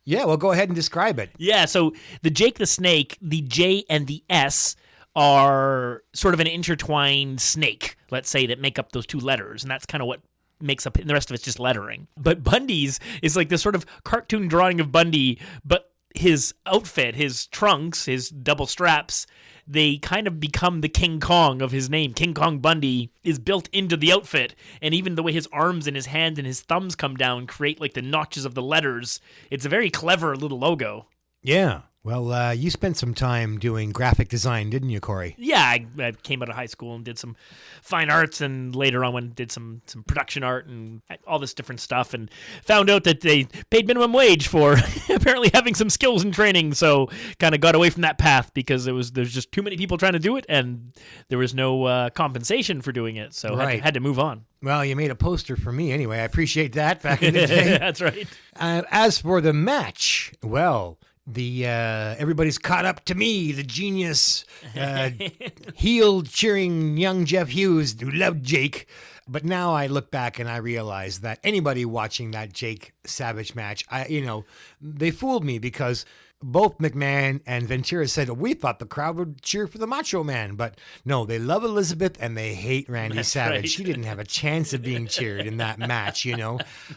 Yeah, well, go ahead and describe it. Yeah, so the Jake the Snake, the J and the S are sort of an intertwined snake, let's say, that make up those two letters, and that's kind of what makes up, and the rest of it's just lettering. But Bundy's is like this sort of cartoon drawing of Bundy, but his outfit, his trunks, his double straps, they kind of become the King Kong of his name. King Kong Bundy is built into the outfit, and even the way his arms and his hands and his thumbs come down create like the notches of the letters. It's a very clever little logo. Yeah. Well, you spent some time doing graphic design, didn't you, Corey? Yeah, I came out of high school and did some fine arts, and later on did some production art and all this different stuff, and found out that they paid minimum wage for apparently having some skills and training, so kind of got away from that path because there's just too many people trying to do it, and there was no compensation for doing it, so had to move on. Well, you made a poster for me anyway. I appreciate that back in the day. That's right. As for the match, well, everybody's caught up to me, the genius, heel cheering young Jeff Hughes who loved Jake. But now I look back and I realize that anybody watching that Jake Savage match, they fooled me because both McMahon and Ventura said, we thought the crowd would cheer for the Macho Man. But no, they love Elizabeth and they hate Randy Savage. Right. She didn't have a chance of being cheered in that match,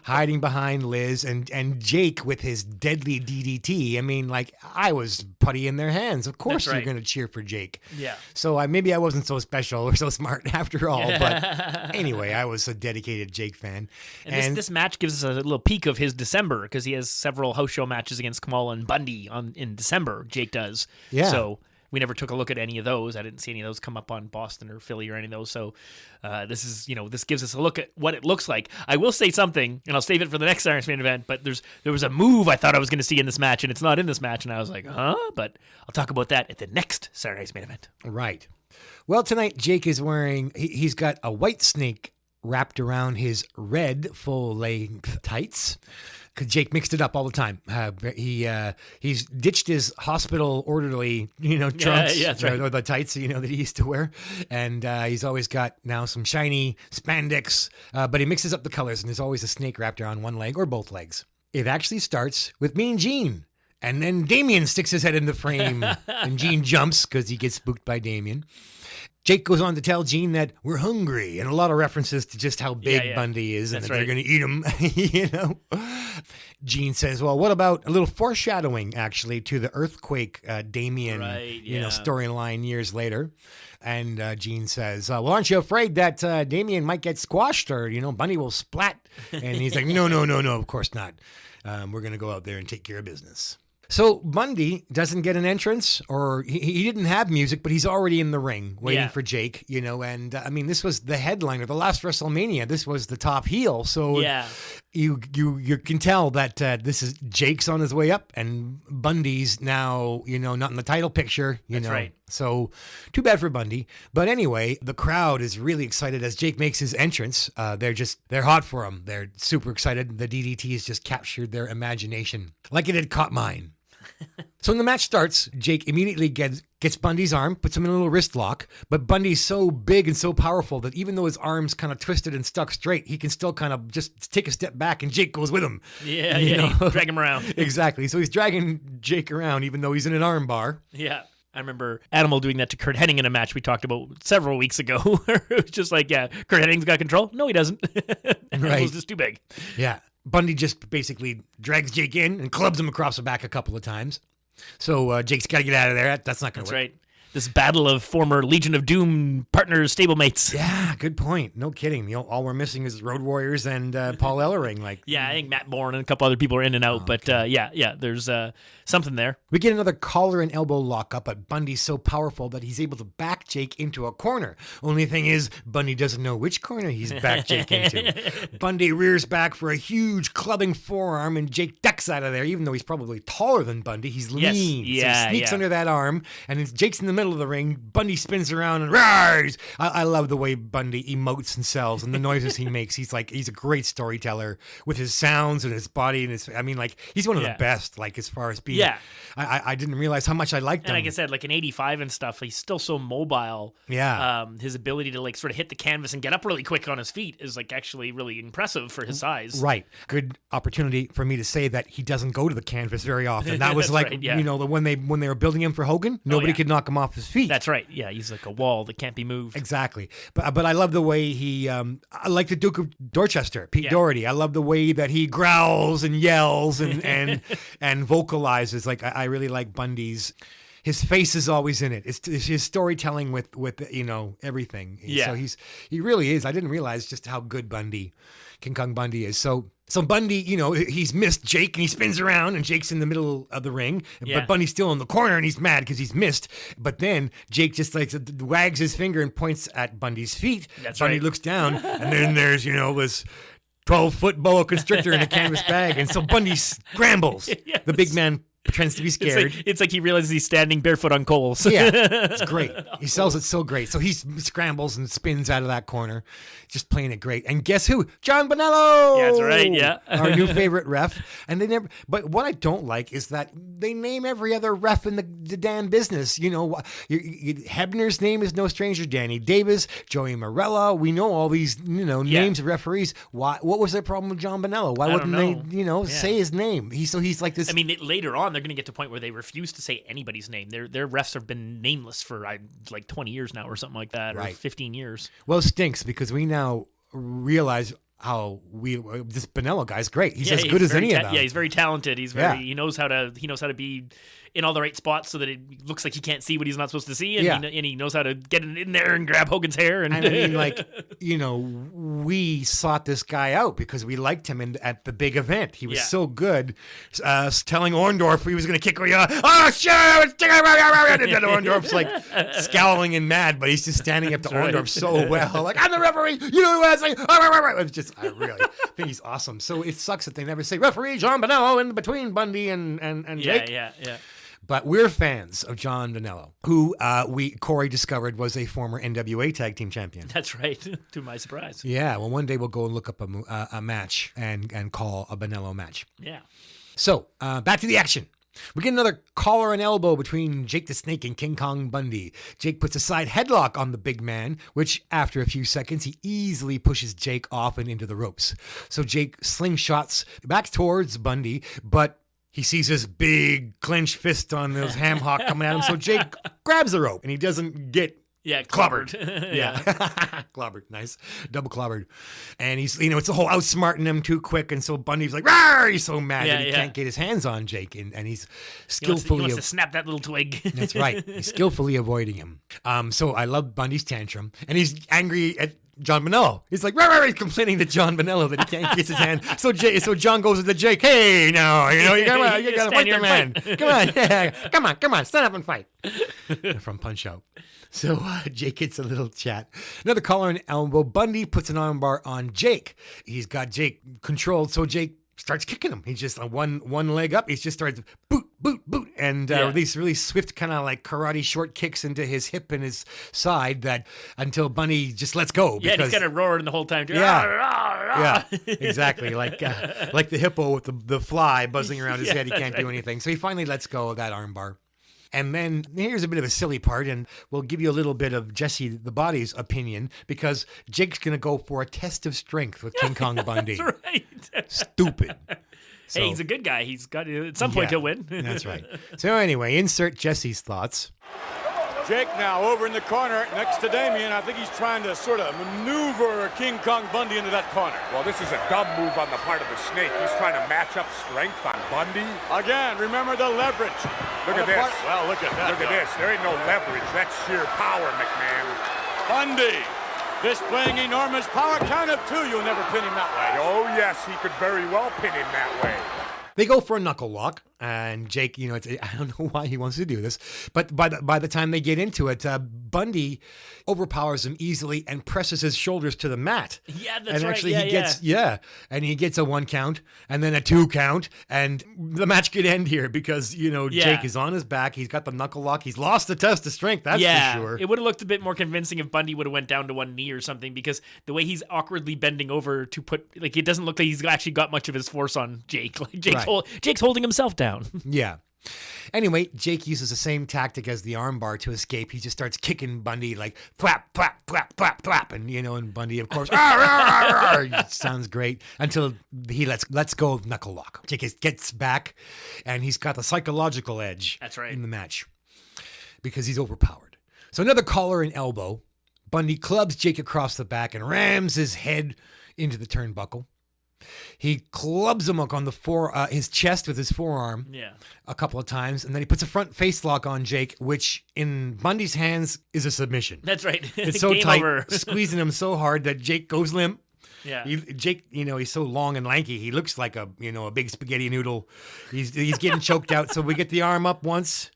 hiding behind Liz and Jake with his deadly DDT. I mean, like, I was putty in their hands. Of course you're going to cheer for Jake. Yeah. So maybe I wasn't so special or so smart after all. But anyway, I was a dedicated Jake fan. And this match gives us a little peek of his December because he has several house show matches against Kamala and Bundy in December. Jake does. Yeah. So we never took a look at any of those. I didn't see any of those come up on Boston or Philly or any of those. So this is, this gives us a look at what it looks like. I will say something, and I'll save it for the next Saturday main event, but there was a move I thought I was going to see in this match, and it's not in this match, and I was like, huh? But I'll talk about that at the next Saturday main event. Right. Well, tonight Jake is wearing, he's got a white snake wrapped around his red full-length tights. Because Jake mixed it up all the time. He's ditched his hospital orderly, trunks or the tights, that he used to wear, and he's always got now some shiny spandex. But he mixes up the colors, and there's always a snake wrapped around one leg or both legs. It actually starts with Mean Gene, and then Damien sticks his head in the frame, and Gene jumps because he gets spooked by Damien. Jake goes on to tell Gene that we're hungry, and a lot of references to just how big Bundy is, and that they're going to eat him, Gene says, well, what about a little foreshadowing, actually, to the earthquake Damien storyline years later? And Gene says, well, aren't you afraid that Damien might get squashed or, Bundy will splat? And he's like, no, of course not. We're going to go out there and take care of business. So Bundy doesn't get an entrance, or he didn't have music, but he's already in the ring waiting for Jake, and this was the headliner, the last WrestleMania. This was the top heel. So you can tell that this is Jake's on his way up, and Bundy's now, not in the title picture. That's right. So too bad for Bundy. But anyway, the crowd is really excited as Jake makes his entrance. They're hot for him. They're super excited. The DDTs just captured their imagination like it had caught mine. So when the match starts, Jake immediately gets Bundy's arm, puts him in a little wrist lock, but Bundy's so big and so powerful that even though his arm's kind of twisted and stuck straight, he can still kind of just take a step back, and Jake goes with him. Drag him around. Exactly. So he's dragging Jake around even though he's in an arm bar. Yeah. I remember Animal doing that to Kurt Hennig in a match we talked about several weeks ago. It was just like, Kurt Hennig's got control. No, he doesn't. Animal's just too big. Yeah. Bundy just basically drags Jake in and clubs him across the back a couple of times. So Jake's got to get out of there. That's not going to work. That's right. This battle of former Legion of Doom partners, stablemates. Yeah, good point. No kidding. All we're missing is Road Warriors and Paul Ellering. I think Matt Bourne and a couple other people are in and out. But there's something there. We get another collar and elbow lockup, but Bundy's so powerful that he's able to back Jake into a corner. Only thing is, Bundy doesn't know which corner he's backed Jake into. Bundy rears back for a huge clubbing forearm, and Jake ducks out of there, even though he's probably taller than Bundy. He's lean. Yes. So he sneaks under that arm, and Jake's in the middle of the ring. Bundy spins around and rise. I love the way Bundy emotes and sells and the noises he makes. He's a great storyteller with his sounds and his body and he's one of the best. As far as being, I didn't realize how much I liked him. And like I said, in '85 and stuff, he's still so mobile. Yeah. His ability to sort of hit the canvas and get up really quick on his feet is actually really impressive for his size. Right. Good opportunity for me to say that he doesn't go to the canvas very often. That was when they were building him for Hogan, nobody could knock him off his feet. That's right. Yeah, he's like a wall that can't be moved. Exactly. But I love the way he, I like the Duke of Dorchester, Pete Doherty. I love the way that he growls and yells and and vocalizes. I really like Bundy's. His face is always in it. It's his storytelling with everything. Yeah. So he really is. I didn't realize just how good King Kong Bundy is. So Bundy, he's missed Jake and he spins around and Jake's in the middle of the ring. Yeah. But Bundy's still in the corner and he's mad because he's missed. But then Jake just wags his finger and points at Bundy's feet. That's Bundy right. looks down and then there's, this 12-foot boa constrictor in a canvas bag. And so Bundy scrambles. Yes. The big man pretends to be scared. It's like he realizes he's standing barefoot on coals. Yeah, it's great. He sells it so great. So he scrambles and spins out of that corner, just playing it great. And guess who? John Bonello! Yeah, that's right, yeah. Our new favorite ref. And but what I don't like is that they name every other ref in the damn business. Hebner's name is no stranger. Danny Davis, Joey Morella. We know all these, names of referees. Why? What was their problem with John Bonello? Why wouldn't they, say his name? He's like this. Later on, they're going to get to a point where they refuse to say anybody's name. Their refs have been nameless for 20 years now or something like that, or 15 years. Well, it stinks because we now realize this Bonello guy's great. He's as good as any of them. Yeah, he's very talented. He knows how to be in all the right spots so that it looks like he can't see what he's not supposed to see, and he knows how to get in there and grab Hogan's hair. And I mean, like, we sought this guy out because we liked him at the big event. He was so good, telling Orndorff he was going to kick. Oh shit! And Orndorff's like scowling and mad, but he's just standing up to Orndorff so well. Like, I'm the referee. You know what I'm saying? It's just, I really think he's awesome. So it sucks that they never say referee John Bonello in between Bundy and Jake. Yeah. But we're fans of John Bonello, who Corey discovered was a former NWA Tag Team Champion. That's right, to my surprise. Yeah, well, one day we'll go and look up a match and call a Bonello match. Yeah. So, back to the action. We get another collar and elbow between Jake the Snake and King Kong Bundy. Jake puts a side headlock on the big man, which after a few seconds, he easily pushes Jake off and into the ropes. So Jake slingshots back towards Bundy, but he sees his big clenched fist on his ham hock coming at him. So Jake grabs the rope and he doesn't get clobbered. Yeah. Clobbered. Nice. Double clobbered. And he's, it's the whole outsmarting him too quick. And so Bundy's like, rawr! He's so mad that he can't get his hands on Jake. And he's skillfully. He wants to snap that little twig. That's right. He's skillfully avoiding him. So I love Bundy's tantrum. And he's angry at John Bonello. He's like, he's complaining to John Bonello that he can't get his hand. So John goes to Jake. Hey, no, you gotta fight the man. Come on, stand up and fight. From Punch Out. So Jake gets a little chat. Another collar and elbow. Bundy puts an armbar on Jake. He's got Jake controlled, so Jake starts kicking him. He's just on one leg up. He just starts boot, and these really swift kind of like karate short kicks into his hip and his side that until Bundy just lets go. Yeah, he's kind of roaring the whole time. Yeah, exactly. Like the hippo with the fly buzzing around his head. He can't do anything. So he finally lets go of that armbar. And then here's a bit of a silly part, and we'll give you a little bit of Jesse the Body's opinion, because Jake's going to go for a test of strength with King Kong Bundy. That's right. Stupid. So, hey, he's a good guy. He's got at some point he'll win. That's right. So anyway, insert Jesse's thoughts. Jake now over in the corner next to Damien. I think he's trying to sort of maneuver King Kong Bundy into that corner. Well, this is a dumb move on the part of the Snake. He's trying to match up strength on Bundy. Again, remember the leverage. Look at this. Well, look at that. Look at this. There ain't no leverage. That's sheer power, McMahon. Bundy displaying enormous power. Count of two. You'll never pin him that way. Oh, yes. He could very well pin him that way. They go for a knuckle lock, and Jake, I don't know why he wants to do this, but by the time they get into it, Bundy overpowers him easily and presses his shoulders to the mat. Yeah, that's and right. Actually, he gets a 1 count and then a 2 count, and the match could end here because Jake is on his back. He's got the knuckle lock. He's lost the test of strength. That's for sure. It would have looked a bit more convincing if Bundy would have went down to one knee or something, because the way he's awkwardly bending over to put, it doesn't look like he's actually got much of his force on Jake. Like Jake's holding himself down. Yeah. Anyway, Jake uses the same tactic as the armbar to escape. He just starts kicking Bundy like thwap, thwap, thwap, thwap, thwap. And Bundy, of course, sounds great until he lets go of knuckle lock. Jake gets back, and he's got the psychological edge. That's right. In the match because he's overpowered. So another collar and elbow. Bundy clubs Jake across the back and rams his head into the turnbuckle. He clubs him on the his chest with his forearm a couple of times, and then he puts a front face lock on Jake, which in Bundy's hands is a submission. That's right. It's so tight, squeezing him so hard that Jake goes limp. Yeah. Jake, he's so long and lanky. He looks like a big spaghetti noodle. He's getting choked out. So we get the arm up once.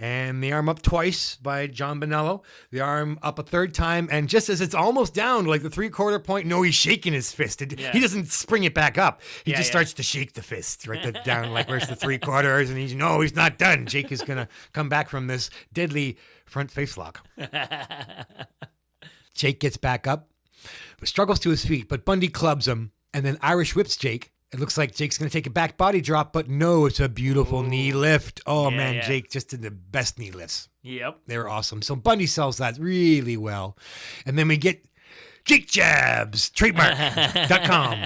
And the arm up twice by John Bonello. The arm up a third time. And just as it's almost down, like the 3/4 point, he's shaking his fist. He doesn't spring it back up. He just starts to shake the fist right down, like where's the 3/4. And he's not done. Jake is going to come back from this deadly front face lock. Jake gets back up, but struggles to his feet. But Bundy clubs him and then Irish whips Jake. It looks like Jake's going to take a back body drop, but no, it's a beautiful knee lift. Oh, man, Jake just did the best knee lifts. Yep. They were awesome. So Bundy sells that really well. And then we get Jake Jabs, trademark.com.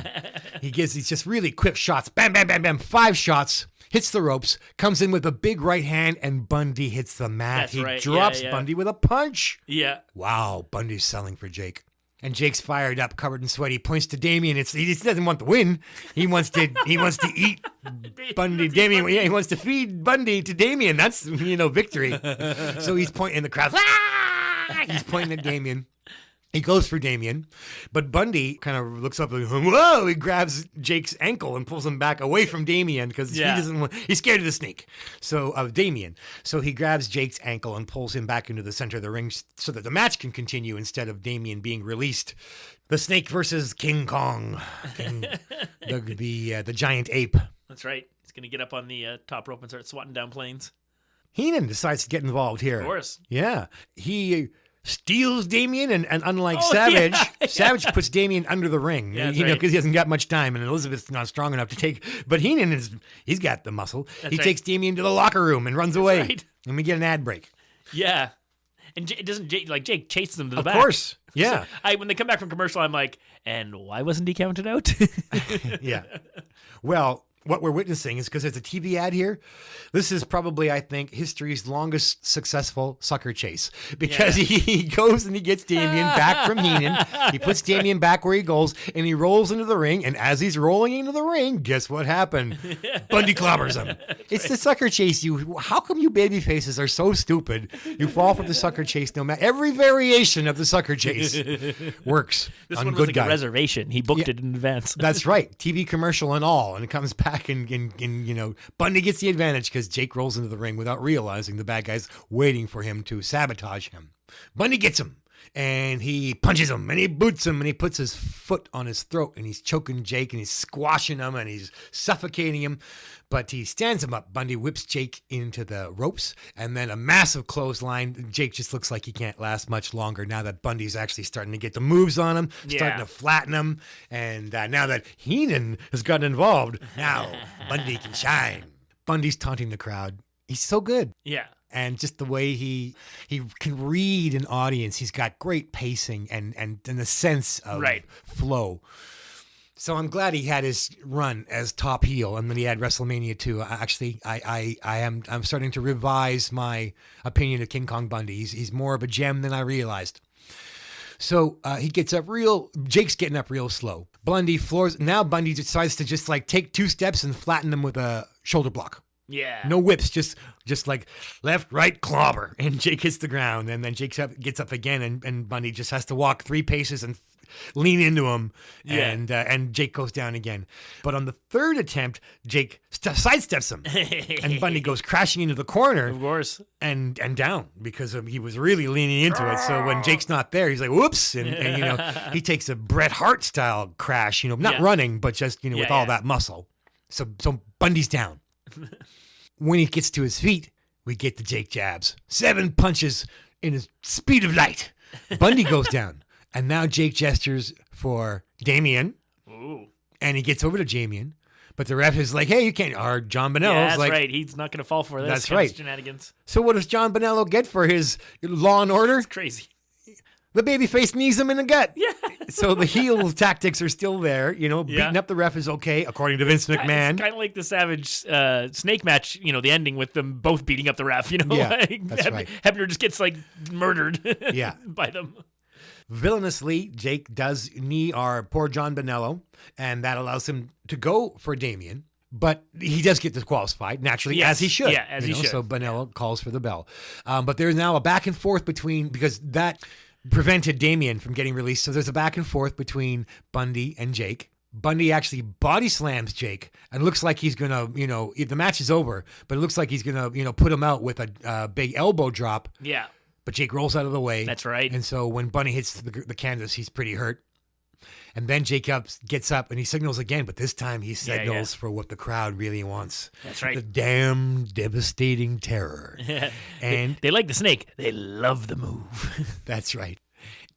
He's just really quick shots. Bam, bam, bam, bam. 5 shots. Hits the ropes. Comes in with a big right hand, and Bundy hits the mat. That's right. Drops Bundy with a punch. Yeah. Wow, Bundy's selling for Jake. And Jake's fired up, covered in sweat. He points to Damien. He just doesn't want to win. He wants to eat Bundy. Damien, he wants to feed Bundy to Damien. That's victory. So he's pointing in the crowd. Ah! He's pointing at Damien. He goes for Damien, but Bundy kind of looks up and whoa! He grabs Jake's ankle and pulls him back away from Damien because he's scared of the snake. Of Damien. So he grabs Jake's ankle and pulls him back into the center of the ring so that the match can continue instead of Damien being released. The Snake versus King Kong, the giant ape. That's right. He's gonna get up on the top rope and start swatting down planes. Heenan decides to get involved here. Of course. Yeah. He steals Damien, and unlike Savage, Savage puts Damien under the ring, because he hasn't got much time, and Elizabeth's not strong enough to take. But Heenan he's got the muscle. He takes Damien to the locker room and runs away, and we get an ad break. Yeah, and Jake chases him to the back. Of course, yeah. So when they come back from commercial, I'm like, and why wasn't he counted out? Yeah. Well, what we're witnessing is because there's a TV ad here. This is probably, I think, history's longest successful sucker chase because he goes and he gets Damien back from Heenan. He puts Damien back where he goes and he rolls into the ring. And as he's rolling into the ring, guess what happened? Bundy clobbers him. It's the sucker chase. How come you baby faces are so stupid? You fall for the sucker chase no matter. Every variation of the sucker chase works. This on one was good like guys. a reservation. He booked it in advance. That's right. TV commercial and all. And it comes back and Bundy gets the advantage because Jake rolls into the ring without realizing the bad guy's waiting for him to sabotage him. Bundy gets him and he punches him and he boots him and he puts his foot on his throat and he's choking Jake and he's squashing him and he's suffocating him. But he stands him up. Bundy whips Jake into the ropes and then a massive clothesline. Jake just looks like he can't last much longer now that Bundy's actually starting to get the moves on him, starting to flatten him. And now that Heenan has gotten involved, now Bundy can shine. Bundy's taunting the crowd. He's so good. Yeah. And just the way he can read an audience. He's got great pacing and a sense of flow. So I'm glad he had his run as top heel, and then he had WrestleMania II. Actually, I'm starting to revise my opinion of King Kong Bundy. He's more of a gem than I realized. So he gets up Jake's getting up real slow. Bundy floors. Now Bundy decides to just take 2 steps and flatten him with a shoulder block. Yeah. No whips, just like left, right, clobber. And Jake hits the ground, and then Jake gets up again, and Bundy just has to walk 3 paces and lean into him, and Jake goes down again. But on the 3rd attempt, Jake sidesteps him, and Bundy goes crashing into the corner, of course, and down because he was really leaning into it. So when Jake's not there, he's like, "Whoops!" and he takes a Bret Hart style crash, not running, but just with all that muscle. So Bundy's down. When he gets to his feet, we get the Jake jabs. 7 punches in his speed of light. Bundy goes down. And now Jake gestures for Damien. Ooh. And he gets over to Damien. But the ref is like, hey, you can't. Or John Bonello's that's like. right. He's not going to fall for this. That's right. Shenanigans. So what does John Bonello get for his Law and Order? It's crazy. The babyface knees him in the gut. Yeah. So the heel tactics are still there. Beating up the ref is okay, according to Vince McMahon. It's kind of like the Savage snake match, the ending with them both beating up the ref. Yeah, that's right. Hebner just gets murdered by them. Villainously, Jake does knee our poor John Bonello, and that allows him to go for Damien. But he does get disqualified, naturally, as he should. Yeah, as he should. So Bonello calls for the bell. But there's now a back and forth because that prevented Damien from getting released. So there's a back and forth between Bundy and Jake. Bundy actually body slams Jake and looks like he's going to, the match is over, but it looks like he's going to, put him out with a big elbow drop. Yeah. But Jake rolls out of the way. That's right. And so when Bundy hits the canvas, he's pretty hurt. And then Jake gets up and he signals again, but this time he signals for what the crowd really wants. That's right. The damn devastating terror. And they like the snake. They love the move. That's right.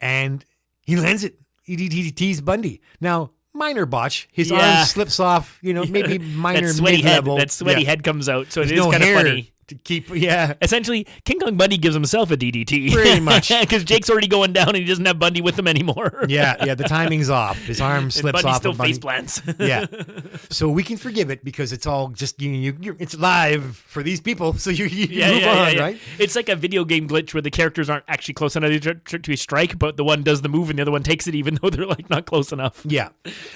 And he lands it. He teased Bundy. Now, minor botch. His arm slips off, maybe minor that sweaty mid-level. head. That sweaty head comes out. So There's it is kind of funny. To keep, yeah. Essentially, King Kong Bundy gives himself a DDT. Pretty much. Because Jake's already going down and he doesn't have Bundy with him anymore. Yeah, the timing's off. His arm slips Bundy off. still of Bundy. face plants. Yeah. So we can forgive it because it's all just, it's live for these people. So you move on, right? It's like a video game glitch where the characters aren't actually close enough to strike, but the one does the move and the other one takes it even though they're like not close enough. Yeah.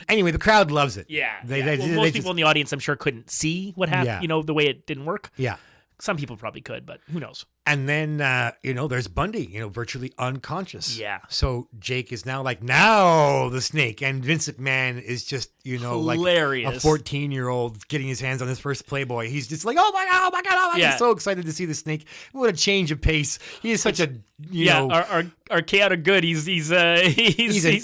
Anyway, the crowd loves it. Yeah. Most Most people in the audience, I'm sure, couldn't see what happened, the way it didn't work. Yeah. Some people probably could, but who knows? And then, there's Bundy, virtually unconscious. Yeah. So Jake is now now the Snake. And Vince McMahon is just, hilarious. Like a 14-year-old getting his hands on his first Playboy. He's just like, oh my God. I'm so excited to see the Snake. What a change of pace. He is such our chaotic good. He's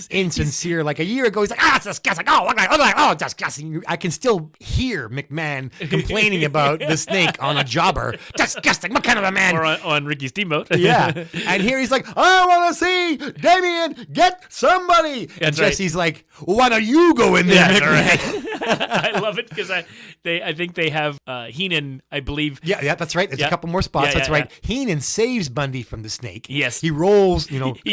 insincere. Like a year ago, he's like, it's disgusting. Oh, disgusting. I can still hear McMahon complaining about the Snake on a jobber. Disgusting. What kind of a man? Or on Ricky Steamboat. Yeah. And here he's like, I want to see Damien get somebody. That's and Jesse's like, well, why don't you go in there, McMahon? I love it because I think they have Heenan, I believe. Yeah, that's right. There's a couple more spots. That's right. Yeah. Heenan saves Bundy from the Snake. Yes. He rolls,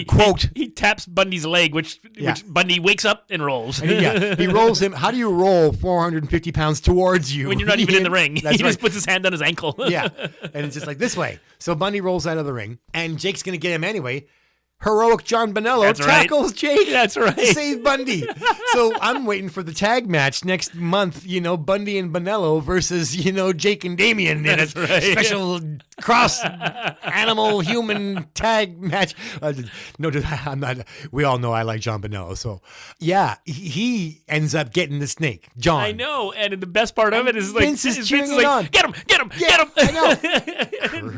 quote. He taps Bundy's leg, which Bundy wakes up and rolls. And he rolls him. How do you roll 450 pounds towards you? When you're not even in the ring. That's he just puts his hand on his ankle. Yeah. And it's just like this way. So Bundy rolls out of the ring, and Jake's going to get him anyway. Heroic John Bonello tackles Jake. That's right. To save Bundy. So I'm waiting for the tag match next month, Bundy and Bonello versus, Jake and Damien in a special cross animal human tag match. No, I'm not. We all know I like John Bonello. So, yeah, he ends up getting the Snake. John. I know. And the best part of it is like, Vince is cheering like, on. Get him. I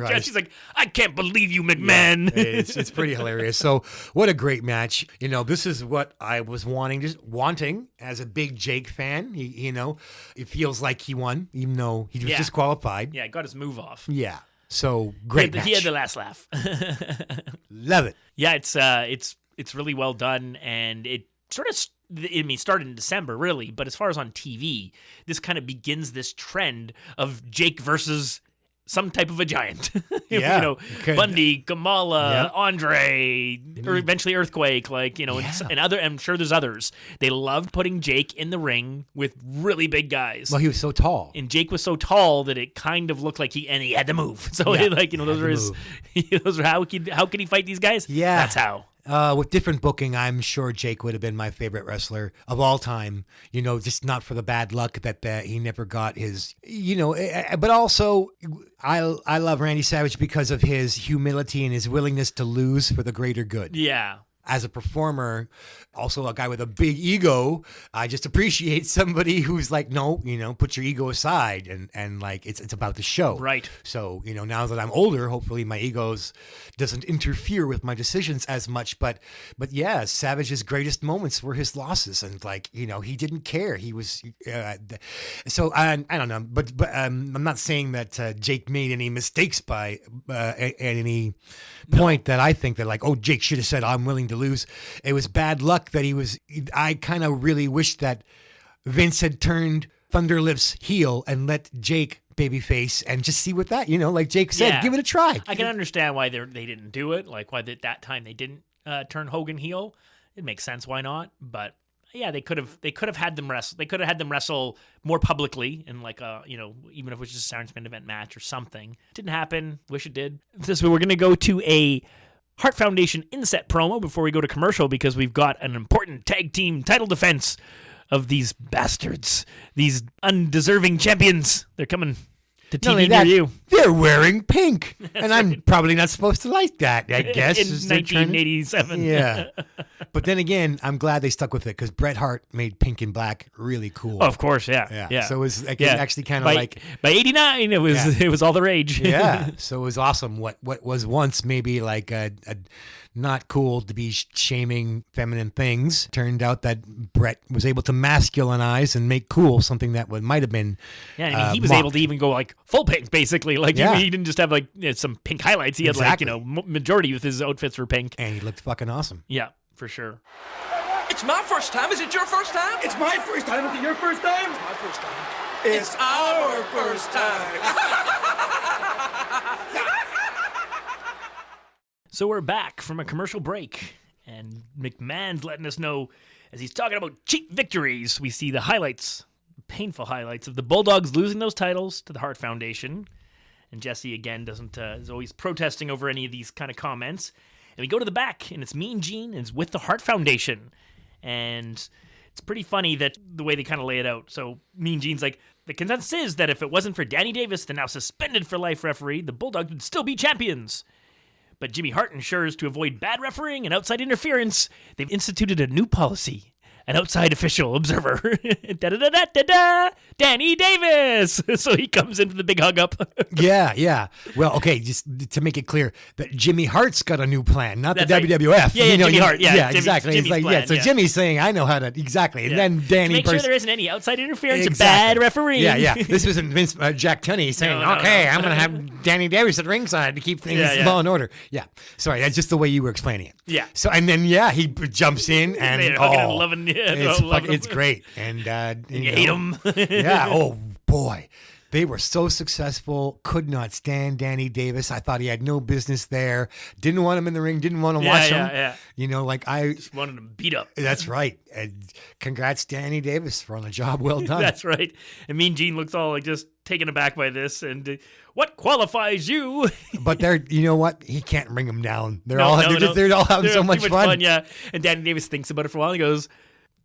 know. She's like, I can't believe you, McMahon. Yeah, it's pretty hilarious. So what a great match. This is what I was wanting as a big Jake fan. It feels like he won, even though he was disqualified. Yeah, got his move off. Yeah. So great match. He had the last laugh. Love it. Yeah, it's really well done, and it sort of started in December, really, but as far as on TV, this kind of begins this trend of Jake versus some type of a giant. Bundy, Kamala, Andre, or eventually Earthquake, and other. I'm sure there's others. They loved putting Jake in the ring with really big guys. Well, he was so tall, and Jake was so tall that it kind of looked like he had to move. So those are his. Those are how could he fight these guys? Yeah, that's how. With different booking, I'm sure Jake would have been my favorite wrestler of all time. Just not for the bad luck that he never got his, but also I love Randy Savage because of his humility and his willingness to lose for the greater good. Yeah. As a performer, also a guy with a big ego, I just appreciate somebody who's like, no, put your ego aside and like it's about the show. Right. So, now that I'm older, hopefully my egos doesn't interfere with my decisions as much. But yeah, Savage's greatest moments were his losses, and like, he didn't care. He was so I don't know, but I'm not saying that Jake made any mistakes by at any point that I think that like, oh, Jake should have said I'm willing to lose. It was bad luck that I kind of really wish that Vince had turned Thunderlips heel and let Jake babyface and just see what that, like Jake said, give it a try. I can understand why they didn't do it, like why at that time they didn't turn Hogan heel. It makes sense why not, but yeah, they could have had them wrestle. They could have had them wrestle more publicly in like a, even if it was just a Soundsman event match or something. Didn't happen. Wish it did. So we're gonna go to a Hart Foundation inset promo before we go to commercial because we've got an important tag team title defense of these bastards, these undeserving champions. They're coming to TV near you. They're wearing pink, and I'm probably not supposed to like that, I guess. In 1987. Yeah. But then again, I'm glad they stuck with it because Bret Hart made pink and black really cool. Oh, of course, yeah. So it was actually kind of like... By 89, it was all the rage. Yeah, so it was awesome. What was once maybe like a not cool to be shaming feminine things, turned out that Bret was able to masculinize and make cool something that might have been he was able to even go like full pink, basically. Like he didn't just have like some pink highlights. He had like, majority of his outfits were pink. And he looked fucking awesome. Yeah, for sure. It's my first time. Is it your first time? It's my first time. Is it your first time? It's my first time. It's our first time. So we're back from a commercial break, and McMahon's letting us know, as he's talking about cheap victories, we see the highlights, painful highlights of the Bulldogs losing those titles to the Hart Foundation. And Jesse, again, is always protesting over any of these kind of comments. And we go to the back, and it's Mean Gene, and it's with the Hart Foundation. And it's pretty funny that the way they kind of lay it out. So Mean Gene's like, the consensus is that if it wasn't for Danny Davis, the now suspended for life referee, the Bulldogs would still be champions. But Jimmy Hart ensures to avoid bad refereeing and outside interference, they've instituted a new policy. An outside official observer. Da-da-da-da-da-da! Danny Davis! So he comes in for the big hug up. Yeah. Well, okay, just to make it clear, that Jimmy Hart's got a new plan, not That's the right. WWF. Yeah, Jimmy Hart. Yeah, exactly. Jimmy's It's like, plan, so Jimmy's saying, I know how to, exactly. And then Danny... Make sure there isn't any outside interference or Exactly. bad refereeing. Yeah. This wasn't Vince, Jack Tunney saying, No. I'm going to have Danny Davis at ringside to keep things law and order. Yeah. Sorry, that's just the way you were explaining it. Yeah. So, and then, he jumps in and, it's great. And you hate him. Yeah. Oh, boy. They were so successful. Could not stand Danny Davis. I thought he had no business there. Didn't want him in the ring. Didn't want to watch him. Yeah. You know, like I Just wanted him beat up. That's right. And congrats, Danny Davis, for on a job well done. That's right. And Mean Gene looks all like just taken aback by this. And what qualifies you? But you know what? He can't bring them down. They're No, all no, no. they're all having They're so much too fun. Yeah. And Danny Davis thinks about it for a while. And he goes,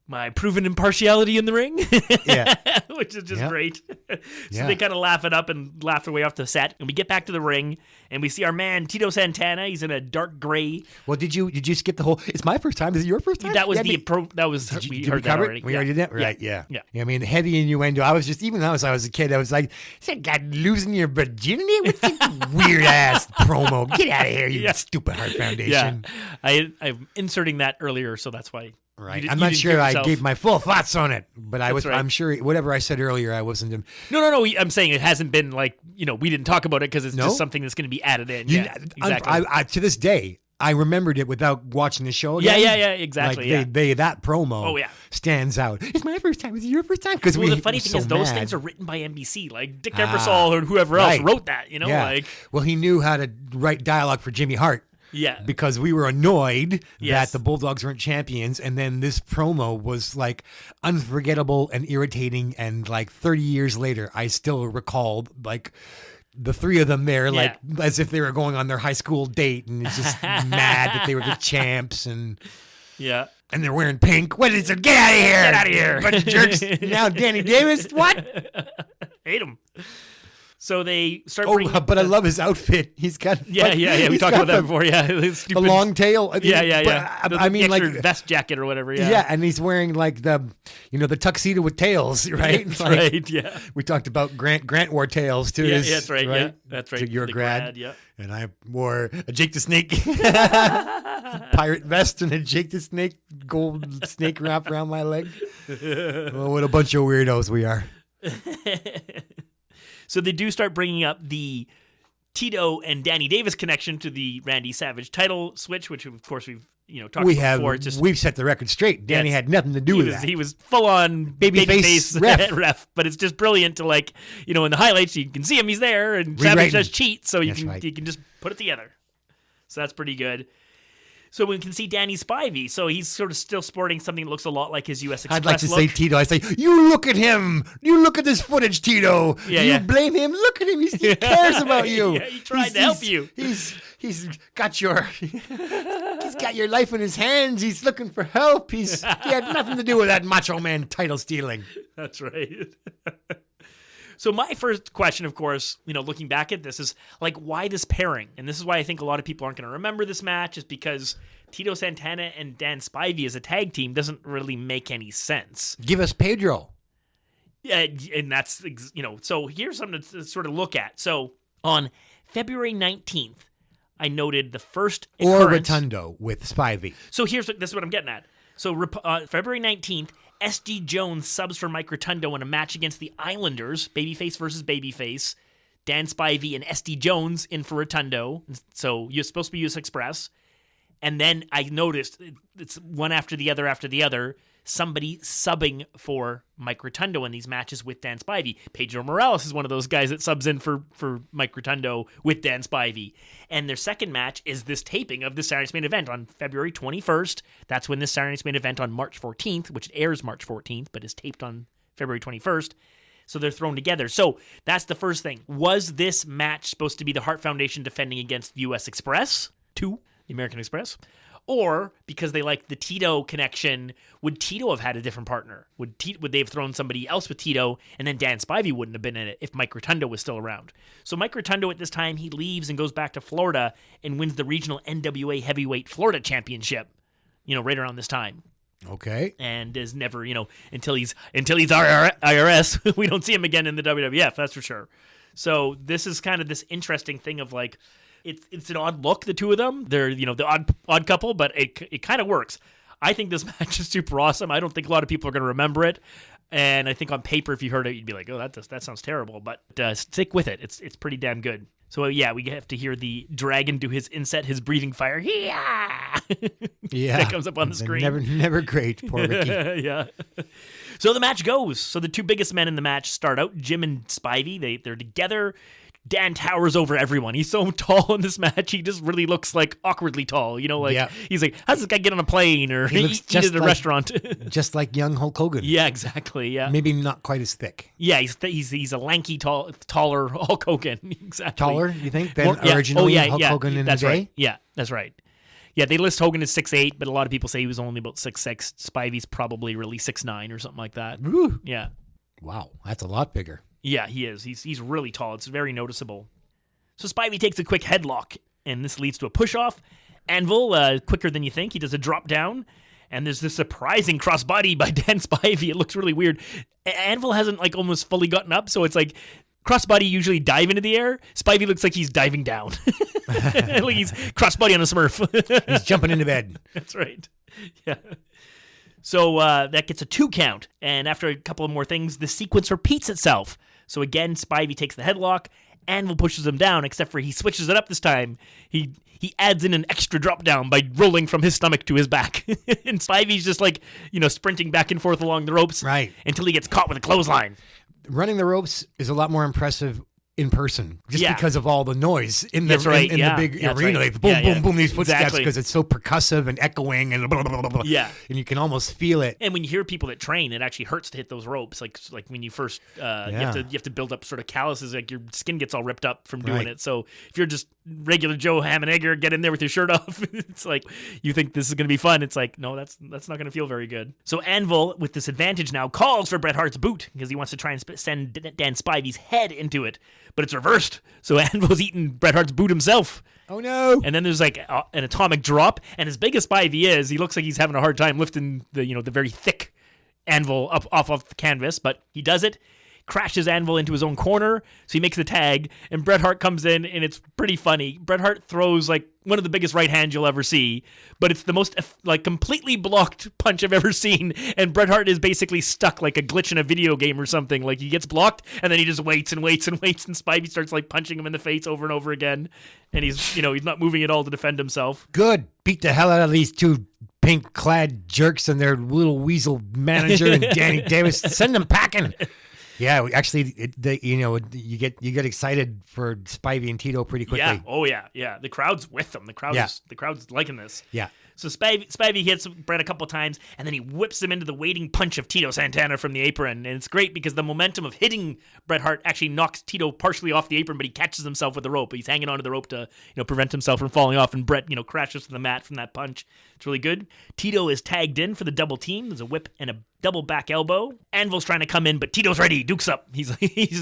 my proven impartiality in the ring. Yeah. Which is just great. So Yeah. they kind of laugh it up and laugh their way off the set. And we get back to the ring and we see our man Tito Santana. He's in a dark gray. Well, did you skip the whole? It's my first time. Is it your first time? That was Yeah, we did heard we that cover already. it? We already did that, right? Yeah. Yeah. I mean, heavy innuendo. I was just even as I was a kid, I was like, "Is that guy losing your virginity? What's that weird ass promo? Get out of here, you stupid Hart Foundation." Yeah. I'm inserting that earlier, so that's why. Right. You I'm not didn't sure hear I yourself. gave my full thoughts on it, but That's right. I'm sure whatever I said earlier, I wasn't. No. I'm saying it hasn't been like, we didn't talk about it because it's No? just something that's going to be added in. Exactly. I to this day, I remembered it without watching the show again. Yeah, exactly. Like that promo stands out. It's my first time. It's your first time. Because the funny thing is those things are written by NBC. Like Dick Ebersol or whoever else wrote that, Well, he knew how to write dialogue for Jimmy Hart. Yeah. Because we were annoyed Yes. that the Bulldogs weren't champions. And then this promo was like unforgettable and irritating. And like 30 years later, I still recall like the three of them there, like as if they were going on their high school date and it's just mad that they were the champs and they're wearing pink. What is it? Get out of here. Get out of here. Bunch of jerks. Now Danny Davis. What? Hate him. So they start but I love his outfit. He's got we talked about that before. Yeah, a long tail. But, I mean, like vest jacket or whatever. Yeah, and he's wearing like the tuxedo with tails, right? That's like, right. Yeah. We talked about Grant wore tails too. Yeah, that's right. Yeah, that's right. So you're a The grad. Yeah. And I wore a Jake the Snake pirate vest and a Jake the Snake gold snake wrap around my leg. Oh, what a bunch of weirdos we are. So they do start bringing up the Tito and Danny Davis connection to the Randy Savage title switch, which of course we've talked about before. It's just, we've set the record straight. Danny had nothing to do with that. He was full on babyface ref, but it's just brilliant to in the highlights you can see him. He's there, and Savage does cheat, so you can just put it together. So that's pretty good. So we can see Danny Spivey. So he's sort of still sporting something that looks a lot like his U.S. Express I'd like to look. say Tito. I say, you look at him. You look at this footage, Tito. You blame him. Look at him. He cares about you. He tried to help you. He's got your life in his hands. He's looking for help. He had nothing to do with that Macho Man title stealing. That's right. So my first question, of course, looking back at this is like, why this pairing? And this is why I think a lot of people aren't going to remember this match, is because Tito Santana and Dan Spivey as a tag team doesn't really make any sense. Give us Pedro. Yeah, and that's, so here's something to sort of look at. So on February 19th, I noted the first occurrence. Or Rotundo with Spivey. So this is what I'm getting at. So February 19th, S.D. Jones subs for Mike Rotundo in a match against the Islanders, babyface versus babyface. Dan Spivey and S.D. Jones in for Rotundo. So you're supposed to be U.S. Express. And then I noticed it's one after the other. somebody subbing for Mike Rotundo in these matches with Dan Spivey. Pedro Morales is one of those guys that subs in for Mike Rotundo with Dan Spivey. And their second match is this taping of the Saturday Night's Main Event on February 21st. That's when this Saturday Night's Main Event on March 14th, which airs March 14th, but is taped on February 21st. So they're thrown together. So that's the first thing. Was this match supposed to be the Hart Foundation defending against the U.S. Express 2, the American Express? Or, because they like the Tito connection, would Tito have had a different partner? Would they have thrown somebody else with Tito, and then Dan Spivey wouldn't have been in it if Mike Rotundo was still around? So Mike Rotundo at this time, he leaves and goes back to Florida and wins the regional NWA Heavyweight Florida Championship, right around this time. Okay. And is never, until he's IRS, we don't see him again in the WWF, that's for sure. So this is kind of this interesting thing of like, it's an odd look, the two of them. They're, the odd couple, but it kind of works. I think this match is super awesome. I don't think a lot of people are going to remember it. And I think on paper, if you heard it, you'd be like, oh, that sounds terrible. But stick with it. It's pretty damn good. So, yeah, we have to hear the dragon do his inset, his breathing fire. Yeah. That comes up on the screen. Never great, poor Ricky. Yeah. So the match goes. So the two biggest men in the match start out, Jim and Spivey. They're together. Dan towers over everyone. He's so tall in this match. He just really looks like awkwardly tall. He's like, how's this guy get on a plane or eat at a restaurant? Just like young Hulk Hogan. Yeah, exactly. Yeah, maybe not quite as thick. Yeah, he's a lanky, taller Hulk Hogan. Exactly. Taller, you think, than originally Hulk Hogan in the day? Right. Yeah, that's right. Yeah, they list Hogan as 6'8", but a lot of people say he was only about 6'6". Spivey's probably really 6'9" or something like that. Woo. Yeah. Wow, that's a lot bigger. Yeah, he is. He's really tall. It's very noticeable. So Spivey takes a quick headlock, and this leads to a push-off. Anvil, quicker than you think. He does a drop down, and there's this surprising crossbody by Dan Spivey. It looks really weird. Anvil hasn't almost fully gotten up, so it's like crossbody usually dive into the air. Spivey looks like he's diving down. Like he's crossbody on a Smurf. He's jumping into bed. That's right. Yeah. So that gets a 2 count, and after a couple of more things, the sequence repeats itself. So again, Spivey takes the headlock, Anvil pushes him down, except for he switches it up this time. He adds in an extra drop down by rolling from his stomach to his back. And Spivey's just sprinting back and forth along the ropes until he gets caught with a clothesline. Running the ropes is a lot more impressive in person, just because of all the noise in the the big arena, like boom, boom, boom, these footsteps, because it's so percussive and echoing and blah, blah, blah, blah. Yeah, and you can almost feel it. And when you hear people that train, it actually hurts to hit those ropes. Like when you first, you have to build up sort of calluses, like your skin gets all ripped up from doing it. So if you're just regular Joe Ham and Egger, get in there with your shirt off. It's like you think this is going to be fun. It's like, no, that's not going to feel very good. So Anvil, with this advantage now, calls for Bret Hart's boot because he wants to try and send Dan Spivey's head into it. But it's reversed. So Anvil's eating Bret Hart's boot himself. Oh, no. And then there's an atomic drop. And as big as Spivey is, he looks like he's having a hard time lifting the very thick Anvil up off the canvas. But he does it. Crashes Anvil into his own corner, so he makes the tag, and Bret Hart comes in, and it's pretty funny. Bret Hart throws one of the biggest right hands you'll ever see, but it's the most completely blocked punch I've ever seen, and Bret Hart is basically stuck like a glitch in a video game or something. Like he gets blocked, and then he just waits and waits and waits, and Spivey starts punching him in the face over and over again, and he's not moving at all to defend himself. Good. Beat the hell out of these two pink-clad jerks and their little weasel manager and Danny Davis. Send them packing. Yeah, actually, you get excited for Spivey and Tito pretty quickly. Yeah, oh yeah. The crowd's with them. The crowd's liking this. Yeah. So Spivey hits Bret a couple times, and then he whips him into the waiting punch of Tito Santana from the apron. And it's great because the momentum of hitting Bret Hart actually knocks Tito partially off the apron, but he catches himself with the rope. He's hanging onto the rope to prevent himself from falling off, and Bret crashes to the mat from that punch. It's really good. Tito is tagged in for the double team. There's a whip and a double back elbow. Anvil's trying to come in, but Tito's ready. Duke's up. He's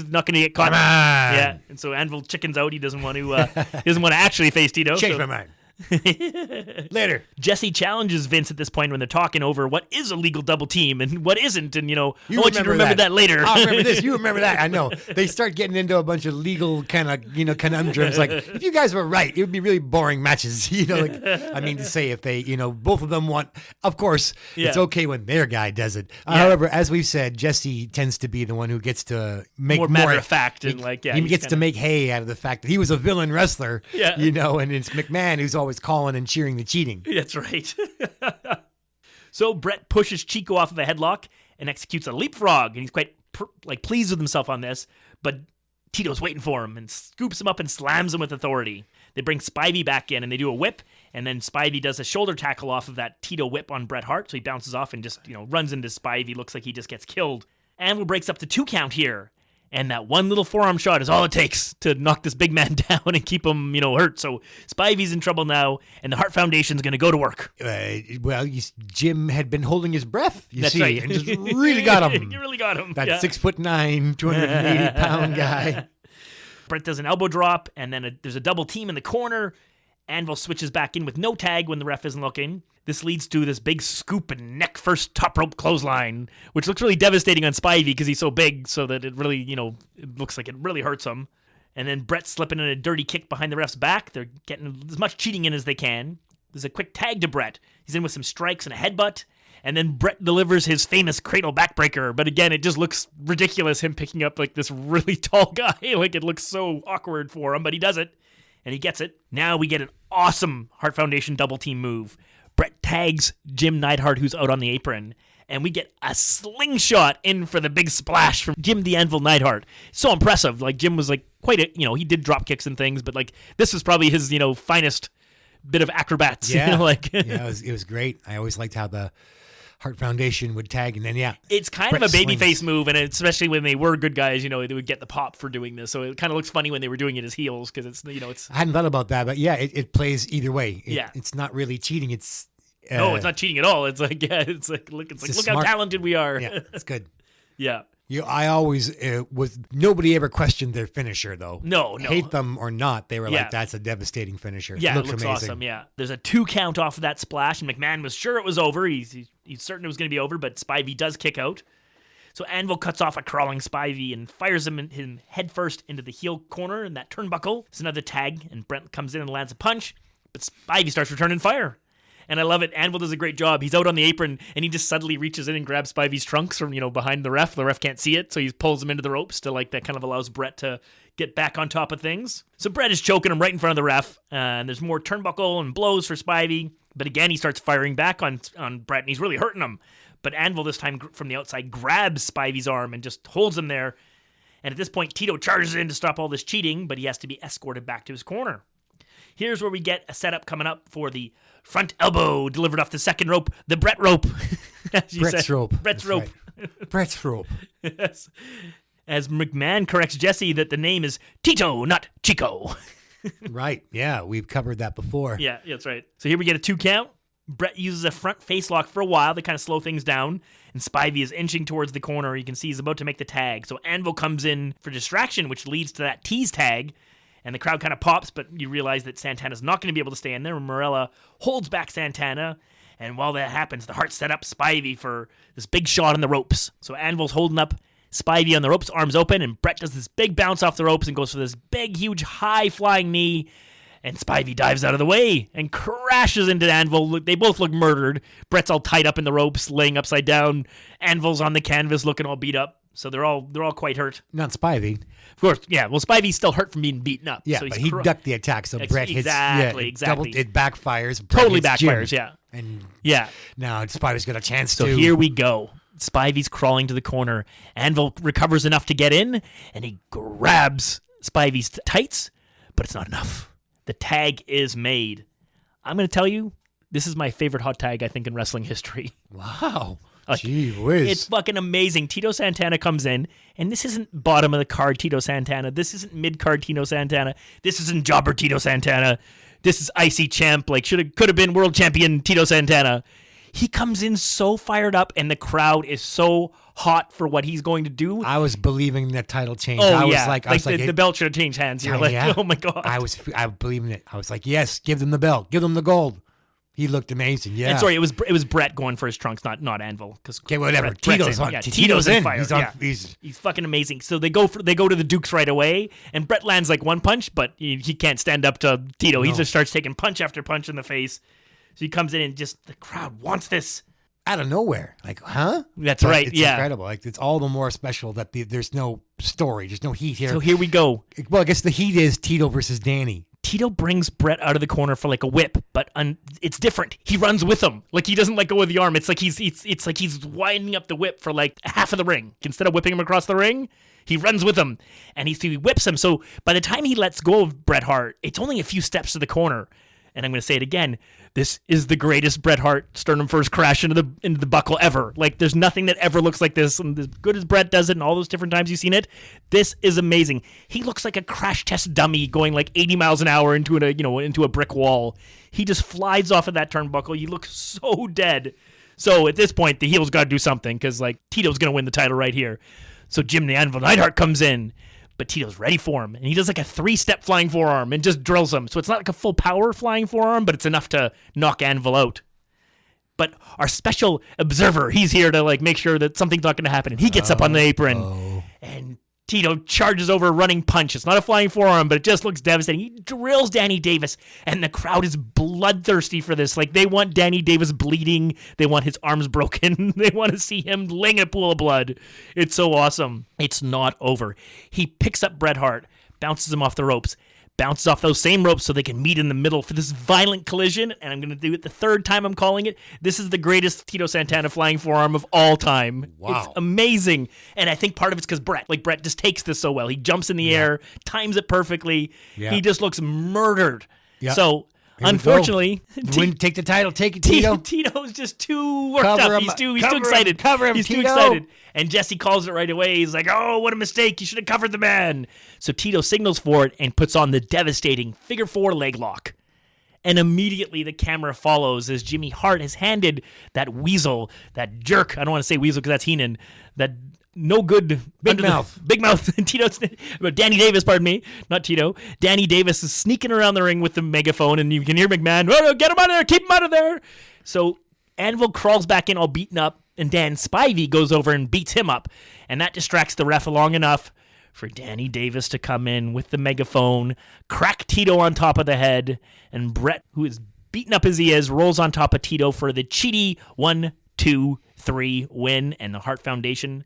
not going to get caught. Come on. Yeah, and so Anvil chickens out. He doesn't want to actually face Tito. Change my mind. Later. Jesse challenges Vince at this point when they're talking over what is a legal double team and what isn't, and I want you to remember that later. I'll remember this. You remember that. I know. They start getting into a bunch of legal kind of conundrums. Like, if you guys were right, it would be really boring matches. To say if they both of them want. Of course, it's okay when their guy does it. However, as we've said, Jesse tends to be the one who gets to make more matter of fact, and he gets to make hay out of the fact that he was a villain wrestler. Yeah. And it's McMahon who's always calling and cheering the cheating. That's right. So Brett pushes Chico off of a headlock and executes a leapfrog, and he's quite pleased with himself on this, but Tito's waiting for him and scoops him up and slams him with authority. They bring Spivey back in and they do a whip, and then Spivey does a shoulder tackle off of that Tito whip on Bret Hart, so he bounces off and just, runs into Spivey. Looks like he just gets killed. Anvil breaks up the 2 count here, and that one little forearm shot is all it takes to knock this big man down and keep him, hurt. So Spivey's in trouble now, and the Hart Foundation's going to go to work. Jim had been holding his breath, That's right. and just really got him. You really got him. That yeah. 6'9", 280-pound guy. Brett does an elbow drop, and then there's a double team in the corner. Anvil switches back in with no tag when the ref isn't looking. This leads to this big scoop and neck first top rope clothesline, which looks really devastating on Spivey because he's so big, so that it really, it looks like it really hurts him. And then Brett slipping in a dirty kick behind the ref's back. They're getting as much cheating in as they can. There's a quick tag to Brett. He's in with some strikes and a headbutt. And then Brett delivers his famous cradle backbreaker. But again, it just looks ridiculous, him picking up like this really tall guy. Like it looks so awkward for him, but he does it. And he gets it. Now we get an awesome Hart Foundation double team move. Brett tags Jim Neidhart, who's out on the apron. And we get a slingshot in for the big splash from Jim the Anvil Neidhart. So impressive. Like Jim was like quite a, he did drop kicks and things, but like this was probably his, finest bit of acrobats. Yeah. Yeah, it was great. I always liked how the Hart Foundation would tag, and then it's kind of a babyface move, and especially when they were good guys, they would get the pop for doing this. So it kind of looks funny when they were doing it as heels because it's. I hadn't thought about that, but it plays either way. Yeah, it's not really cheating. It's no, it's not cheating at all. It's like look how talented we are. Yeah, it's good. Yeah. I always nobody ever questioned their finisher though. No. Hate them or not, they were like, that's a devastating finisher. Yeah, it looks amazing. Awesome. Yeah, there's a 2 count off of that splash, and McMahon was sure it was over. He's certain it was going to be over, but Spivey does kick out. So Anvil cuts off a crawling Spivey and fires him head first into the heel corner in that turnbuckle. It's another tag, and Brent comes in and lands a punch, but Spivey starts returning fire. And I love it. Anvil does a great job. He's out on the apron, and he just suddenly reaches in and grabs Spivey's trunks from, behind the ref. The ref can't see it, so he pulls him into the ropes to, that kind of allows Brett to get back on top of things. So Brett is choking him right in front of the ref, and there's more turnbuckle and blows for Spivey. But again, he starts firing back on Brett, and he's really hurting him. But Anvil this time from the outside grabs Spivey's arm and just holds him there. And at this point, Tito charges in to stop all this cheating, but he has to be escorted back to his corner. Here's where we get a setup coming up for the front elbow delivered off the second rope, the Brett rope. Brett's rope. Brett's rope. Right. Brett's rope. Yes. As McMahon corrects Jesse that the name is Tito, not Chico. Right. Yeah, we've covered that before. Yeah, that's right. So here we get a 2 count. Brett uses a front face lock for a while to kind of slow things down, and Spivey is inching towards the corner. You can see he's about to make the tag. So Anvil comes in for distraction, which leads to that tease tag. And the crowd kind of pops, but you realize that Santana's not going to be able to stay in there. Morella holds back Santana, and while that happens, the Hart set up Spivey for this big shot on the ropes. So Anvil's holding up Spivey on the ropes, arms open, and Brett does this big bounce off the ropes and goes for this big, huge, high-flying knee, and Spivey dives out of the way and crashes into Anvil. They both look murdered. Brett's all tied up in the ropes, laying upside down. Anvil's on the canvas looking all beat up. So they're all quite hurt. Not Spivey. Of course, yeah. Well, Spivey's still hurt from being beaten up. Yeah, so but he ducked the attack, so Brett hits. Exactly. It backfires. Brett Totally hits backfires, Jim. yeah. And yeah. Now Spivey's got a chance to. So here we go. Spivey's crawling to the corner. Anvil recovers enough to get in, and he grabs Spivey's tights, but it's not enough. The tag is made. I'm going to tell you, this is my favorite hot tag, I think, in wrestling history. Wow. Gee whiz. It's fucking amazing. Tito Santana comes in, and this isn't bottom of the card Tito Santana. This isn't mid-card Tito Santana. This isn't jobber Tito Santana. This is IC champ, could have been world champion Tito Santana. He comes in so fired up, and the crowd is so hot for what he's going to do. I was believing that title change. Oh, I was yeah. like The belt should have changed hands. You're oh my God. I believed in it. I was like, yes, give them the belt. Give them the gold. He looked amazing, yeah. And sorry, it was Brett going for his trunks, not Anvil. Okay, whatever. Tito's in. Yeah, Tito's in. Fire. He's fucking amazing. So they go to the Dukes right away, and Brett lands like one punch, but he can't stand up to Tito. No. He just starts taking punch after punch in the face. So he comes in and just the crowd wants this. Out of nowhere. Like, huh? That's right, it's yeah. Incredible. Like, it's all the more special that there's no story. There's no heat here. So here we go. Well, I guess the heat is Tito versus Danny. Tito brings Brett out of the corner for like a whip, but it's different. He runs with him. Like he doesn't let go of the arm. It's like he's winding up the whip for like half of the ring. Instead of whipping him across the ring, he runs with him and he whips him. So by the time he lets go of Bret Hart, it's only a few steps to the corner. And I'm going to say it again. This is the greatest Bret Hart sternum first crash into the buckle ever. Like there's nothing that ever looks like this. And as good as Bret does it and all those different times you've seen it, this is amazing. He looks like a crash test dummy going like 80 miles an hour into a brick wall. He just flies off of that turnbuckle. You look so dead. So at this point, the heel's got to do something because like Tito's going to win the title right here. So Jim the Anvil Neidhart comes in. But Tito's ready for him, and he does like a 3-step flying forearm and just drills him. So it's not like a full power flying forearm, but it's enough to knock Anvil out. But our special observer, he's here to like make sure that something's not going to happen, and he gets up on the apron, and Tito charges over a running punch. It's not a flying forearm, but it just looks devastating. He drills Danny Davis, and the crowd is bloodthirsty for this. Like, they want Danny Davis bleeding. They want his arms broken. They want to see him laying in a pool of blood. It's so awesome. It's not over. He picks up Bret Hart, bounces him off the ropes, bounces off those same ropes so they can meet in the middle for this violent collision, and I'm going to do it the third time I'm calling it. This is the greatest Tito Santana flying forearm of all time. Wow. It's amazing, and I think part of it's because Bret just takes this so well. He jumps in the air, times it perfectly. Yeah. He just looks murdered. Yeah. So, unfortunately, wouldn't take the title. Take it, Tito. Tito's just too worked up. He's too excited. Cover him, He's Tito. too excited. And Jesse calls it right away. He's like, oh, what a mistake. You should have covered the man. So Tito signals for it and puts on the devastating figure 4 leg lock. And immediately the camera follows as Jimmy Hart has handed that weasel, that jerk. I don't want to say weasel because that's Heenan. That no good. Big mouth. Big mouth. Danny Davis, pardon me. Not Tito. Danny Davis is sneaking around the ring with the megaphone, and you can hear McMahon, oh, no, get him out of there. Keep him out of there. So Anvil crawls back in all beaten up, and Dan Spivey goes over and beats him up. And that distracts the ref long enough for Danny Davis to come in with the megaphone, crack Tito on top of the head, and Bret, who is beaten up as he is, rolls on top of Tito for the cheaty 1-2-3 win. And the Hart Foundation,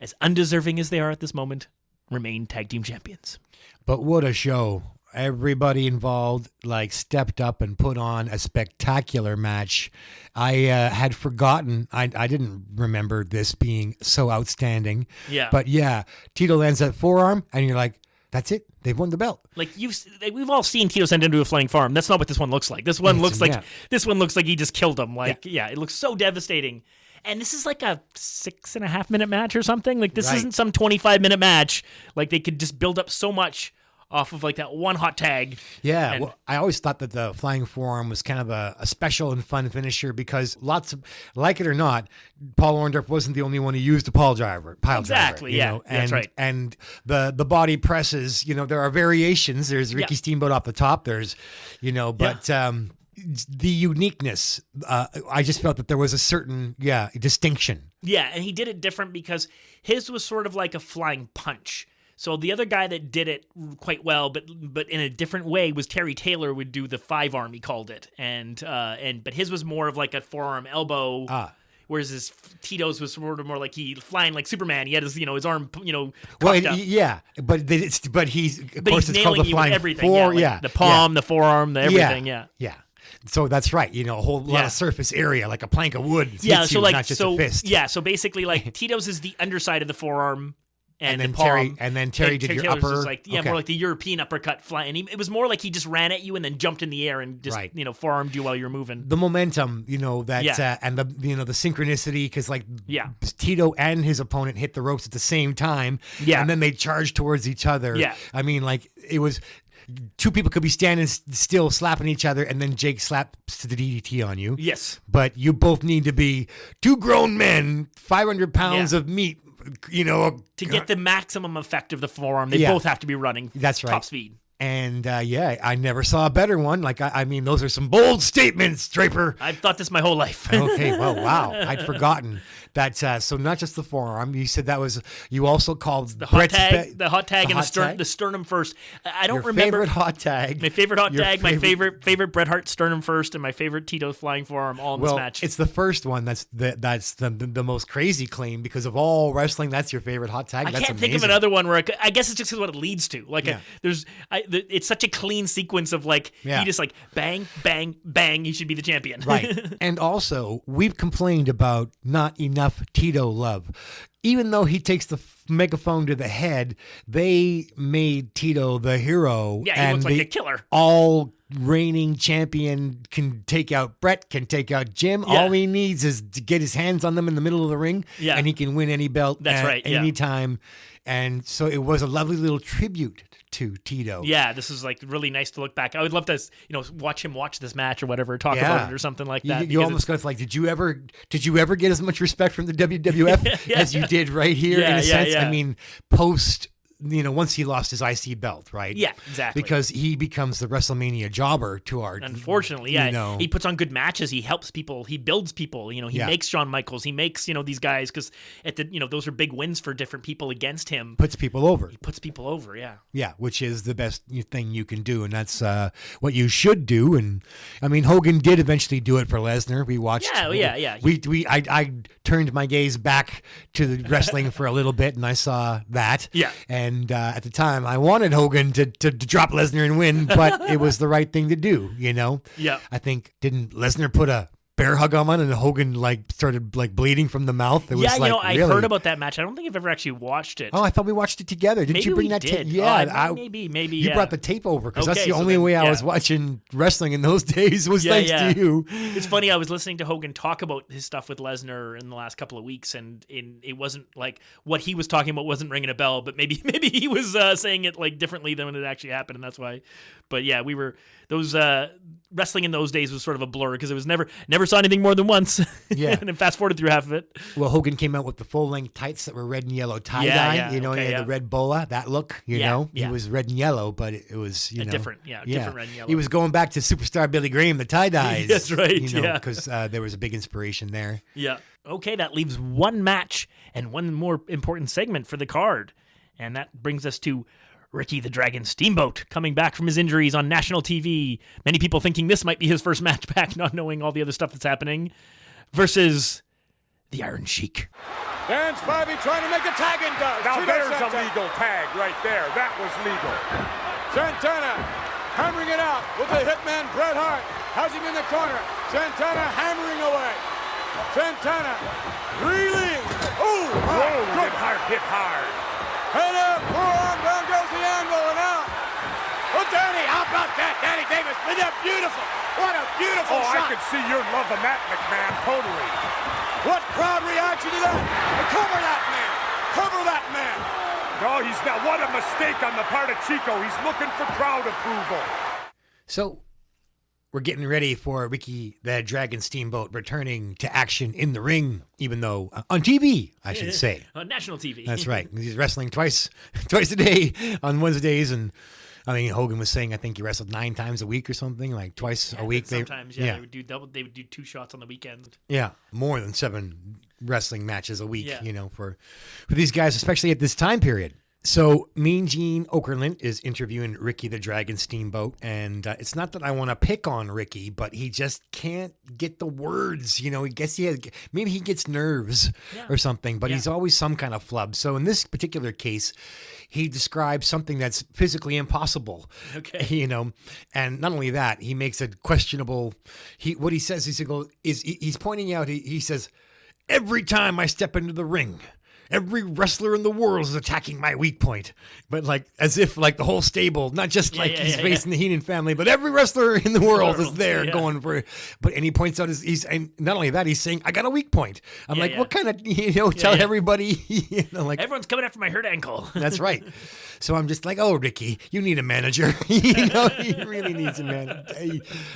as undeserving as they are at this moment, remain tag team champions. But what a show. Everybody involved stepped up and put on a spectacular match. I had forgotten. I didn't remember this being so outstanding. Yeah. But yeah, Tito lands that forearm, and you're like, that's it. They've won the belt. We've all seen Tito send into a flying forearm. That's not what this one looks like. This one looks like he just killed him. It looks so devastating. And this is like a 6.5-minute match or something. Like, this isn't some 25-minute match. Like, they could just build up so much off of like that one hot tag. Yeah, well, I always thought that the flying forearm was kind of a special and fun finisher because lots of, like it or not, Paul Orndorff wasn't the only one who used a pile driver. Exactly, yeah, that's right. And the body presses, there are variations. There's Ricky Steamboat off the top. There's, the uniqueness, I just felt that there was a certain, distinction. Yeah, and he did it different because his was sort of like a flying punch. So the other guy that did it quite well, but in a different way, was Terry Taylor. Would do the 5-arm, he called it, but his was more of like a forearm elbow. Whereas Tito's was sort of more like he flying like Superman. He had his his arm up. But he's of course it's called the flying everything. The palm, the forearm, the everything. Yeah. So that's right. A whole lot of surface area, like a plank of wood. Not just a fist. Yeah. So basically, like Tito's is the underside of the forearm. And then Terry did your upper. More like the European uppercut fly. And it was more like he just ran at you and then jumped in the air and just forearmed you while you're moving. The momentum, and the the synchronicity, because Tito and his opponent hit the ropes at the same time. Yeah, and then they charged towards each other. Yeah, I mean, it was. Two people could be standing still, slapping each other, and then Jake slaps the DDT on you. Yes, but you both need to be two grown men, 500 pounds of meat. To get the maximum effect of the forearm, they both have to be running. That's right. Top speed. And I never saw a better one. I mean, those are some bold statements, Draper. I've thought this my whole life. Okay, well, wow. I'd forgotten That's so not just the forearm. You said that was. You also called the hot tag, the sternum first. I don't remember favorite hot tag. My favorite hot tag. My favorite Bret Hart sternum first, and my favorite Tito flying forearm all in this match. It's the first one. That's the most crazy claim because of all wrestling. That's your favorite hot tag. I can't think of another one where I guess it's just what it leads to. Like it's such a clean sequence of he just bang, bang, bang. He should be the champion. Right. And also we've complained about not enough Tito love. Even though he takes the megaphone to the head, they made Tito the hero. Yeah, he looks like a killer. All reigning champion can take out Bret, can take out Jim. Yeah. All he needs is to get his hands on them in the middle of the ring, and he can win any belt anytime. And so it was a lovely little tribute to Tito. Yeah, this is really nice to look back. I would love to, watch him watch this match or whatever, talk about it or something like that. You almost got did you ever get as much respect from the WWF as you did right here in a sense? Yeah. I mean, post once he lost his IC belt, right? Yeah, exactly. Because he becomes the WrestleMania jobber to our... Unfortunately, yeah. He puts on good matches. He helps people. He builds people. He makes Shawn Michaels. He makes, these guys, because those are big wins for different people against him. Puts people over. He puts people over, yeah. Yeah, which is the best thing you can do, and that's what you should do. And, I mean, Hogan did eventually do it for Lesnar. We watched... Yeah. I turned my gaze back to the wrestling for a little bit, and I saw that. Yeah. And at the time, I wanted Hogan to drop Lesnar and win, but it was the right thing to do, Yeah. I think, didn't Lesnar put a bear hug on and Hogan started bleeding from the mouth? It was I heard about that match. I don't think I've ever actually watched it. Oh, I thought we watched it together. Didn't you bring that tape? Yeah, maybe. You brought the tape over because that's the only way I was watching wrestling in those days was thanks to you. It's funny. I was listening to Hogan talk about his stuff with Lesnar in the last couple of weeks, and it wasn't what he was talking about wasn't ringing a bell, but maybe he was saying it differently than when it actually happened, and that's why. But yeah, we were those wrestling in those days was sort of a blur because it was never saw anything more than once. Yeah, and then fast forwarded through half of it. Well, Hogan came out with the full length tights that were red and yellow tie dye. He had the red boa, that look. He was red and yellow, but it was different red and yellow. He was going back to superstar Billy Graham, the tie dyes. That's right. Because there was a big inspiration there. Yeah. Okay, that leaves one match and one more important segment for the card, and that brings us to Ricky the Dragon Steamboat coming back from his injuries on national TV. Many people thinking this might be his first match back, not knowing all the other stuff that's happening, versus the Iron Sheik. And Spivey trying to make a tag and does. Now there's a legal tag right there. That was legal. Santana hammering it out with the hitman Bret Hart. Has him in the corner. Santana hammering away. Santana reeling. Oh, good Hart hit hard. Head up, forearm, down goes the angle, and out. Oh, Danny, how about that? Danny Davis, isn't that beautiful? What a beautiful shot. I could see you're loving that, McMahon, totally. What crowd reaction to that? Cover that man. Cover that man. No, he's not. What a mistake on the part of Chico. He's looking for crowd approval. So we're getting ready for Ricky the Dragon Steamboat returning to action in the ring, even though on TV, I should say. On national TV. That's right. He's wrestling twice a day on Wednesdays. And I mean, Hogan was saying, I think he wrestled 9 times a week or something, twice a week. Sometimes, they would do double. They would do 2 shots on the weekend. Yeah, more than 7 wrestling matches a week, for these guys, especially at this time period. So Mean Gene Okerlund is interviewing Ricky the Dragon Steamboat, and it's not that I want to pick on Ricky, but he just can't get the words. Maybe he gets nerves or something, but he's always some kind of flub. So in this particular case, he describes something that's physically impossible. Okay. And not only that, he makes a questionable. What he says he's pointing out. He says, every time I step into the ring, every wrestler in the world is attacking my weak point. But as if the whole stable, not just he's facing the Heenan family, but every wrestler in the world is there going for it. And he points out and not only that, he's saying, I got a weak point. I'm what kind of, tell everybody, everyone's coming after my hurt ankle. That's right. So I'm just oh, Ricky, you need a manager. He really needs a manager.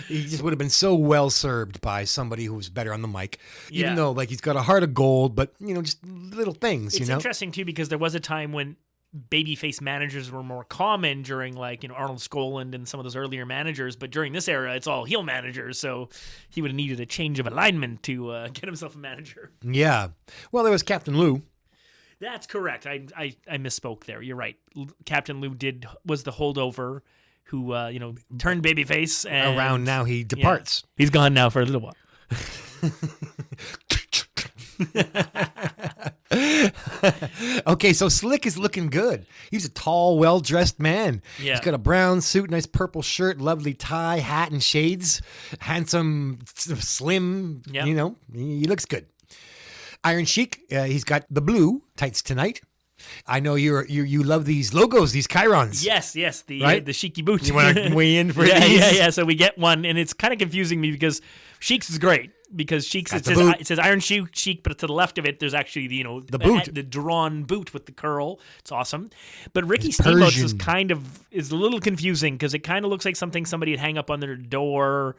He just would have been so well served by somebody who was better on the mic, even though he's got a heart of gold, but just little things. It's interesting too because there was a time when babyface managers were more common during like, Arnold Skoland and some of those earlier managers, but during this era, it's all heel managers. So he would have needed a change of alignment to get himself a manager. Yeah. Well, there was Captain Lou. That's correct. I misspoke there. You're right. Captain Lou was the holdover who, turned babyface. And around now he departs. Yeah, he's gone now for a little while. Okay, so Slick is looking good. He's a tall, well-dressed man. Yeah. He's got a brown suit, nice purple shirt, lovely tie, hat, and shades. Handsome, slim, Yeah. He looks good. Iron Sheik, he's got the blue tights tonight. I know you love these logos, these chyrons. Yes, the Sheiky boot. You want to weigh in for yeah, these? Yeah. So we get one, and it's kind of confusing me because Sheik's is great. Because Sheik's, it says Iron Sheik, but to the left of it, there's actually the boot, the drawn boot with the curl. It's awesome. But Ricky Steamboat's is a little confusing because it kind of looks like something somebody would hang up on their door.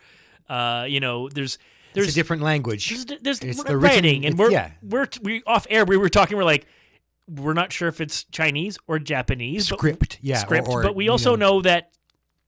There's a different language. There's it's writing, and we off air. We were talking. We're like, we're not sure if it's Chinese or Japanese. Script. But we also know that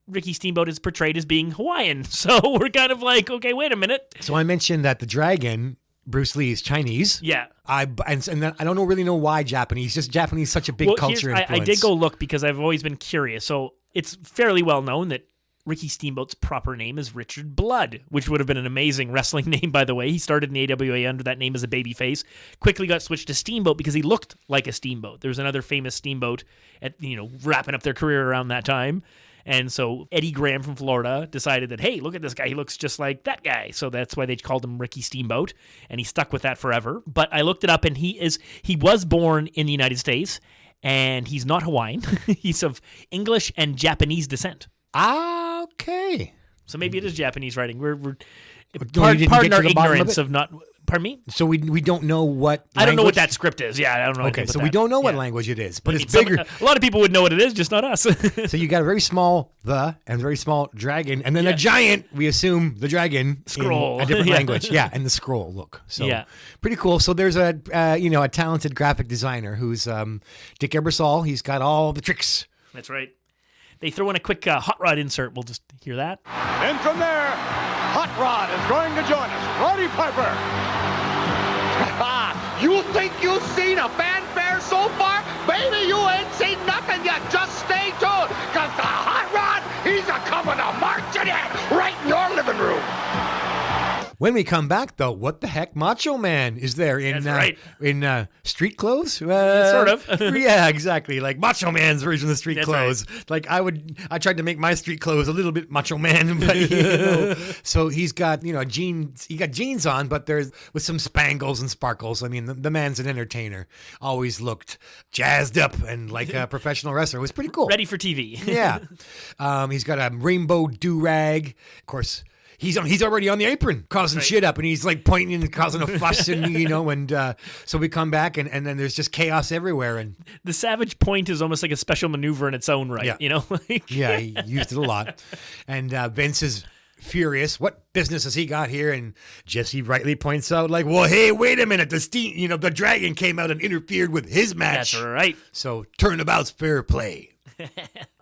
Ricky Steamboat is portrayed as being Hawaiian. So we're kind of like, okay, wait a minute. So I mentioned that the dragon, Bruce Lee, is Chinese. Yeah. And then I don't really know why Japanese. Just Japanese is such a big culture influence. I did go look because I've always been curious. So it's fairly well known that Ricky Steamboat's proper name is Richard Blood, which would have been an amazing wrestling name, by the way. He started in the AWA under that name as a babyface, quickly got switched to Steamboat because he looked like a steamboat. There's another famous steamboat wrapping up their career around that time. And so Eddie Graham from Florida decided that, hey, look at this guy. He looks just like that guy. So that's why they called him Ricky Steamboat. And he stuck with that forever. But I looked it up, and he was born in the United States, and he's not Hawaiian. He's of English and Japanese descent. Okay. So maybe it is Japanese writing. Pardon our ignorance of not... Pardon me? So we don't know what I don't know what that script is. Yeah, I don't know. Okay, so we don't know what language it is, but it's bigger. A lot of people would know what it is, just not us. So you got a very small and very small dragon, and then a giant, we assume, the dragon scroll. In a different language. Yeah, and the scroll look. So pretty cool. So there's a talented graphic designer who's Dick Ebersol. He's got all the tricks. That's right. They throw in a quick Hot Rod insert. We'll just hear that. And from there, Hot Rod is going to join us. Roddy Piper. You think you've seen a fanfare so far? Baby, you ain't seen nothing yet. Just stay tuned, because the Hot Rod, he's a-coming to marching in right in your living room. When we come back, though, what the heck? Macho Man is there in street clothes? Sort of. Yeah, exactly. Like Macho Man's version of street clothes. Right. Like I tried to make my street clothes a little bit Macho Man, but so he's got jeans. He got jeans on, but there's with some spangles and sparkles. I mean, the man's an entertainer. Always looked jazzed up and like a professional wrestler. It was pretty cool. Ready for TV. Yeah. He's got a rainbow do-rag. Of course. He's already on the apron causing shit up, and he's like pointing and causing a fuss, and so we come back and then there's just chaos everywhere. And the Savage Point is almost like a special maneuver in its own right. Yeah. Yeah, he used it a lot. And Vince is furious. What business has he got here? And Jesse rightly points out, like, well, hey, wait a minute. The dragon came out and interfered with his match. That's right. So turnabout's fair play.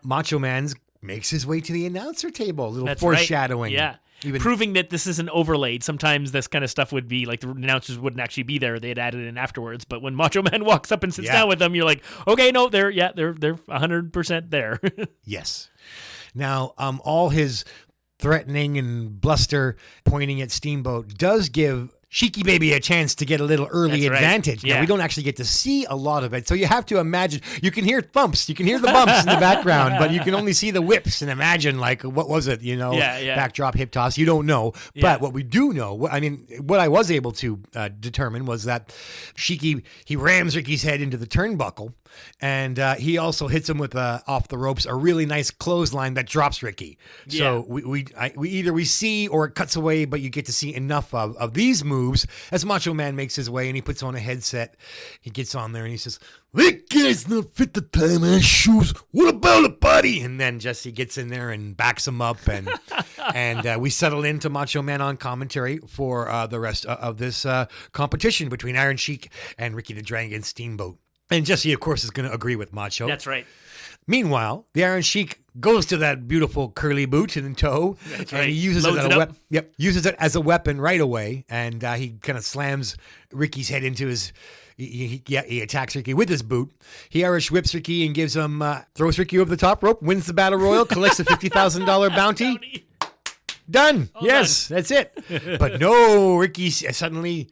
Macho Man makes his way to the announcer table. A little foreshadowing. Right. Yeah. Proving that this isn't overlaid. Sometimes this kind of stuff would be like the announcers wouldn't actually be there. They'd add it in afterwards. But when Macho Man walks up and sits down with them, you're like, okay, no, they're 100% there. Yes. Now, all his threatening and bluster pointing at Steamboat does give Sheiky Baby a chance to get a little early advantage. Yeah. Now, we don't actually get to see a lot of it, so you have to imagine. You can hear thumps, you can hear the bumps in the background, but you can only see the whips and imagine, like, what was it, backdrop, hip toss. You don't know. But what we do know, what I was able to determine was that Sheiky, he rams Ricky's head into the turnbuckle, and he also hits him with off the ropes a really nice clothesline that drops Ricky. So we either see or it cuts away, but you get to see enough of these moves as Macho Man makes his way and he puts on a headset. He gets on there and he says, "That guy's not fit to tie my shoes. What about it, buddy?" And then Jesse gets in there and backs him up, and we settle into Macho Man on commentary for the rest of this competition between Iron Sheik and Ricky the Dragon Steamboat. And Jesse, of course, is going to agree with Macho. That's right. Meanwhile, the Iron Sheik goes to that beautiful curly boot in tow. That's and right. he uses Loads it, it up. uses it as a weapon right away. And he kind of slams Ricky's head into his... He attacks Ricky with his boot. He Irish whips Ricky and gives him... throws Ricky over the top rope, wins the Battle Royal, collects a $50,000 bounty. Done. Yes, done. That's it. But no, Ricky suddenly...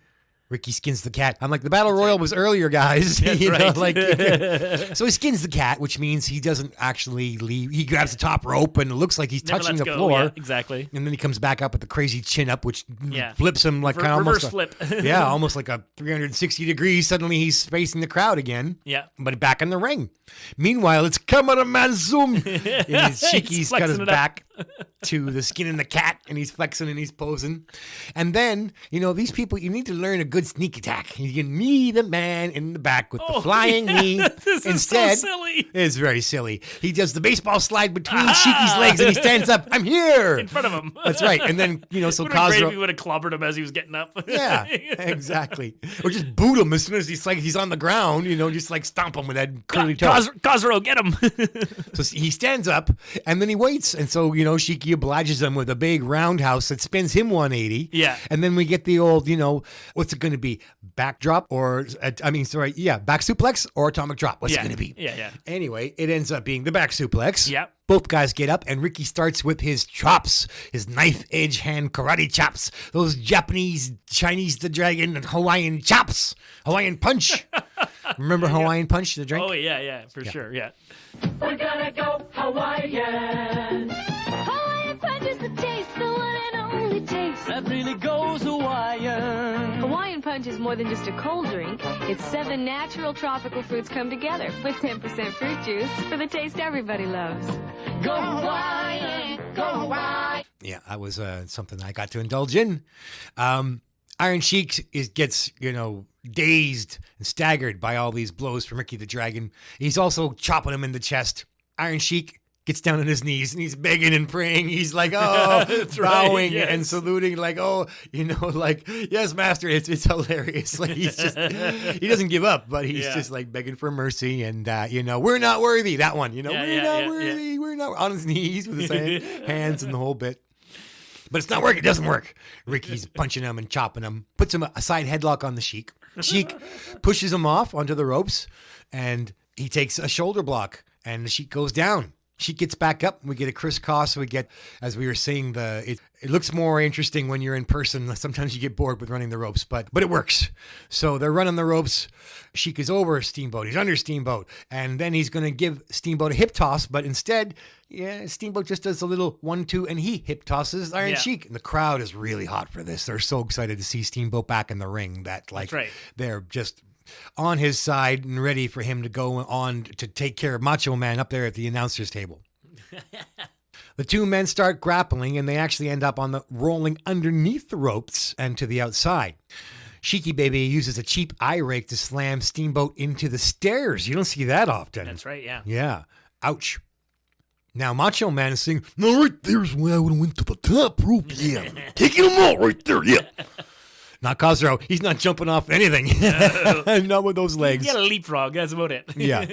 Ricky skins the cat. I'm like, the Battle Royal was earlier, guys. That's right. So he skins the cat, which means he doesn't actually leave. He grabs the top rope and it looks like he's Never touching lets the go. floor. Yeah, exactly. And then he comes back up with the crazy chin up, which flips him like kind of reverse almost flip. Yeah, almost like a 360 degrees. Suddenly he's facing the crowd again. Yeah. But back in the ring. Meanwhile, it's Cameraman Zoom. And Shiki's got his back to the skin and the cat, and he's flexing and he's posing. And then, these people, you need to learn a good sneak attack. You can knee the man in the back with the flying knee. This Instead, is so silly. It's very silly. He does the baseball slide between Shiki's legs, and he stands up. I'm here. In front of him. That's right. And then, so Would have been great if Khosrow... he would have clobbered him as he was getting up. Yeah, exactly. Or just boot him as soon as he's on the ground, just like stomp him with that curly toe. Khosrow, get him. So he stands up and then he waits. And so, Shiki obliges him with a big roundhouse that spins him 180. Yeah. And then we get the old, what's it going to be? Backdrop or, back suplex or atomic drop. What's it going to be? Yeah. Anyway, it ends up being the back suplex. Yep. Both guys get up, and Ricky starts with his chops, his knife edge hand karate chops, those Japanese, Chinese the Dragon, and Hawaiian chops, Hawaiian punch. Remember Hawaiian punch, the drink? Oh, yeah, for sure, yeah. We're gonna go Hawaiian. Hawaiian punch is the taste, the one and only taste. That really goes Hawaiian. Hawaiian punch is more than just a cold drink. It's 7 natural tropical fruits come together with 10% fruit juice for the taste everybody loves. Go Hawaiian, go Hawaiian. Yeah, that was something I got to indulge in. Iron Sheik gets, dazed and staggered by all these blows from Ricky the Dragon. He's also chopping him in the chest. Iron Sheik gets down on his knees and he's begging and praying. He's like, bowing and saluting, like, yes, master. It's hilarious. Like he doesn't give up, but he's just like begging for mercy. And we're not worthy. That one, we're not worthy. We're not on his knees with his hands and the whole bit. But it's not working. It doesn't work. Ricky's punching him and chopping him. Puts him a side headlock on the Sheik. Sheik pushes him off onto the ropes, and he takes a shoulder block, and the Sheik goes down. Sheik gets back up. We get a crisscross. We get, as we were saying, it looks more interesting when you're in person. Sometimes you get bored with running the ropes, but it works. So they're running the ropes. Sheik is over Steamboat. He's under Steamboat. And then he's going to give Steamboat a hip toss, but instead, Steamboat just does a little 1-2, and he hip tosses Iron Sheik. And the crowd is really hot for this. They're so excited to see Steamboat back in the ring that, That's right. they're just on his side and ready for him to go on to take care of Macho Man up there at the announcer's table. The two men start grappling, and they actually end up rolling underneath the ropes and to the outside. Sheiky Baby uses a cheap eye rake to slam Steamboat into the stairs. You don't see that often. That's right, yeah. Yeah. Ouch. Now Macho Man is saying, "No, right there's where I would have went to the top rope. Yeah, taking them all right there. Yeah." Not Khosrow. He's not jumping off anything. No. Not with those legs. You got a leapfrog. That's about it. Yeah.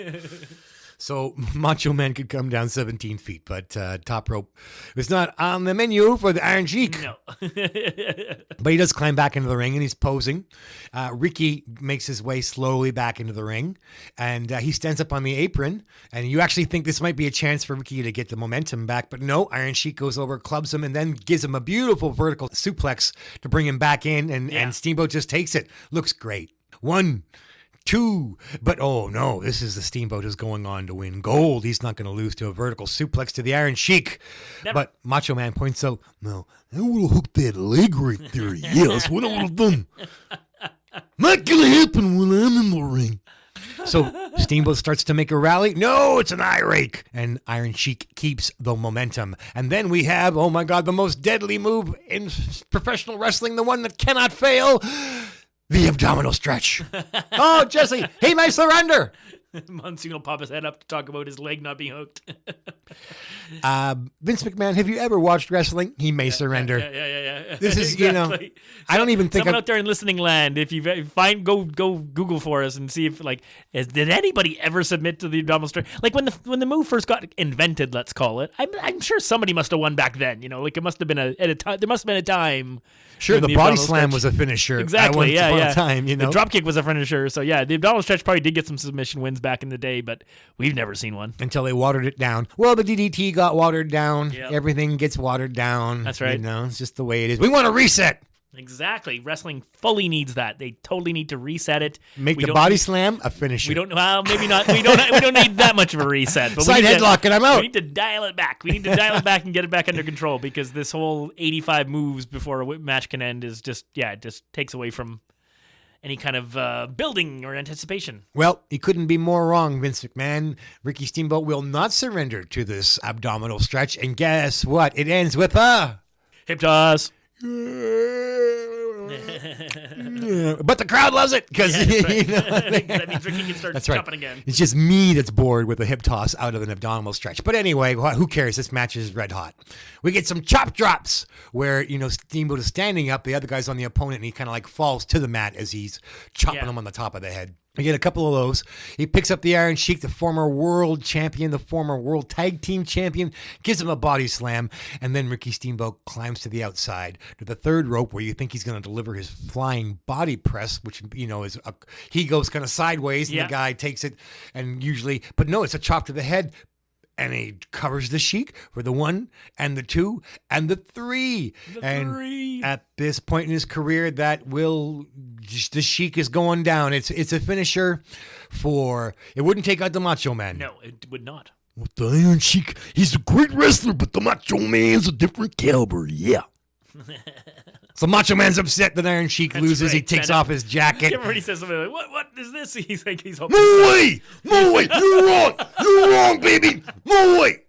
So Macho Man could come down 17 feet, but top rope was not on the menu for the Iron Sheik. No. But he does climb back into the ring, and he's posing. Ricky makes his way slowly back into the ring, and he stands up on the apron, and you actually think this might be a chance for Ricky to get the momentum back, but no, Iron Sheik goes over, clubs him, and then gives him a beautiful vertical suplex to bring him back in, and Steamboat just takes it. Looks great. 1, 2, but oh no, this is the Steamboat who's going on to win gold. He's not going to lose to a vertical suplex to the Iron Sheik. Never. But Macho Man points out, no, I would have hooked that leg right there. Yeah, that's what I would have done. Not going to happen when I'm in the ring. So Steamboat starts to make a rally. No, it's an eye rake. And Iron Sheik keeps the momentum. And then we have, oh my God, the most deadly move in professional wrestling, the one that cannot fail. The abdominal stretch. Oh, Jesse, he may surrender. Monsoon will pop his head up to talk about his leg not being hooked. Vince McMahon, have you ever watched wrestling? He may surrender. Yeah. This is, exactly. I don't even think someone out there in listening land, if you go Google for us and see if did anybody ever submit to the abdominal stretch? Like when the move first got invented, let's call it. I'm sure somebody must have won back then. Like it must have been there must have been a time. Sure, the body slam was a finisher. Exactly. Yeah. Time, The dropkick was a finisher. So yeah, the abdominal stretch probably did get some submission wins back in the day, but we've never seen one until they watered it down. Well, the DDT got watered down. Yep. Everything gets watered down. That's right. It's just the way it is. We want to reset. Exactly. Wrestling fully needs that. They totally need to reset it. Make the body slam a finisher. We don't. Well, maybe not. We don't need that much of a reset. But side headlock and I'm out. We need to dial it back. We need to dial it back and get it back under control because this whole 85 moves before a match can end is just it just takes away from any kind of building or anticipation. Well, he couldn't be more wrong, Vince McMahon. Ricky Steamboat will not surrender to this abdominal stretch, and guess what? It ends with a hip toss. But the crowd loves it because that means Ricky can start jumping again. It's just me that's bored with a hip toss out of an abdominal stretch. But anyway, who cares? This match is red hot. We get some chop drops where Steamboat is standing up, the other guy's on the opponent, and he kind of like falls to the mat as he's chopping him on the top of the head. We get a couple of those. He picks up the Iron Sheik, the former world champion, the former world tag team champion, gives him a body slam, and then Ricky Steamboat climbs to the outside to the third rope where you think he's going to deliver his flying body press, which, is he goes kind of sideways, and the guy takes it, and but no, it's a chop to the head. And he covers the Sheik for the 1 and the 2 and the 3. At this point in his career, the Sheik is going down. It's a finisher it wouldn't take out the Macho Man. No, it would not. With the Iron Sheik, he's a great wrestler, but the Macho Man's a different caliber. Yeah. So Macho Man's upset that Iron Sheik loses. Right. He takes off his jacket. Everybody says something like, what is this? He's like, he's hoping. No way! You're wrong! You're wrong, baby! No way!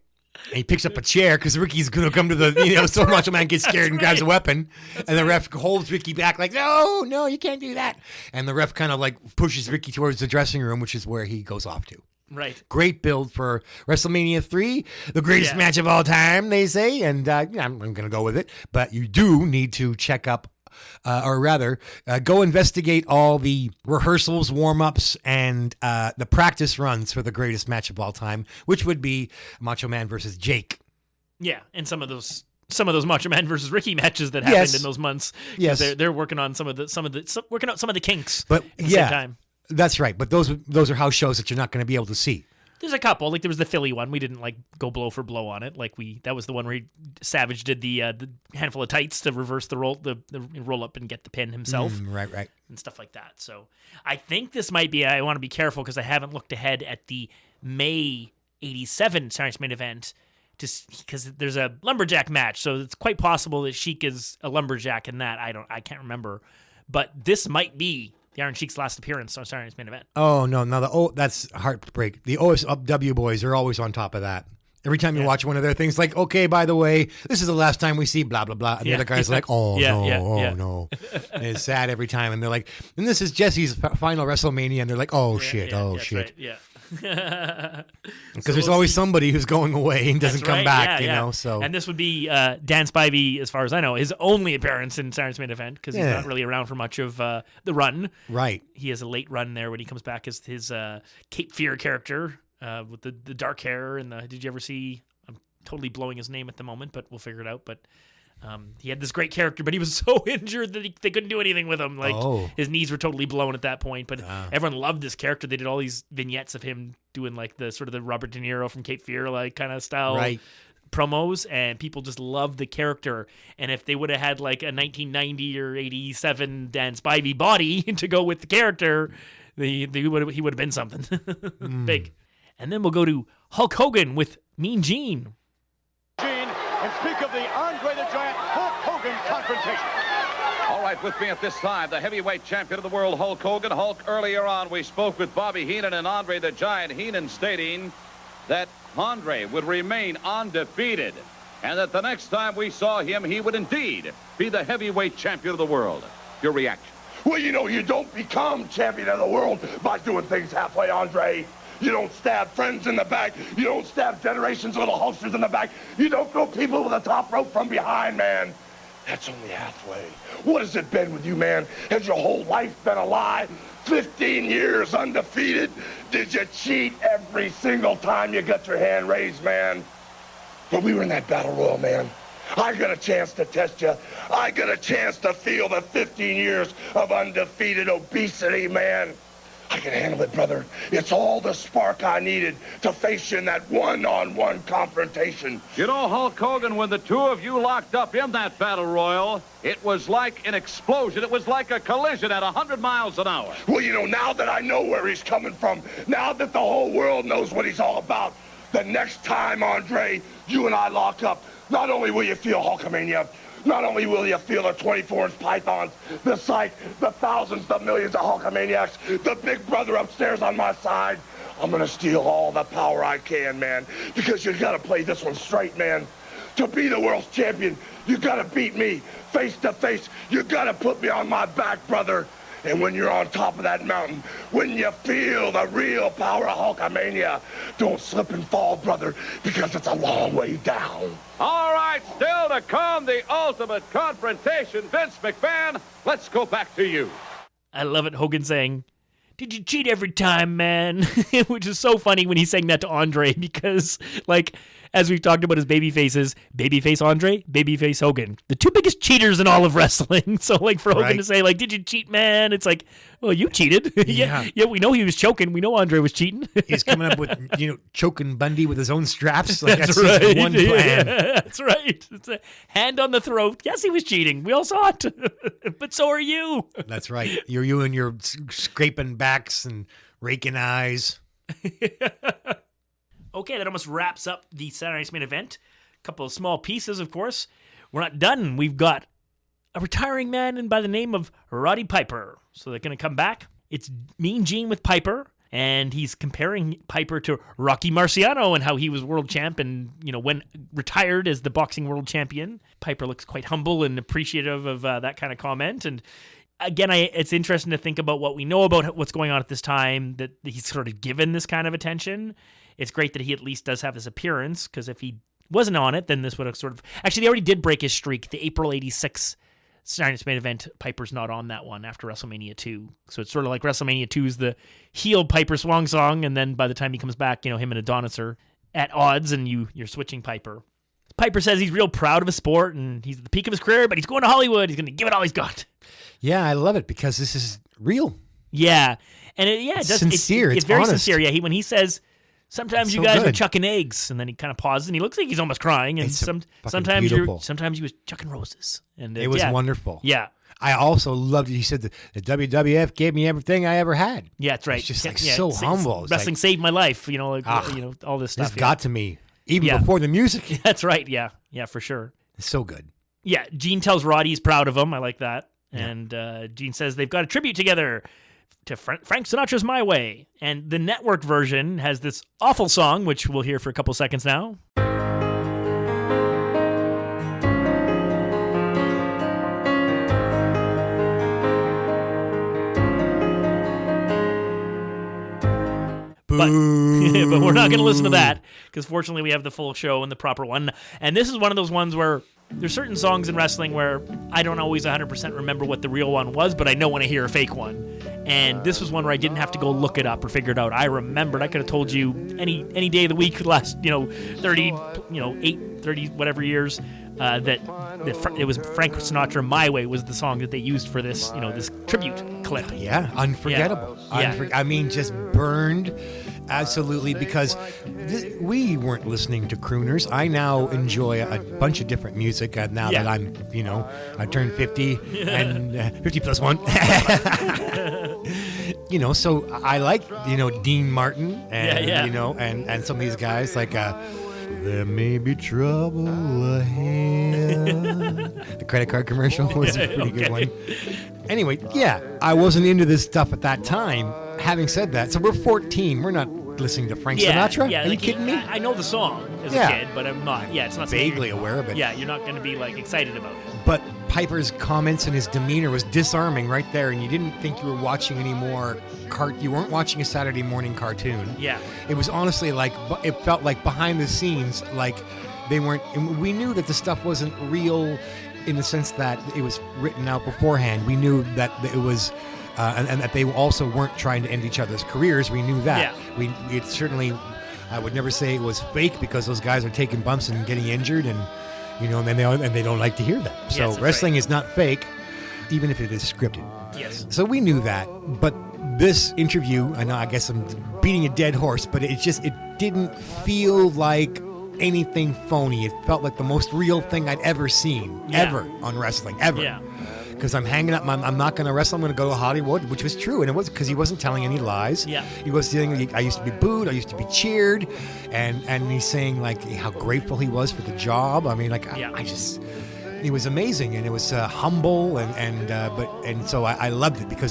And he picks up a chair because Ricky's going to come to the, so Macho Man gets scared and grabs a weapon. And the ref holds Ricky back like, no, you can't do that. And the ref kind of like pushes Ricky towards the dressing room, which is where he goes off to. Right. Great build for WrestleMania 3, the greatest match of all time, they say. And I'm going to go with it. But you do need to check up, go investigate all the rehearsals, warm-ups, and the practice runs for the greatest match of all time, which would be Macho Man versus Jake. Yeah, and some of those Macho Man versus Ricky matches that happened in those months. Yes, they're working on working out some of the kinks. But at the same time. That's right. But those are house shows that you're not going to be able to see. There's a couple. Like there was the Philly one. We didn't go blow for blow on it. That was the one where Savage did the handful of tights to reverse the roll up and get the pin himself. Right. And stuff like that. So I think this might be. I want to be careful because I haven't looked ahead at the May '87 Saturday Main Event. Because there's a lumberjack match, so it's quite possible that Sheik is a lumberjack in that. I can't remember, but this might be the Iron Sheik's last appearance on Saturday's Main Event. Oh, no, that's heartbreak. The OSW boys are always on top of that. Every time you watch one of their things, like, okay, by the way, this is the last time we see blah, blah, blah. And the other guy's like, no. And it's sad every time. And they're like, and this is Jesse's final WrestleMania. And they're like, shit. Right, Because there's always somebody who's going away and doesn't come back, So. And this would be Dan Spivey, as far as I know, his only appearance in Saturday's Main Event because he's not really around for much of the run. Right. He has a late run there when he comes back as his Cape Fear character with the dark hair and did you ever see? I'm totally blowing his name at the moment, but we'll figure it out. But he had this great character, but he was so injured that they couldn't do anything with him. His knees were totally blown at that point. But everyone loved this character. They did all these vignettes of him doing the sort of the Robert De Niro from Cape Fear kind of style promos, and people just loved the character. And if they would have had a 1990 or 87 Dan Spivey body to go with the character, he would have been something big. And then we'll go to Hulk Hogan with Mean Gene. And speak of the Andre the Giant Hulk Hogan confrontation. All right, with me at this time, the heavyweight champion of the world, Hulk Hogan. Hulk, earlier on, we spoke with Bobby Heenan and Andre the Giant. Heenan stating that Andre would remain undefeated and that the next time we saw him, he would indeed be the heavyweight champion of the world. Your reaction? Well, you don't become champion of the world by doing things halfway, Andre. You don't stab friends in the back. You don't stab generations of little Hulksters in the back. You don't throw people with a top rope from behind, man. That's only halfway. What has it been with you, man? Has your whole life been a lie? 15 years undefeated? Did you cheat every single time you got your hand raised, man? But we were in that battle royal, man. I got a chance to test you. I got a chance to feel the 15 years of undefeated obesity, man. I can handle it, brother. It's all the spark I needed to face you in that one-on-one confrontation. You know, Hulk Hogan, when the two of you locked up in that battle royal, it was like an explosion. It was like a collision at 100 miles an hour. Well, you know, now that I know where he's coming from, now that the whole world knows what he's all about, the next time, Andre, you and I lock up, not only will you feel Hulkamania, not only will you feel the 24-inch pythons, the psych, the thousands, the millions of Hulkamaniacs, the big brother upstairs on my side, I'm gonna steal all the power I can, man, because you gotta play this one straight, man. To be the world's champion, you gotta beat me face to face. You gotta put me on my back, brother. And when you're on top of that mountain, when you feel the real power of Hulkamania, don't slip and fall, brother, because it's a long way down. All right, still to come, the ultimate confrontation. Vince McMahon, let's go back to you. I love it, Hogan saying, "Did you cheat every time, man?" Which is so funny when he's saying that to Andre because, like, as we've talked about his baby faces, babyface Andre, babyface Hogan, the two biggest cheaters in all of wrestling. So, like, for Hogan to say, like, "Did you cheat, man?" It's like, well, you cheated. yeah, we know he was choking. We know Andre was cheating. He's coming up with, choking Bundy with his own straps. Like, that's right. His one plan. Yeah, that's right. It's a hand on the throat. Yes, he was cheating. We all saw it. But so are you. That's right. You and your scraping backs and raking eyes. Okay, that almost wraps up the Saturday Night's Main Event. A couple of small pieces, of course. We're not done. We've got a retiring man by the name of Roddy Piper. So they're going to come back. It's Mean Gene with Piper, and he's comparing Piper to Rocky Marciano and how he was world champ and, when retired as the boxing world champion. Piper looks quite humble and appreciative of that kind of comment. And again, it's interesting to think about what we know about what's going on at this time, that he's sort of given this kind of attention. It's great that he at least does have this appearance, because if he wasn't on it, then this would have sort of... Actually, they already did break his streak. The April 86 Saturday Night's Main Event, Piper's not on that one after WrestleMania 2. So it's sort of like WrestleMania 2 is the heel Piper swan song, and then by the time he comes back, him and Adonis are at odds, and you're switching Piper. Piper says he's real proud of his sport, and he's at the peak of his career, but he's going to Hollywood. He's going to give it all he's got. Yeah, I love it, because this is real. Yeah. And it does. Sincere. It's very honest. sincere. Yeah, when he says... Sometimes you guys are chucking eggs, and then he kind of pauses, and he looks like he's almost crying. And sometimes he was chucking roses, and it was wonderful. Yeah, I also loved it. He said the WWF gave me everything I ever had. Yeah, that's right. It's just so humble. Wrestling saved my life. All this stuff. This got to me even before the music. That's right. Yeah, for sure. It's so good. Yeah, Gene tells Roddy he's proud of him. I like that. Yeah. And Gene says they've got a tribute together to Frank Sinatra's My Way. And the network version has this awful song, which we'll hear for a couple seconds now. But we're not going to listen to that, because fortunately we have the full show and the proper one. And this is one of those ones where there's certain songs in wrestling where I don't always 100% remember what the real one was, but I know when I hear a fake one. And this was one where I didn't have to go look it up or figure it out. I remembered. I could have told you any day of the week for the last 30 whatever years that it was Frank Sinatra. My Way was the song that they used for this this tribute clip. Yeah, unforgettable. Yeah. I mean, just burned. Absolutely, because we weren't listening to crooners. I now enjoy a bunch of different music now that I'm, I turned 50 and 50 plus 1. So I like, Dean Martin and, and some of these guys like, there may be trouble ahead. The credit card commercial was a pretty good one. Anyway, I wasn't into this stuff at that time. Having said that, so we're 14. We're not listening to Frank Sinatra? Yeah, Are you kidding me? I know the song as a kid, but I'm not. Yeah, it's not vaguely aware of it. Yeah, you're not going to be excited about it. But Piper's comments and his demeanor was disarming right there, and you didn't think you were watching any more you weren't watching a Saturday morning cartoon. Yeah. It was honestly like, it felt like behind the scenes, like they weren't, and we knew that the stuff wasn't real in the sense that it was written out beforehand. We knew that it was, and that they also weren't trying to end each other's careers. We knew that. Yeah. It certainly, I would never say it was fake because those guys are taking bumps and getting injured, and and they don't like to hear that. So yes, wrestling right. is not fake, even if it is scripted. Yes. So we knew that, but this interview, I guess I'm beating a dead horse, but it didn't feel like anything phony. It felt like the most real thing I'd ever seen, ever on wrestling, ever. Yeah. Because I'm hanging up, I'm not going to wrestle, I'm going to go to Hollywood, which was true, and it was because he wasn't telling any lies. Yeah. He was saying, I used to be booed, I used to be cheered, and he's saying like how grateful he was for the job. I mean, like it was amazing, and it was humble, and so I loved it because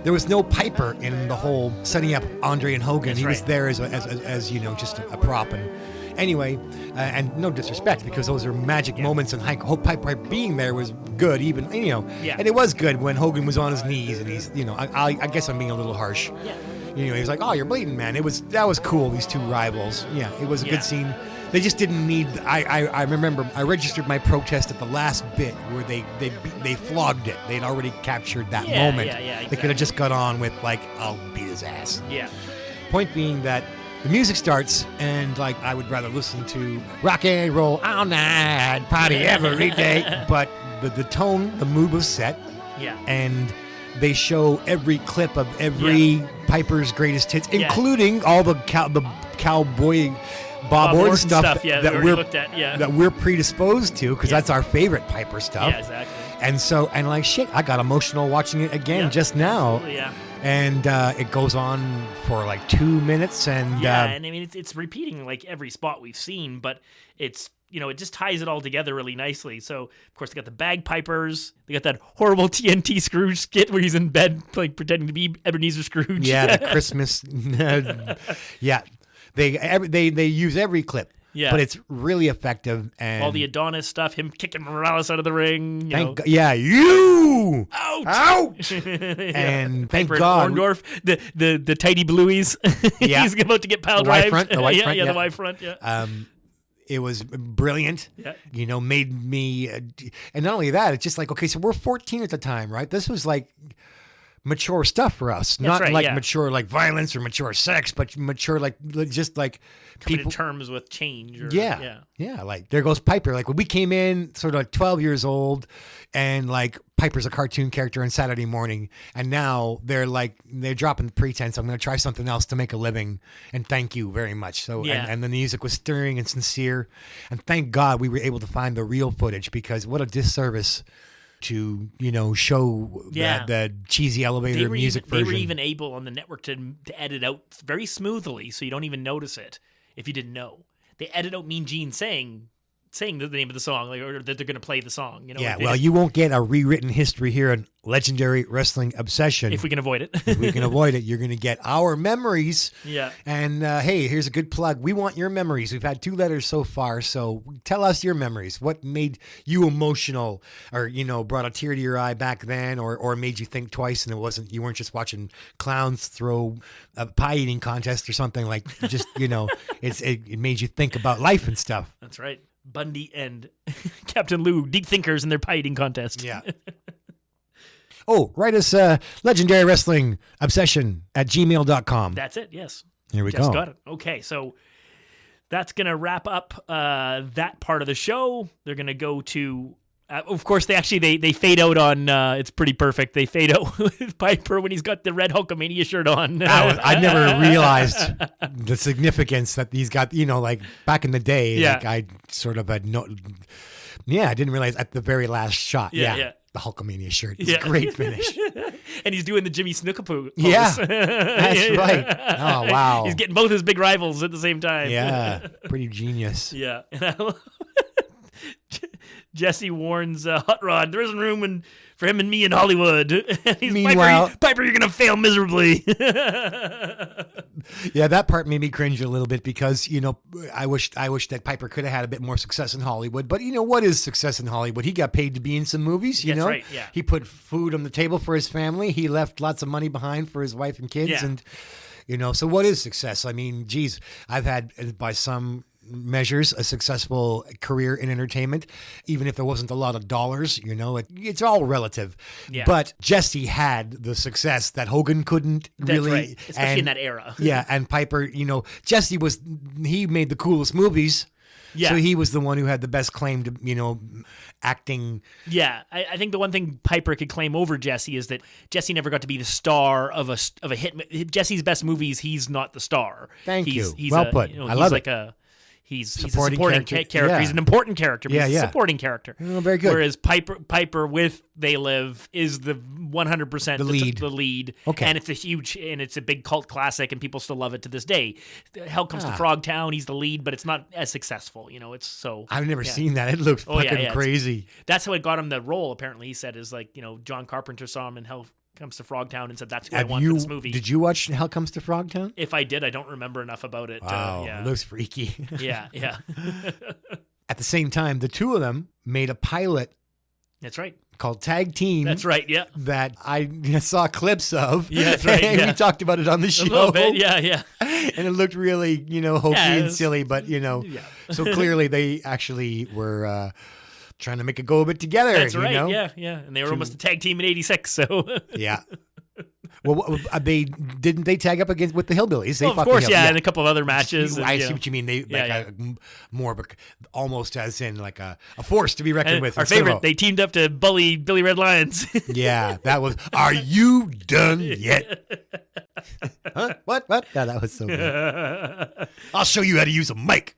there was no Piper in the whole setting up Andre and Hogan. That's he was right. there as just a prop. And anyway, and no disrespect because those are magic moments, and Piper being there was good, even and it was good when Hogan was on his knees, and he's I guess I'm being a little harsh. Yeah. He's like, oh, you're bleeding, man. That was cool. These two rivals. Yeah, it was a good scene. They just didn't need. I remember I registered my protest at the last bit where they flogged it. They'd already captured that moment. Yeah, exactly. They could have just got on with like, I'll beat his ass. Yeah. Point being that the music starts, and like I would rather listen to rock and roll all night, party every day. But the tone, the mood was set. Yeah. And they show every clip of every Piper's greatest hits, including all the cowboy Bob Orton stuff that we're predisposed to because that's our favorite Piper stuff. Yeah, exactly. And like shit, I got emotional watching it again just now. Yeah. And it goes on for like 2 minutes, and and I mean it's repeating like every spot we've seen, but it's it just ties it all together really nicely. So of course they got the bagpipers, they got that horrible TNT Scrooge skit where he's in bed like pretending to be Ebenezer Scrooge. Yeah, the Christmas. Yeah, they use every clip. Yeah. But it's really effective. And all the Adonis stuff, him kicking Morales out of the ring. You out. And thank Piper God. And Orndorff, the tidy blueies. Yeah. He's about to get pile the white drived. front, the white front. The white front. Yeah. It was brilliant. Yeah. Made me, and not only that, it's just like, okay, so we're 14 at the time, right? This was like mature stuff for us, not right, like mature like violence or mature sex, but mature like just like coming people to terms with change. Or, yeah. Like there goes Piper. Like when we came in, sort of like 12 years old, and like Piper's a cartoon character on Saturday morning, and now they're dropping the pretense. I'm going to try something else to make a living, and thank you very much. So and then the music was stirring and sincere, and thank God we were able to find the real footage because what a disservice to show the cheesy elevator music version. They were even able on the network to edit out very smoothly, so you don't even notice it if you didn't know. They edit out Mean Gene saying the name of the song, or that they're going to play the song. You won't get a rewritten history here on Legendary Wrestling Obsession. If we can avoid it. If we can avoid it, you're going to get our memories. Yeah. And hey, here's a good plug. We want your memories. We've had 2 letters so far, so tell us your memories. What made you emotional, or brought a tear to your eye back then, or made you think twice, and you weren't just watching clowns throw a pie eating contest or something like. Just it made you think about life and stuff. That's right. Bundy and Captain Lou, deep thinkers in their pie eating contest. Yeah. Write us Legendary Wrestling Obsession at gmail.com. That's it, yes. Here we Just go. got it. Okay, so that's going to wrap up that part of the show. They're going to go to... of course, they fade out on... it's pretty perfect. They fade out with Piper when he's got the red Hulkamania shirt on. I never realized the significance that he's got, like back in the day. Yeah. Like I sort of had no... Yeah, I didn't realize at the very last shot. Yeah. The Hulkamania shirt. It's a great finish. And he's doing the Jimmy Snuka pose. Yeah, that's right. Oh, wow. He's getting both his big rivals at the same time. Yeah, pretty genius. Yeah. Jesse warns Hot Rod, there isn't room for him and me in Hollywood. Meanwhile, Piper, you're gonna fail miserably. Yeah, that part made me cringe a little bit because, I wish that Piper could have had a bit more success in Hollywood. But what is success in Hollywood? He got paid to be in some movies, That's right, yeah. He put food on the table for his family. He left lots of money behind for his wife and kids. Yeah. And, so what is success? I mean, geez, I've had, by some measures, a successful career in entertainment, even if there wasn't a lot of dollars, it's all relative. Yeah. But Jesse had the success that Hogan couldn't really. That's right. Especially in that era. Yeah. And Piper, Jesse he made the coolest movies. Yeah. So he was the one who had the best claim to, acting. Yeah, I think the one thing Piper could claim over Jesse is that Jesse never got to be the star of a hit. Jesse's best movies, he's not the star. Thank you. He's Well put. I love it. He's a supporting character. Yeah. He's an important character, but he's a supporting character. Oh, very good. Whereas Piper with They Live is the 100% the lead. Okay. And it's a big cult classic, and people still love it to this day. Hell Comes to Frogtown, he's the lead, but it's not as successful. It's so. I've never seen that. It looks fucking crazy. That's how it got him the role. Apparently, he said is John Carpenter saw him in Hell Comes to Frogtown and said that's what I want for this movie. Did you watch Hell Comes to Frogtown? If I did, I don't remember enough about it. Wow, it looks freaky. Yeah. At the same time, the two of them made a pilot. That's right. Called Tag Team. That's right, yeah. That I saw clips of. Yeah, that's right. And we talked about it on the show. A little bit, yeah. And it looked really, hokey and silly, but, so clearly they actually were trying to make it go a bit together. That's right, yeah. And they were almost a tag team in '86, so. Yeah. Well, didn't they tag up with the Hillbillies? They of course, and a couple of other matches. I see what you mean. They more, almost as in like a force to be reckoned with. Our favorite, they teamed up to bully Billy Red Lions. Yeah, that was. Are you done yet? Huh? What? Yeah, that was so good. I'll show you how to use a mic.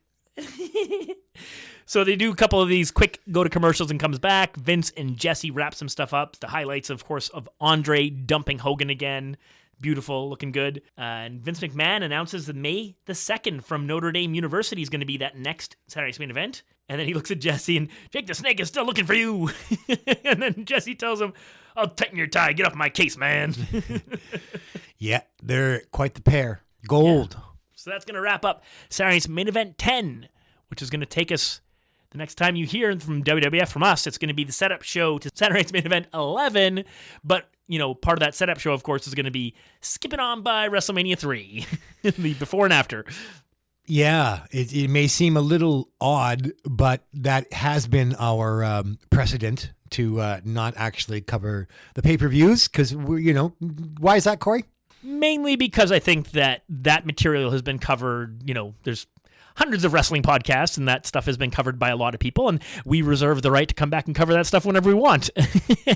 So they do a couple of these quick go to commercials and comes back. Vince and Jesse wrap some stuff up. The highlights, of course, of Andre dumping Hogan again. Beautiful, looking good. And Vince McMahon announces that May the 2nd from Notre Dame University is going to be that next Saturday's main event. And then he looks at Jesse and, Jake the Snake is still looking for you. And then Jesse tells him, I'll tighten your tie. Get off my case, man. Yeah, they're quite the pair. Gold. Yeah. So that's going to wrap up Saturday's main event 10, which is going to take us. The next time you hear from WWF from us, it's going to be the setup show to Saturday's main event 11. But, part of that setup show, of course, is going to be skipping on by WrestleMania 3, the before and after. Yeah, it may seem a little odd, but that has been our precedent to not actually cover the pay-per-views because, why is that, Corey? Mainly because I think that material has been covered, there's hundreds of wrestling podcasts, and that stuff has been covered by a lot of people, and we reserve the right to come back and cover that stuff whenever we want.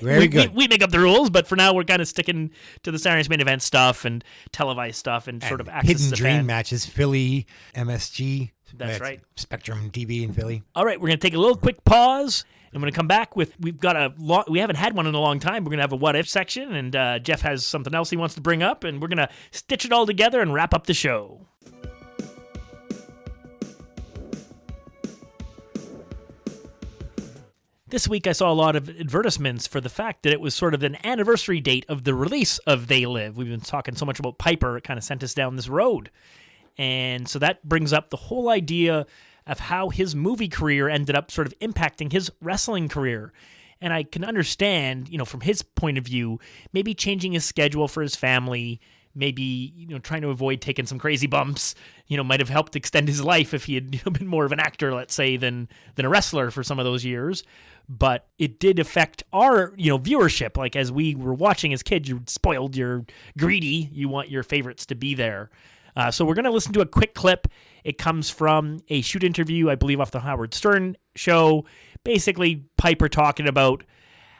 Very good. We make up the rules, but for now, we're kind of sticking to the Saturday's main event stuff and televised stuff and sort of access hidden to dream fan. matches, Philly, MSG. That's right. Spectrum TV in Philly. All right, we're going to take a little quick pause. I'm going to come back with, we haven't had one in a long time. We're going to have a what if section, and Jeff has something else he wants to bring up, and we're going to stitch it all together and wrap up the show. This week I saw a lot of advertisements for the fact that it was sort of an anniversary date of the release of They Live. We've been talking so much about Piper, it kind of sent us down this road. And so that brings up the whole idea of how his movie career ended up sort of impacting his wrestling career. And I can understand, from his point of view, maybe changing his schedule for his family, maybe, trying to avoid taking some crazy bumps, might have helped extend his life if he had been more of an actor, let's say, than a wrestler for some of those years. But it did affect our, viewership. Like as we were watching as kids, you're spoiled, you're greedy, you want your favorites to be there. So we're going to listen to a quick clip. It comes from a shoot interview, I believe, off the Howard Stern show. Basically, Piper talking about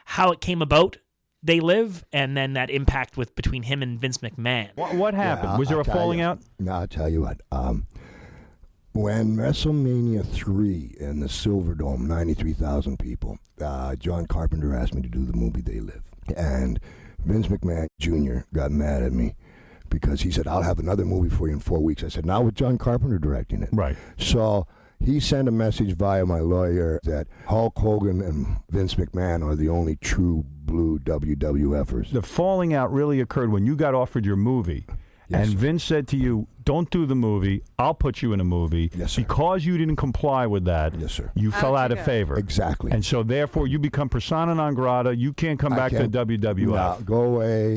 how it came about, They Live, and then that impact between him and Vince McMahon. What happened? Was there a falling out? No, I'll tell you what. When WrestleMania III in the Silverdome, 93,000 people, John Carpenter asked me to do the movie They Live. And Vince McMahon Jr. got mad at me because he said, I'll have another movie for you in 4 weeks. I said, not with John Carpenter directing it. Right. So he sent a message via my lawyer that Hulk Hogan and Vince McMahon are the only true blue WWFers. The falling out really occurred when you got offered your movie. Yes, and Vince said to you, don't do the movie, I'll put you in a movie. Yes, sir. Because you didn't comply with that, yes, sir. You fell out of favor. Exactly. And so therefore you become persona non grata. You can't come back to WWF. No, go away,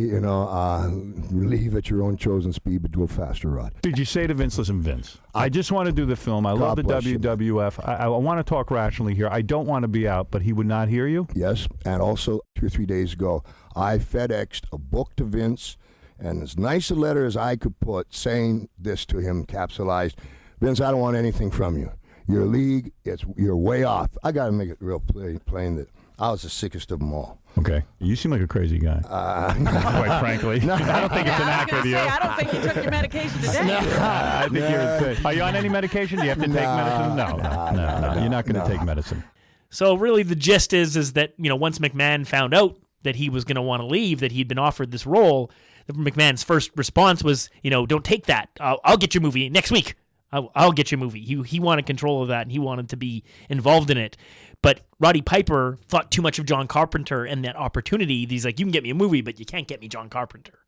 leave at your own chosen speed, but do it faster, Rod. Did you say to Vince, listen, Vince, I just want to do the film. I love the WWF. I want to talk rationally here. I don't want to be out, but he would not hear you? Yes, and also 2 or 3 days ago, I FedExed a book to Vince, and as nice a letter as I could put, saying this to him, capsulized, Vince, I don't want anything from you. Your league, you're way off. I got to make it real plain that I was the sickest of them all. Okay. You seem like a crazy guy. Quite frankly. No. I don't think it's an act with you. I don't think you took your medication today. I think are you on any medication? Do you have to take medicine? No. You're not going to take medicine. So really the gist is that, once McMahon found out that he was going to want to leave, that he'd been offered this role, McMahon's first response was, don't take that. I'll get your movie next week. I'll get your movie. He wanted control of that, and he wanted to be involved in it. But Roddy Piper thought too much of John Carpenter and that opportunity. He's like, you can get me a movie, but you can't get me John Carpenter.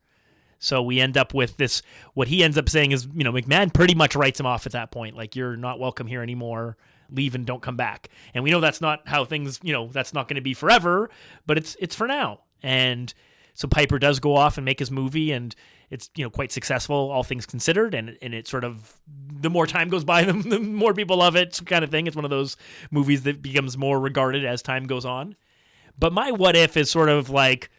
So we end up with this, what he ends up saying is, McMahon pretty much writes him off at that point. Like, you're not welcome here anymore. Leave and don't come back. And we know that's not how things, that's not going to be forever, but it's for now. And so Piper does go off and make his movie, and it's quite successful, all things considered. And it sort of, the more time goes by, the more people love it, kind of thing. It's one of those movies that becomes more regarded as time goes on. But my what if is sort of like,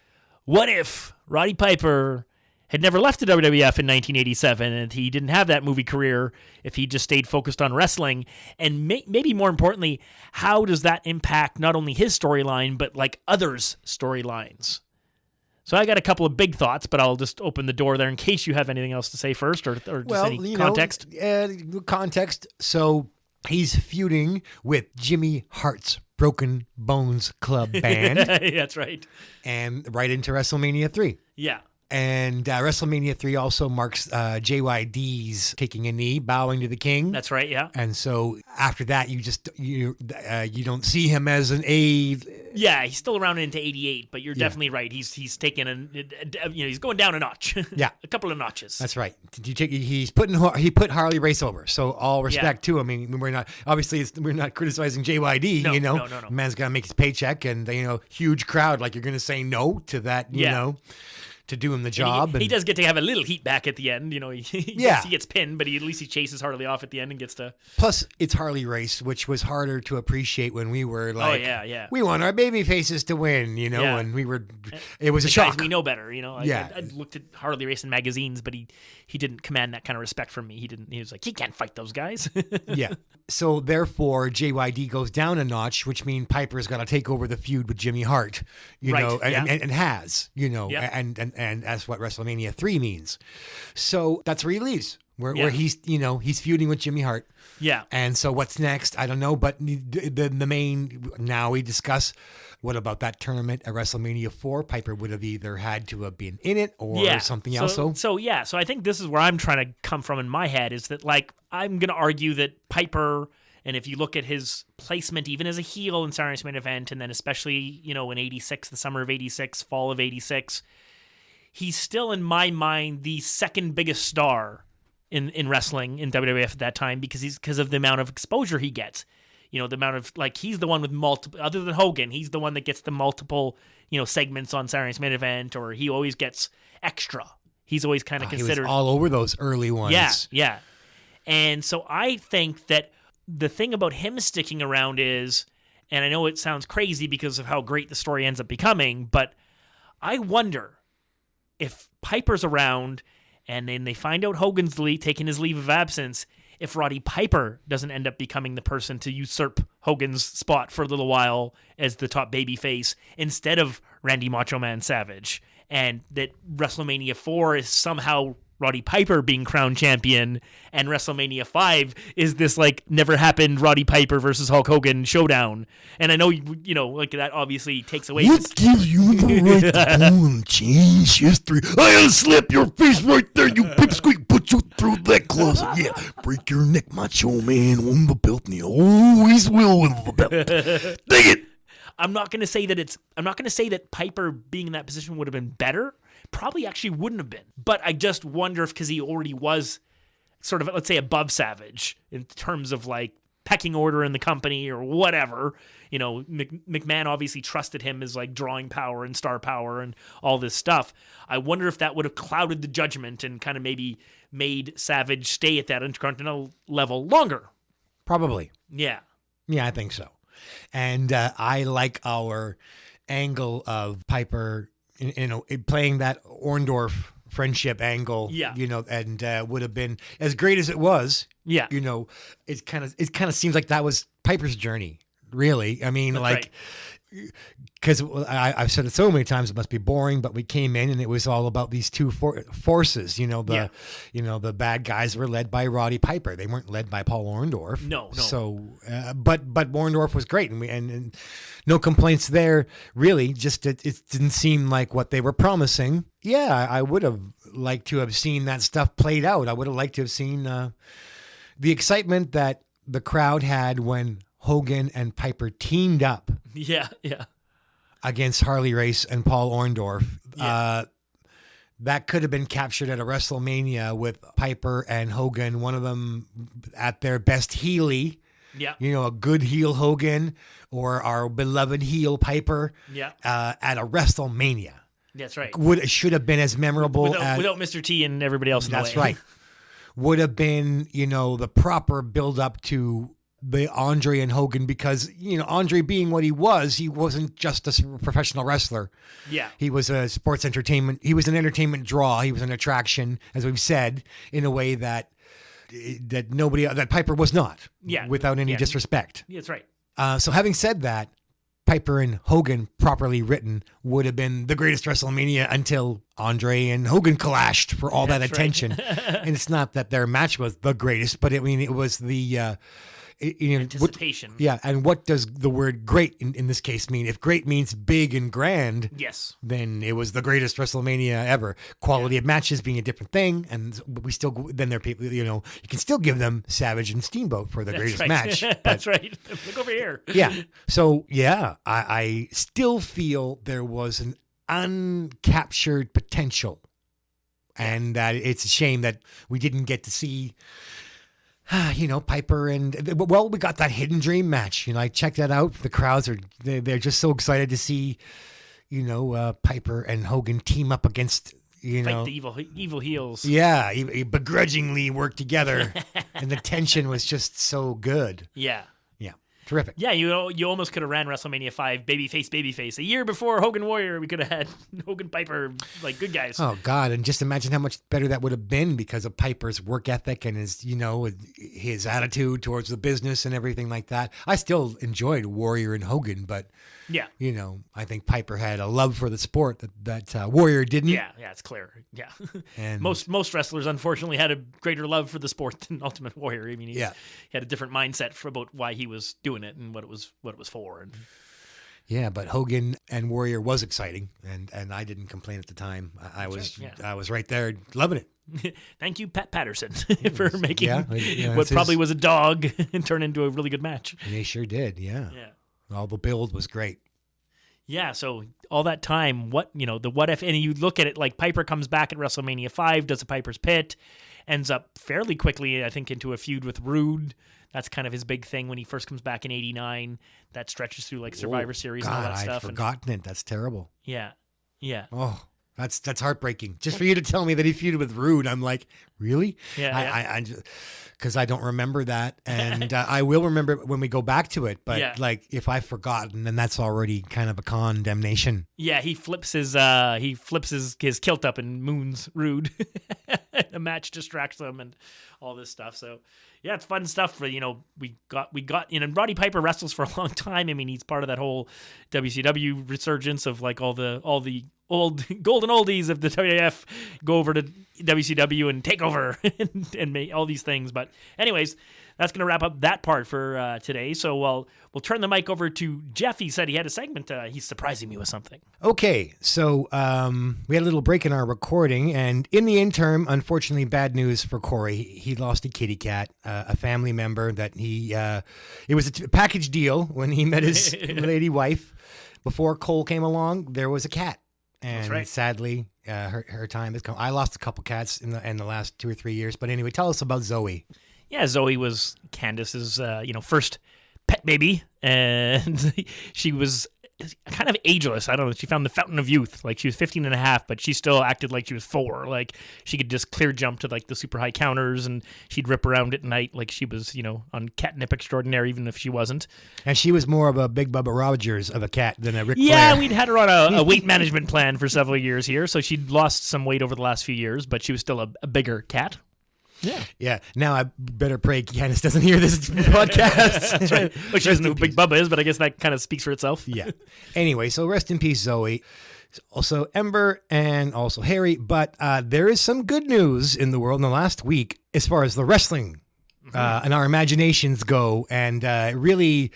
what if Roddy Piper had never left the WWF in 1987 and he didn't have that movie career, if he just stayed focused on wrestling? And maybe more importantly, how does that impact not only his storyline, but like others' storylines? So I got a couple of big thoughts, but I'll just open the door there in case you have anything else to say first, or just any context. Context. So he's feuding with Jimmy Hart's Broken Bones Club band. That's right. And right into WrestleMania 3. Yeah. And WrestleMania 3 also marks JYD's taking a knee, bowing to the king. That's right, yeah. And so after that, you don't see him as an A. Yeah, he's still around into 88, but you're definitely right. He's taken he's going down a notch. Yeah, a couple of notches. That's right. He put Harley Race over. So all respect to him. I mean, we're not criticizing JYD. No. Man's got to make his paycheck, and huge crowd. Like, you're going to say no to that. To do him the job. He does get to have a little heat back at the end. He gets pinned, but at least he chases Harley off at the end and gets to... Plus, it's Harley Race, which was harder to appreciate when we were like, we want our baby faces to win, and we were... It was a shock. We know better, I looked at Harley Race in magazines, but he didn't command that kind of respect from me. He was like, he can't fight those guys. Yeah. So therefore, JYD goes down a notch, which means Piper's got to take over the feud with Jimmy Hart, and has, and that's what WrestleMania 3 means. So that's where he leaves, where he's feuding with Jimmy Hart. Yeah. And so what's next? I don't know, but the main, now we discuss, what about that tournament at WrestleMania 4? Piper would have either had to have been in it or something else. So I think this is where I'm trying to come from in my head, is that, like, I'm going to argue that Piper, and if you look at his placement even as a heel in Saturday's Main Event, and then especially, in 86, the summer of 86, fall of 86, he's still, in my mind, the second biggest star in wrestling in WWF at that time, because of the amount of exposure he gets. The amount of, like, he's the one with multiple, other than Hogan, he's the one that gets the multiple, segments on Saturday's Main Event, or he always gets extra. He's always kind of considered. He was all over those early ones. Yeah. And so I think that the thing about him sticking around is, and I know it sounds crazy because of how great the story ends up becoming, but I wonder if Piper's around and then they find out Hogan's taking his leave of absence, if Roddy Piper doesn't end up becoming the person to usurp Hogan's spot for a little while as the top babyface instead of Randy Macho Man Savage, and that WrestleMania 4 is somehow Roddy Piper being crowned champion, and WrestleMania 5 is this, like, never happened Roddy Piper versus Hulk Hogan showdown. And I know, like, that obviously takes away... What gives you the right to go and change history? I'll slap your face right there, you pipsqueak butcher! punch you through that closet. Yeah, break your neck, Macho Man. Win the belt, and he always will win the belt. Dig it. I'm not going to say that Piper being in that position would have been better. Probably actually wouldn't have been. But I just wonder if because he already was sort of, let's say, above Savage in terms of like pecking order in the company or whatever. You know, McMahon obviously trusted him as like drawing power and star power and all this stuff. I wonder if that would have clouded the judgment and kind of maybe made Savage stay at that Intercontinental level longer. Probably. Yeah. Yeah, I think so. And I like our angle of Piper, playing that Orndorff friendship angle. Yeah. You know, and would have been as great as it was. Yeah. You know, it kind of seems like that was Piper's journey. Really, I mean, That's because I've said it so many times, it must be boring. But we came in and it was all about these two forces. You know, the bad guys were led by Roddy Piper. They weren't led by Paul Orndorff. No. So, but Orndorff was great, and no complaints there. Really, just it didn't seem like what they were promising. Yeah, I would have liked to have seen that stuff played out. I would have liked to have seen the excitement that the crowd had when Hogan and Piper teamed up. Yeah. Against Harley Race and Paul Orndorff. Yeah. That could have been captured at a WrestleMania with Piper and Hogan, one of them at their best heely. Yeah. You know, a good heel Hogan or our beloved heel Piper. Yeah. At a WrestleMania. That's right. Should have been as memorable without Mr. T and everybody else in the way. That's right. Would have been, you know, the proper build up to the Andre and Hogan, because, you know, Andre being what he wasn't just a professional wrestler. Yeah. He was a sports entertainment. He was an entertainment draw. He was an attraction, as we've said, in a way that Piper was not. Yeah. Without any disrespect. Yeah, that's right. So having said that, Piper and Hogan properly written would have been the greatest WrestleMania until Andre and Hogan clashed for all that attention. And it's not that their match was the greatest, but it was the anticipation. And what does the word great in this case mean? If great means big and grand, yes, then it was the greatest WrestleMania ever. Quality of matches being a different thing, and we still, then there are people, you know, you can still give them Savage and Steamboat for the greatest match. That's right. Look over here. Yeah. So I still feel there was an uncaptured potential, and that it's a shame that we didn't get to see. You know, Piper we got that Hidden Dream match. You know, I checked that out. The crowds they're just so excited to see, you know, Piper and Hogan team up against, you know, the evil heels. Yeah, begrudgingly work together, and the tension was just so good. Yeah. Terrific. Yeah, you almost could have ran WrestleMania 5 babyface. A year before Hogan Warrior, we could have had Hogan Piper, like, good guys. Oh, God, and just imagine how much better that would have been because of Piper's work ethic and his, you know, his attitude towards the business and everything like that. I still enjoyed Warrior and Hogan, but, yeah, you know, I think Piper had a love for the sport that Warrior didn't. Yeah, it's clear. Yeah. And most wrestlers, unfortunately, had a greater love for the sport than Ultimate Warrior. I mean, he had a different mindset about why he was doing it and what it was for. And yeah, but Hogan and Warrior was exciting, and I didn't complain at the time. I was right there loving it. Thank you, Pat Patterson, for making what probably was a dog turn into a really good match. They sure did. Yeah. All the build was great. Yeah, so all that time, what if, and you look at it like Piper comes back at WrestleMania 5, does a Piper's Pit, ends up fairly quickly, I think, into a feud with Rude. That's kind of his big thing when he first comes back in '89. That stretches through like Survivor Series and all that stuff. I'd forgotten it. That's terrible. Yeah. Oh, that's heartbreaking. Just for you to tell me that he feuded with Rude, I'm like, really? Yeah. Because I don't remember that, and I will remember when we go back to it. But like, if I've forgotten, then that's already kind of a condemnation. Yeah, he flips his kilt up and moons Rude. The match distracts them and all this stuff. So Yeah, it's fun stuff. For we got Roddy Piper wrestles for a long time. I mean, he's part of that whole WCW resurgence of like all the old golden oldies of the WWF go over to WCW and take over and make all these things. But anyways, that's going to wrap up that part for today. So we'll turn the mic over to Jeff. He said he had a segment. He's surprising me with something. Okay, so we had a little break in our recording, and in the interim, unfortunately, bad news for Corey. He lost a kitty cat, a family member that it was a package deal when he met his lady wife. Before Cole came along, there was a cat. And That's right. Sadly, her time has come. I lost a couple cats in the last 2 or 3 years. But anyway, tell us about Zoe. Yeah, Zoe was Candace's first pet baby, and she was kind of ageless. I don't know. She found the fountain of youth. Like, she was 15 and a half, but she still acted like she was 4. Like, she could just clear jump to like the super high counters, and she'd rip around at night like she was, on catnip extraordinaire, even if she wasn't. And she was more of a Big Bubba Rogers of a cat than a Ric Yeah, Flair. we'd had her on a weight management plan for several years here, so she'd lost some weight over the last few years, but she was still a bigger cat. Yeah. Yeah. Now I better pray Candace doesn't hear this podcast. That's right. Well, she doesn't know who Big Bubba is, but I guess that kind of speaks for itself. Yeah. Anyway, so rest in peace, Zoe. Also Ember and also Harry. But there is some good news in the world in the last week as far as the wrestling and our imaginations go, and really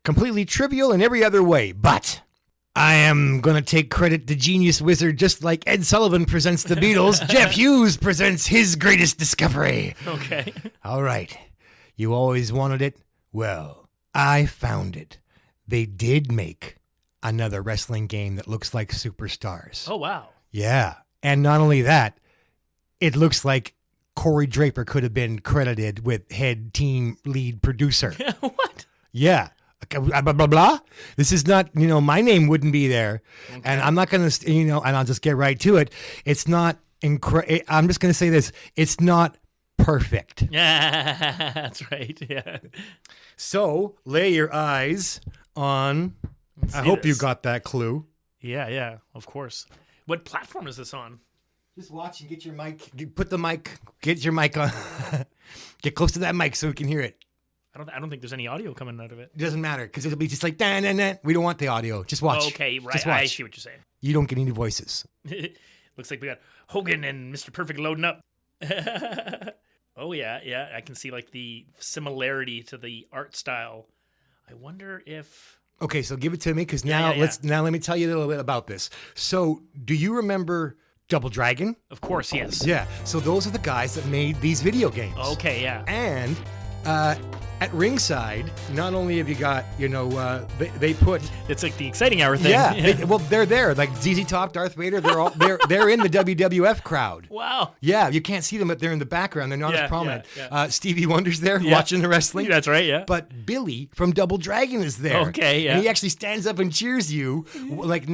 completely trivial in every other way. But I am going to take credit to Genius Wizard, just like Ed Sullivan presents the Beatles. Jeff Hughes presents his greatest discovery. Okay. All right. You always wanted it? Well, I found it. They did make another wrestling game that looks like Superstars. Oh, wow. Yeah. And not only that, it looks like Corey Draper could have been credited with head team lead producer. What? Yeah. Blah, blah, blah. This is not, my name wouldn't be there. Okay. And I'm not going to, and I'll just get right to it. It's not, I'm just going to say this. It's not perfect. Yeah, that's right. Yeah. So lay your eyes on, I hope you got that clue. Yeah, of course. What platform is this on? Just watch and get your mic, get your mic on. Get close to that mic so we can hear it. I don't think there's any audio coming out of it. It doesn't matter because it'll be just like dan dan dan. We don't want the audio. Just watch. Okay, right. Just watch. I see what you're saying. You don't get any voices. Looks like we got Hogan and Mr. Perfect loading up. Oh yeah. I can see like the similarity to the art style. I wonder if. Okay, so give it to me because now let me tell you a little bit about this. So, do you remember Double Dragon? Of course, yes. Yeah. So those are the guys that made these video games. Okay, yeah. And at ringside, not only have you got, they put... It's like the exciting hour thing. Yeah. They're there. Like ZZ Top, Darth Vader, they're in the WWF crowd. Wow. Yeah, you can't see them, but they're in the background. They're not as prominent. Yeah. Stevie Wonder's there watching the wrestling. That's right, yeah. But Billy from Double Dragon is there. Okay, yeah. And he actually stands up and cheers you, like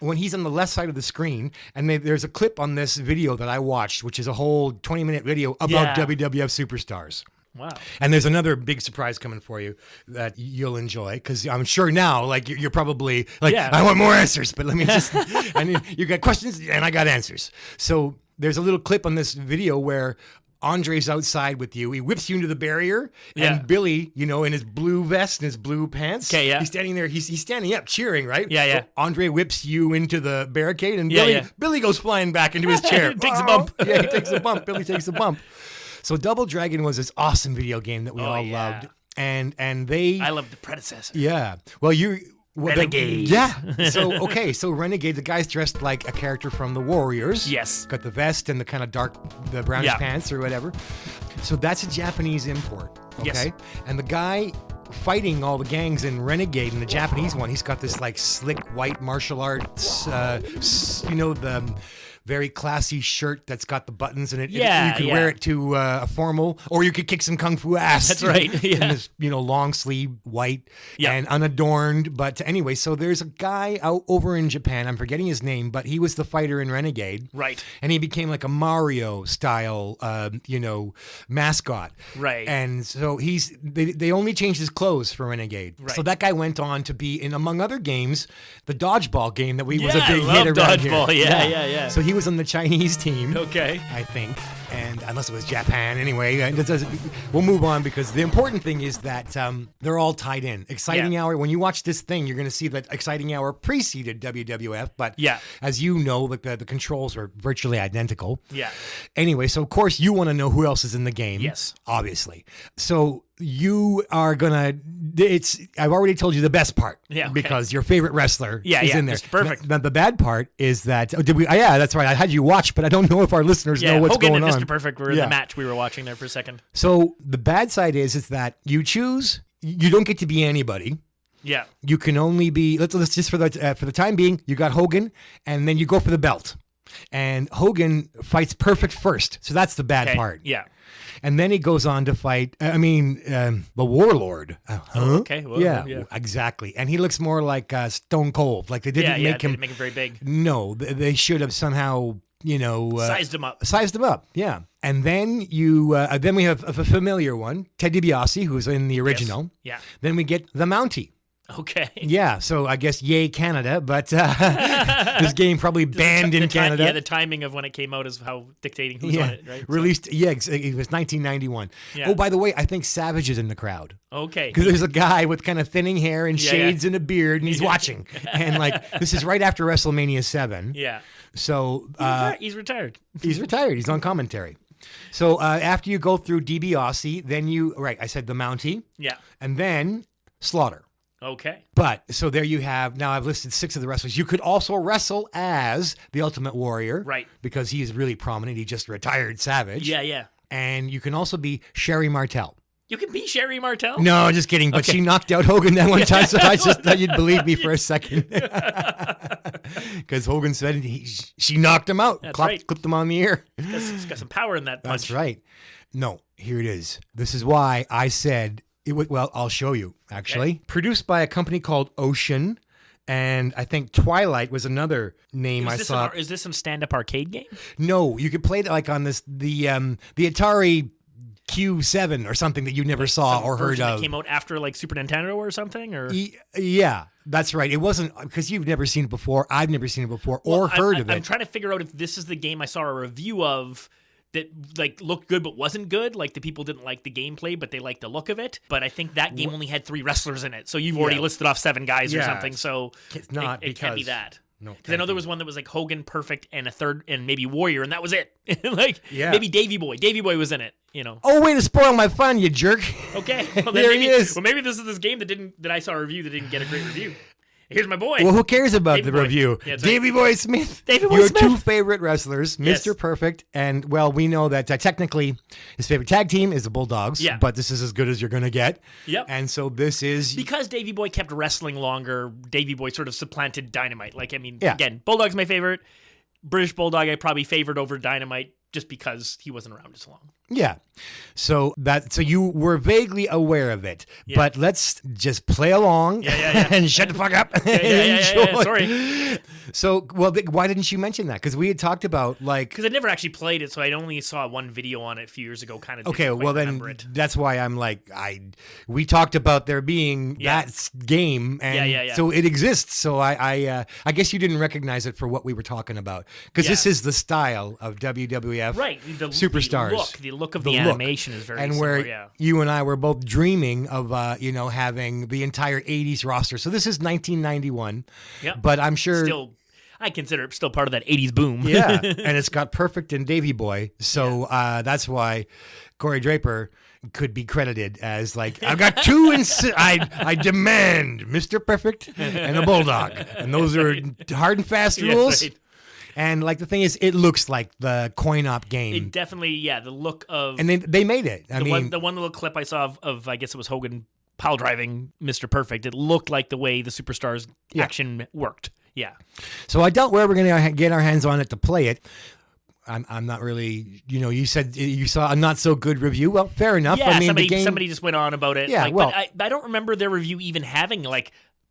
when he's on the left side of the screen. And there's a clip on this video that I watched, which is a whole 20-minute video about WWF Superstars. Wow. And there's another big surprise coming for you that you'll enjoy, because I'm sure now, like, you're probably like, I want more answers, but let me just, and you got questions and I got answers. So there's a little clip on this video where Andre's outside with you. He whips you into the barrier, and Billy, in his blue vest and his blue pants, he's standing there. He's standing up, cheering, right? Yeah. So Andre whips you into the barricade, and Billy goes flying back into his chair. Takes a bump. Yeah, he takes a bump. Billy takes a bump. So Double Dragon was this awesome video game that we all loved, and they. I loved the predecessor. Yeah. Well, Renegade. So Renegade, the guy's dressed like a character from the Warriors. Yes. Got the vest and the kind of the brownish pants or whatever. So that's a Japanese import. Okay. Yes. And the guy fighting all the gangs in Renegade, in the Japanese one, he's got this like slick white martial arts, the very classy shirt that's got the buttons in it. You could wear it to a formal, or you could kick some kung fu ass. That's right. In this, long sleeve white and unadorned. But anyway, so there's a guy out over in Japan. I'm forgetting his name, but he was the fighter in Renegade. Right. And he became like a Mario style, mascot. Right. And so they only changed his clothes for Renegade. Right. So that guy went on to be in, among other games, the dodgeball game that was a big I love hit around dodgeball. here. Yeah. So he he was on the Chinese team. Okay. I think. And unless it was Japan, anyway, we'll move on because the important thing is that they're all tied in. Exciting Hour, when you watch this thing, you're going to see that Exciting Hour preceded WWF, but as you know, like the controls are virtually identical. Yeah. Anyway, so of course you want to know who else is in the game. Yes. Obviously. So you are going to, I've already told you the best part. Yeah. Okay. Because your favorite wrestler is in there. Mr. Perfect. Now, the bad part is that, yeah, that's right. I had you watch, but I don't know if our listeners know what's Hogan going on. and Mr. Perfect were in the match we were watching there for a second. So the bad side is that you don't get to be anybody. Yeah. You can only be, let's just for the time being, you got Hogan, and then you go for the belt. And Hogan fights Perfect first. So that's the bad part. Yeah. And then he goes on to fight, the Warlord. Okay. Well, yeah, exactly. And he looks more like Stone Cold. Like they didn't make him very big. No, they should have somehow, sized him up. Sized him up, yeah. And then then we have a familiar one, Ted DiBiase, who's in the original. Yes. Yeah. Then we get the Mountie. Okay. Yeah, so I guess yay Canada, but this game probably banned in Canada. Yeah, the timing of when it came out is how dictating who's on it, right? Released, it was 1991. Yeah. Oh, by the way, I think Savage is in the crowd. Okay. Because there's a guy with kind of thinning hair and shades and a beard, and he's watching. And this is right after WrestleMania 7. Yeah. So he's retired. He's retired. He's on commentary. So after you go through DiBiase, then I said the Mountie. Yeah. And then Slaughter. Okay. But, so there you have, now I've listed 6 of the wrestlers. You could also wrestle as the Ultimate Warrior. Right. Because he is really prominent. He just retired Savage. Yeah, yeah. And you can also be Sherry Martel. You can be Sherry Martel? No, just kidding. But she knocked out Hogan that one time, so I just thought you'd believe me for a second. Because Hogan said she knocked him out. That's right. Clipped him on the ear. It's got some power in that punch. That's right. No, here it is. This is why I said... I'll show you, actually. Okay. Produced by a company called Ocean, and I think Twilight was another name I saw. Is this some stand-up arcade game? No, you could play it like on the Atari Q7 or something that you never saw or heard of. That came out after Super Nintendo or something? Or yeah, that's right. It wasn't, because you've never seen it before, I've never seen it before or heard of it. I'm trying to figure out if this is the game I saw a review of that looked good but wasn't good. The people didn't like the gameplay, but they liked the look of it. But I think that game only had 3 wrestlers in it. So you've already listed off 7 guys or something. So it's not it can't be that. No, because I know there was one that was Hogan, Perfect, and a third, and maybe Warrior, and that was it. Maybe Davey Boy. Davey Boy was in it. Oh, way to spoil my fun, you jerk! Okay, well, there he is. Well, maybe this is this game that I saw a review that didn't get a great review. Here's my boy. Well, who cares about Davey the Boy. review? Yeah, Davey Boy Smith. Davey Boy Your Smith. 2 favorite wrestlers, Mr. Perfect, and, we know that technically his favorite tag team is the Bulldogs, but this is as good as you're going to get. Yep. And so this is... Because Davey Boy kept wrestling longer, Davey Boy sort of supplanted Dynamite. Again, Bulldog's my favorite. British Bulldog I probably favored over Dynamite just because he wasn't around as long. Yeah. So you were vaguely aware of it, but let's just play along and shut the fuck up. Sorry. So, why didn't you mention that? Because we had talked about because I never actually played it, so I only saw one video on it a few years ago. Kind of. Okay, well then that's why I'm we talked about there being that game, and so it exists. So I guess you didn't recognize it for what we were talking about because this is the style of WWF, right? Superstars. The look of the animation is very and similar, where you and I were both dreaming of having the entire 80s roster. So this is 1991. Yeah. But I'm sure I consider it still part of that 80s boom. Yeah. And it's got Perfect and Davey Boy. So that's why Corey Draper could be credited as I've got 2 I demand Mr. Perfect and a Bulldog. And those are hard and fast rules. Right. And the thing is, it looks like the coin-op game. It definitely, the look of... And they made it. The one little clip I saw of I guess it was Hogan pile driving Mr. Perfect, it looked like the way the Superstars action worked. Yeah. So I doubt we're ever going to get our hands on it to play it. I'm not really, you said you saw a not so good review. Well, fair enough. Yeah, somebody just went on about it. Yeah, but I don't remember their review even having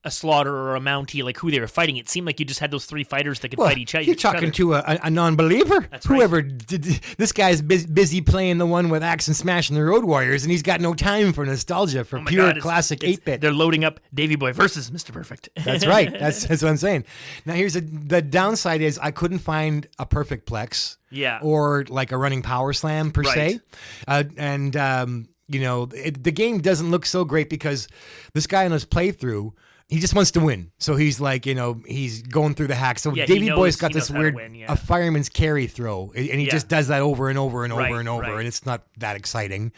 a Slaughter or a Mountie, like who they were fighting. It seemed like you just had those 3 fighters that could fight each other. You're talking to a non-believer. That's right. Whoever did, this guy's busy playing the one with Axe and Smash and the Road Warriors, and he's got no time for nostalgia for pure classic 8-bit. They're loading up Davey Boy versus Mr. Perfect. That's right. That's what I'm saying. Now the downside is I couldn't find a perfect plex. Yeah. Or like a running power slam per se, the game doesn't look so great because this guy in his playthrough, he just wants to win. So he's like, he's going through the hacks. So Davey Boy's got this weird, a fireman's carry throw. And he just does that over and over and over and over. And it's not that exciting.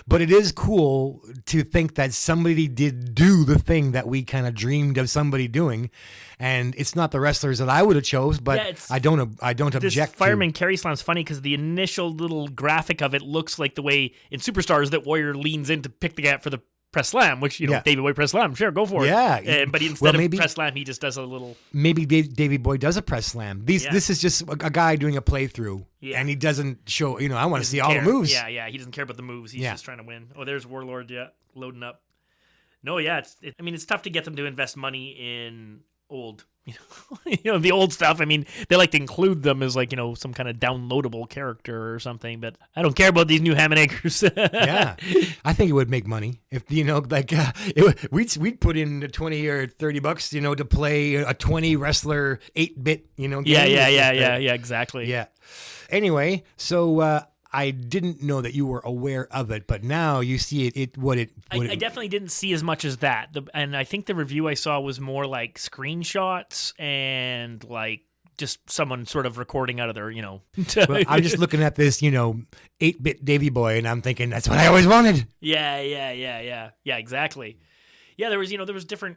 But it is cool to think that somebody did do the thing that we kind of dreamed of somebody doing. And it's not the wrestlers that I would have chose, but I don't object. This fireman carry slam's funny because the initial little graphic of it looks like the way in Superstars that Warrior leans in to pick the guy up for the press slam, which, Davey Boy press slam, sure, go for it. Yeah. But instead of press slam, he just does a little... Maybe Davey Boy does a press slam. This is just a guy doing a playthrough, and he doesn't show, I want to see all the moves. Yeah, he doesn't care about the moves. He's just trying to win. Oh, there's Warlord, loading up. No, it's tough to get them to invest money in old... the old stuff. I mean, they like to include them as like, some kind of downloadable character or something, but I don't care about these new ham and eggers. Yeah. I think it would make money if, we'd put in the 20 or $30, to play a 20 wrestler 8-bit, game. Yeah, exactly. Yeah. Anyway, so, I didn't know that you were aware of it, but now you see I definitely didn't see as much as that. And I think the review I saw was more like screenshots and like just someone sort of recording out of their, Well, I'm just looking at this, 8-bit Davey Boy, and I'm thinking that's what I always wanted. Yeah, exactly. Yeah, there was different,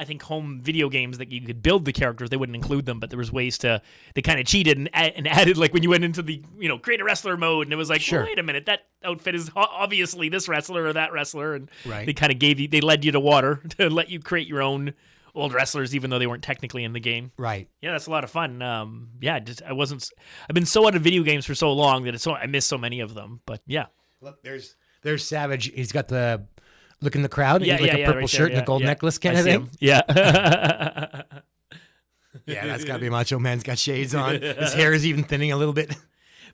I think, home video games that you could build the characters. They wouldn't include them, but there was ways they kind of cheated and added, like when you went into the, create a wrestler mode, and it was like, sure. Well, wait a minute, that outfit is obviously this wrestler or that wrestler, and right. They kind of they led you to water to let you create your own old wrestlers, even though they weren't technically in the game. Right. Yeah, that's a lot of fun. I've been so out of video games for so long that I miss so many of them, but yeah. Look, there's Savage. He's got the... Look in the crowd. Yeah, a purple right shirt there, and a gold necklace kind of thing. Him. Yeah. Yeah, that's got to be Macho Man's got shades on. His hair is even thinning a little bit.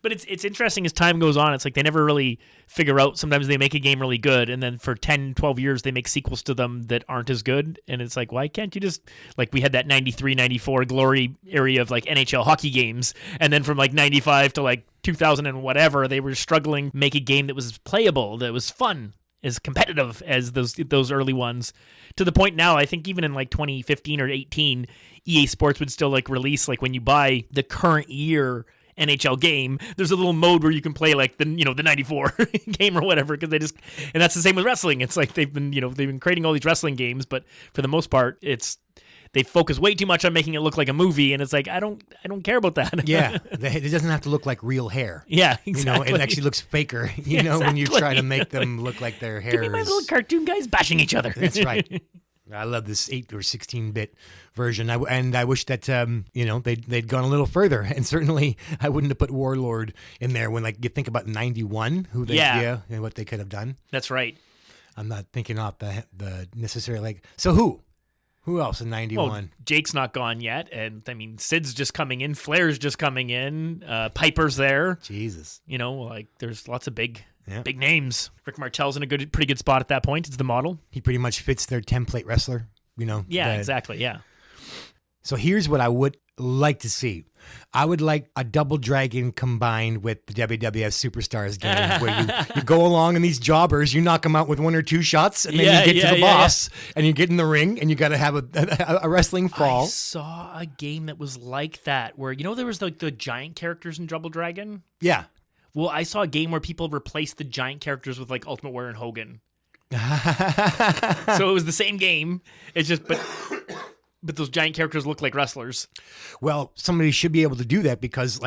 But it's interesting as time goes on. It's like they never really figure out. Sometimes they make a game really good, and then for 10, 12 years, they make sequels to them that aren't as good. And it's like, why can't you just... Like, we had that 93, 94 glory area of, like, NHL hockey games. And then from, like, 95 to, like, 2000 and whatever, they were struggling to make a game that was playable, that was fun, as competitive as those early ones, to the point now, I think even in like 2015 or 18, EA Sports would still like release, like when you buy the current year NHL game, there's a little mode where you can play like the 94 game or whatever, because and that's the same with wrestling. It's like they've been creating all these wrestling games, but for the most part, they focus way too much on making it look like a movie, and it's like I don't care about that. Yeah, it doesn't have to look like real hair. Yeah, exactly. It actually looks faker. When you try to make them look like their hair. Give me my little cartoon guys bashing each other. That's right. I love this 8 or 16-bit version, and I wish that they'd gone a little further. And certainly, I wouldn't have put Warlord in there when you think about 91, and what they could have done. That's right. I'm not thinking off the necessary so who else in 91? Well, Jake's not gone yet, and I mean Sid's just coming in, Flair's just coming in, Piper's there. Jesus, there's lots of big names. Rick Martel's in a pretty good spot at that point. It's the model. He pretty much fits their template wrestler. Yeah, exactly. Yeah. So here's what I would like to see. I would like a Double Dragon combined with the WWF Superstars game where you go along and these jobbers, you knock them out with 1 or 2 shots, and then you get to the boss, and you get in the ring, and you got to have a wrestling fall. I saw a game that was like that, where there was the giant characters in Double Dragon. Yeah. Well, I saw a game where people replaced the giant characters with like Ultimate Warrior and Hogan. So it was the same game. It's just but those giant characters look like wrestlers. Well, somebody should be able to do that because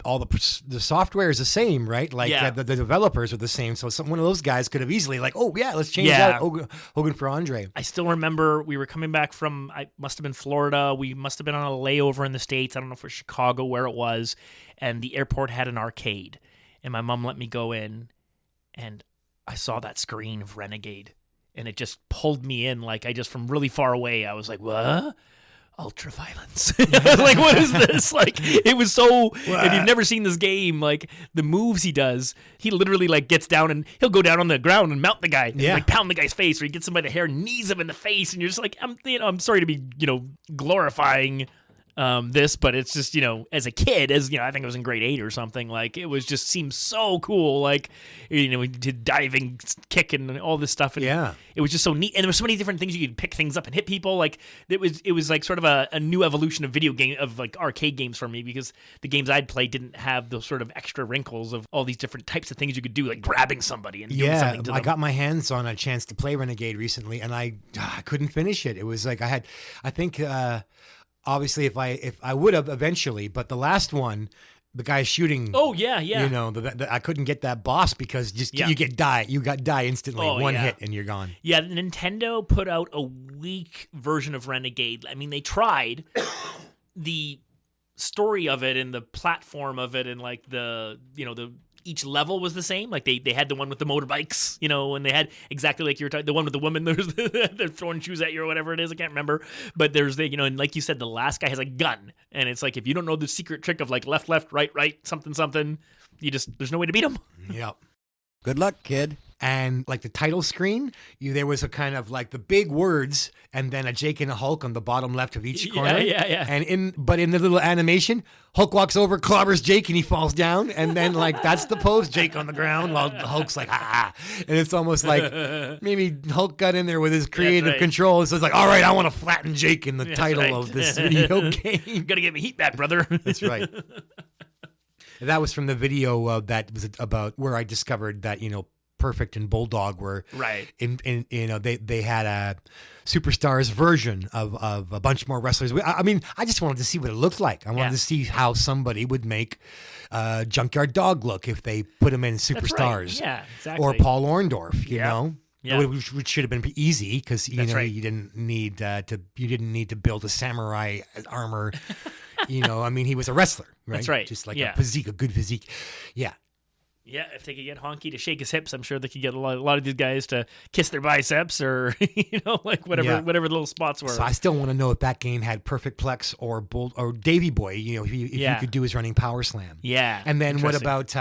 all the software is the same, right? The developers are the same. So one of those guys could have easily let's change out Hogan for Andre. I still remember we were coming back from, I must have been Florida. We must have been on a layover in the States. I don't know if it was Chicago, where it was. And the airport had an arcade. And my mom let me go in, and I saw that screen of Renegade. and it just pulled me in. Like I just from really far away, I was like, what? Ultra violence. I was like, what is this? Like, it was so, if you've never seen this game, like the moves he does, he literally like gets down and he'll go down on the ground and mount the guy and like pound the guy's face, or he gets him by the hair, knees him in the face, and you're just like, I'm sorry to be, glorifying this, but it's just, as a kid, I think I was in grade 8 or something, like it was just seemed so cool, like, we did diving, kick, and all this stuff, and it was just so neat, and there were so many different things you could pick things up and hit people, like it was like sort of a new evolution of video game, of like arcade games for me, because the games I'd play didn't have those sort of extra wrinkles of all these different types of things you could do, like grabbing somebody and doing something to them. I got my hands on a chance to play Renegade recently, and I couldn't finish it. It was like obviously, if I would have eventually, but the last one, the guy shooting. Oh yeah. I couldn't get that boss because you got die instantly. One hit and you're gone. Yeah, Nintendo put out a weak version of Renegade. I mean, they tried. The story of it and the platform of it and like the each level was the same. Like they had the one with the motorbikes, and they had exactly like you were talking, the one with the woman, they're throwing shoes at you or whatever it is. I can't remember. But there's and like you said, the last guy has a gun. And it's like, if you don't know the secret trick of like left, right, something, there's no way to beat him. Yep. Good luck, kid. And like the title screen, there was a kind of like the big words and then a Jake and a Hulk on the bottom left of each corner. Yeah. And in the little animation, Hulk walks over, clobbers Jake, and he falls down. And then like that's the pose, Jake on the ground, while Hulk's like, ah. And it's almost like maybe Hulk got in there with his creative control. So it's like, all right, I want to flatten Jake in the title of this video game. You got to get me heat back, brother. That's right. That was from the video that was about where I discovered that, Perfect and Bulldog were right. They had a Superstars version of a bunch more wrestlers. I mean, I just wanted to see what it looked like. I wanted to see how somebody would make Junkyard Dog look if they put him in Superstars. Right. Yeah, exactly. Or Paul Orndorff, you know. Yeah. Which should have been easy because you didn't need to build a samurai armor. I mean, he was a wrestler, right? That's right. Just like a good physique. Yeah. Yeah, if they could get Honky to shake his hips, I'm sure they could get a lot of these guys to kiss their biceps or, like whatever the little spots were. So I still want to know if that game had Perfect Plex or Davey Boy, if you could do his running power slam. Yeah. And then what about,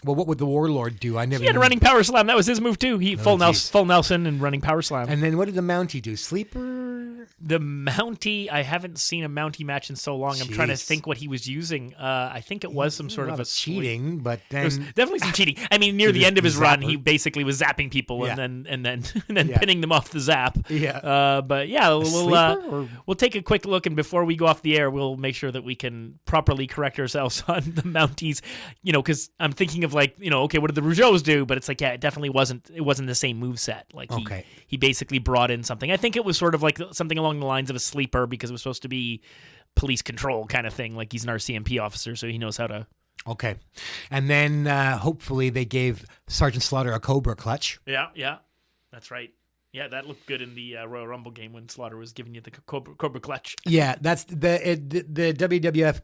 what would the Warlord do? He had a running power slam. That was his move too. Full Nelson and running power slam. And then what did the Mountie do? Sleeper? The Mountie, I haven't seen a Mountie match in so long. I'm trying to think what he was using. I think it was some sort of a cheating, but then it was definitely some cheating. I mean, near the end of his run, he basically was zapping people and then pinning them off the zap. Yeah. But yeah, we'll take a quick look, and before we go off the air, we'll make sure that we can properly correct ourselves on the Mounties. Because I'm thinking of okay, what did the Rougeaus do? But it's like, it definitely wasn't. It wasn't the same moveset. Like he basically brought in something. I think it was sort of like something along the lines of a sleeper because it was supposed to be police control kind of thing. Like he's an RCMP officer, so he knows how to. Okay, and then hopefully they gave Sergeant Slaughter a Cobra clutch. Yeah, that's right. Yeah, that looked good in the Royal Rumble game when Slaughter was giving you the Cobra clutch. Yeah, that's the WWF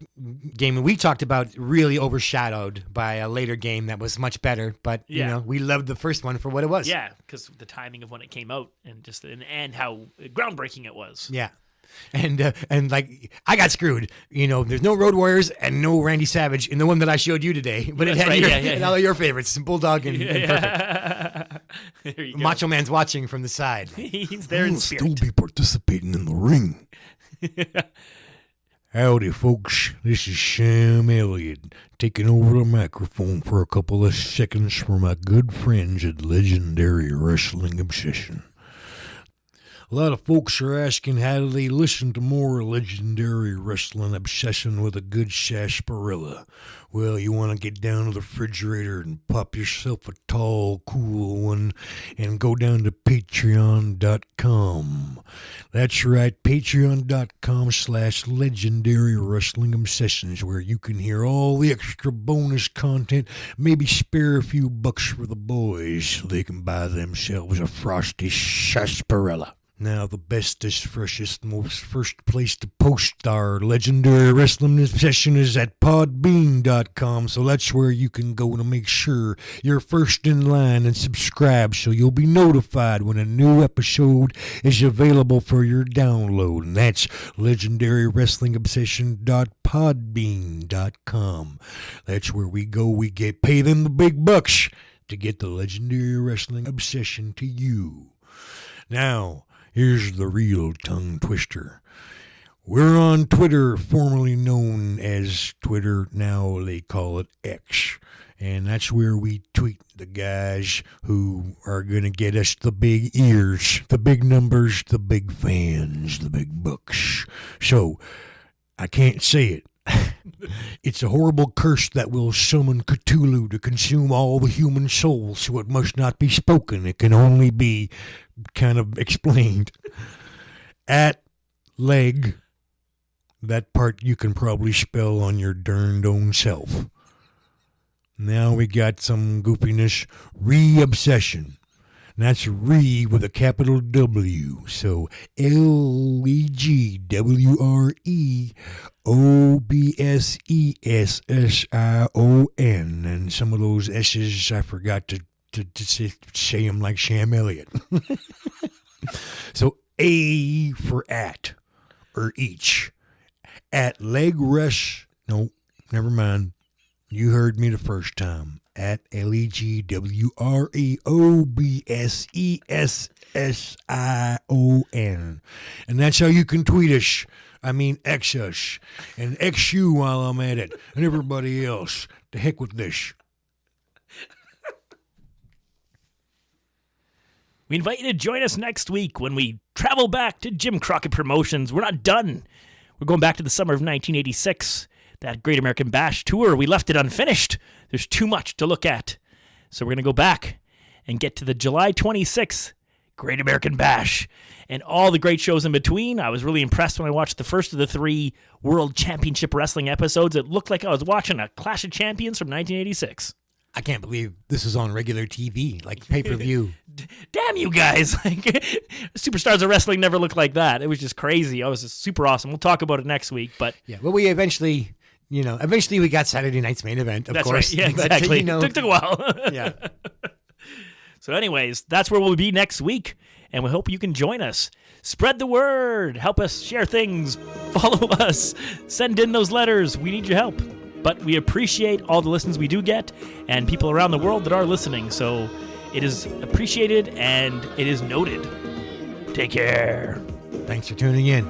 game we talked about, really overshadowed by a later game that was much better. But we loved the first one for what it was. Yeah, because the timing of when it came out and how groundbreaking it was. Yeah. And like I got screwed, there's no Road Warriors and no Randy Savage in the one that I showed you today, but it had all of your favorites, Bulldog and Perfect. There you go. Macho Man's watching from the side. He's there in spirit. Still be participating in the ring. Howdy, folks. This is Sam Elliott taking over the microphone for a couple of seconds for my good friends at Legendary Wrestling Obsession. A lot of folks are asking how do they listen to more Legendary Wrestling Obsession with a good sarsaparilla. Well, you want to get down to the refrigerator and pop yourself a tall, cool one and go down to patreon.com. That's right, patreon.com/Legendary Wrestling Obsessions, where you can hear all the extra bonus content, maybe spare a few bucks for the boys so they can buy themselves a frosty sarsaparilla. Now, the bestest, freshest, most first place to post our legendary wrestling obsession is at podbean.com. So that's where you can go to make sure you're first in line and subscribe so you'll be notified when a new episode is available for your download. And that's legendarywrestlingobsession.podbean.com. That's where we go. We pay them the big bucks to get the legendary wrestling obsession to you. Now, here's the real tongue twister. We're on Twitter, formerly known as Twitter. Now they call it X. And that's where we tweet the guys who are going to get us the big ears, the big numbers, the big fans, the big bucks. So, I can't say it. It's a horrible curse that will summon Cthulhu to consume all the human souls, so it must not be spoken. It can only be kind of explained. At leg, that part you can probably spell on your darned own self. Now we got some goofiness. Re-obsession. That's re with a capital W. So LEGWREOBSESSION. And some of those S's I forgot to say them like Sam Elliott. So A for at or each. At leg rush. No, never mind. You heard me the first time. At LEGWREOBSESSION. And that's how you can tweet us. I mean, X us. And X you while I'm at it. And everybody else. To heck with this. We invite you to join us next week when we travel back to Jim Crockett Promotions. We're not done. We're going back to the summer of 1986. That Great American Bash tour, we left it unfinished. There's too much to look at. So we're going to go back and get to the July 26th Great American Bash and all the great shows in between. I was really impressed when I watched the first of the 3 World Championship Wrestling episodes. It looked like I was watching a Clash of Champions from 1986. I can't believe this is on regular TV, like pay-per-view. Damn you guys. Superstars of wrestling never looked like that. It was just crazy. It was just super awesome. We'll talk about it next week. But yeah, well, we eventually we got Saturday night's main event, of course. Right. Yeah, exactly. But, took a while. Yeah. So anyways, that's where we'll be next week, and we hope you can join us. Spread the word. Help us share things. Follow us. Send in those letters. We need your help. But we appreciate all the listens we do get and people around the world that are listening. So it is appreciated and it is noted. Take care. Thanks for tuning in.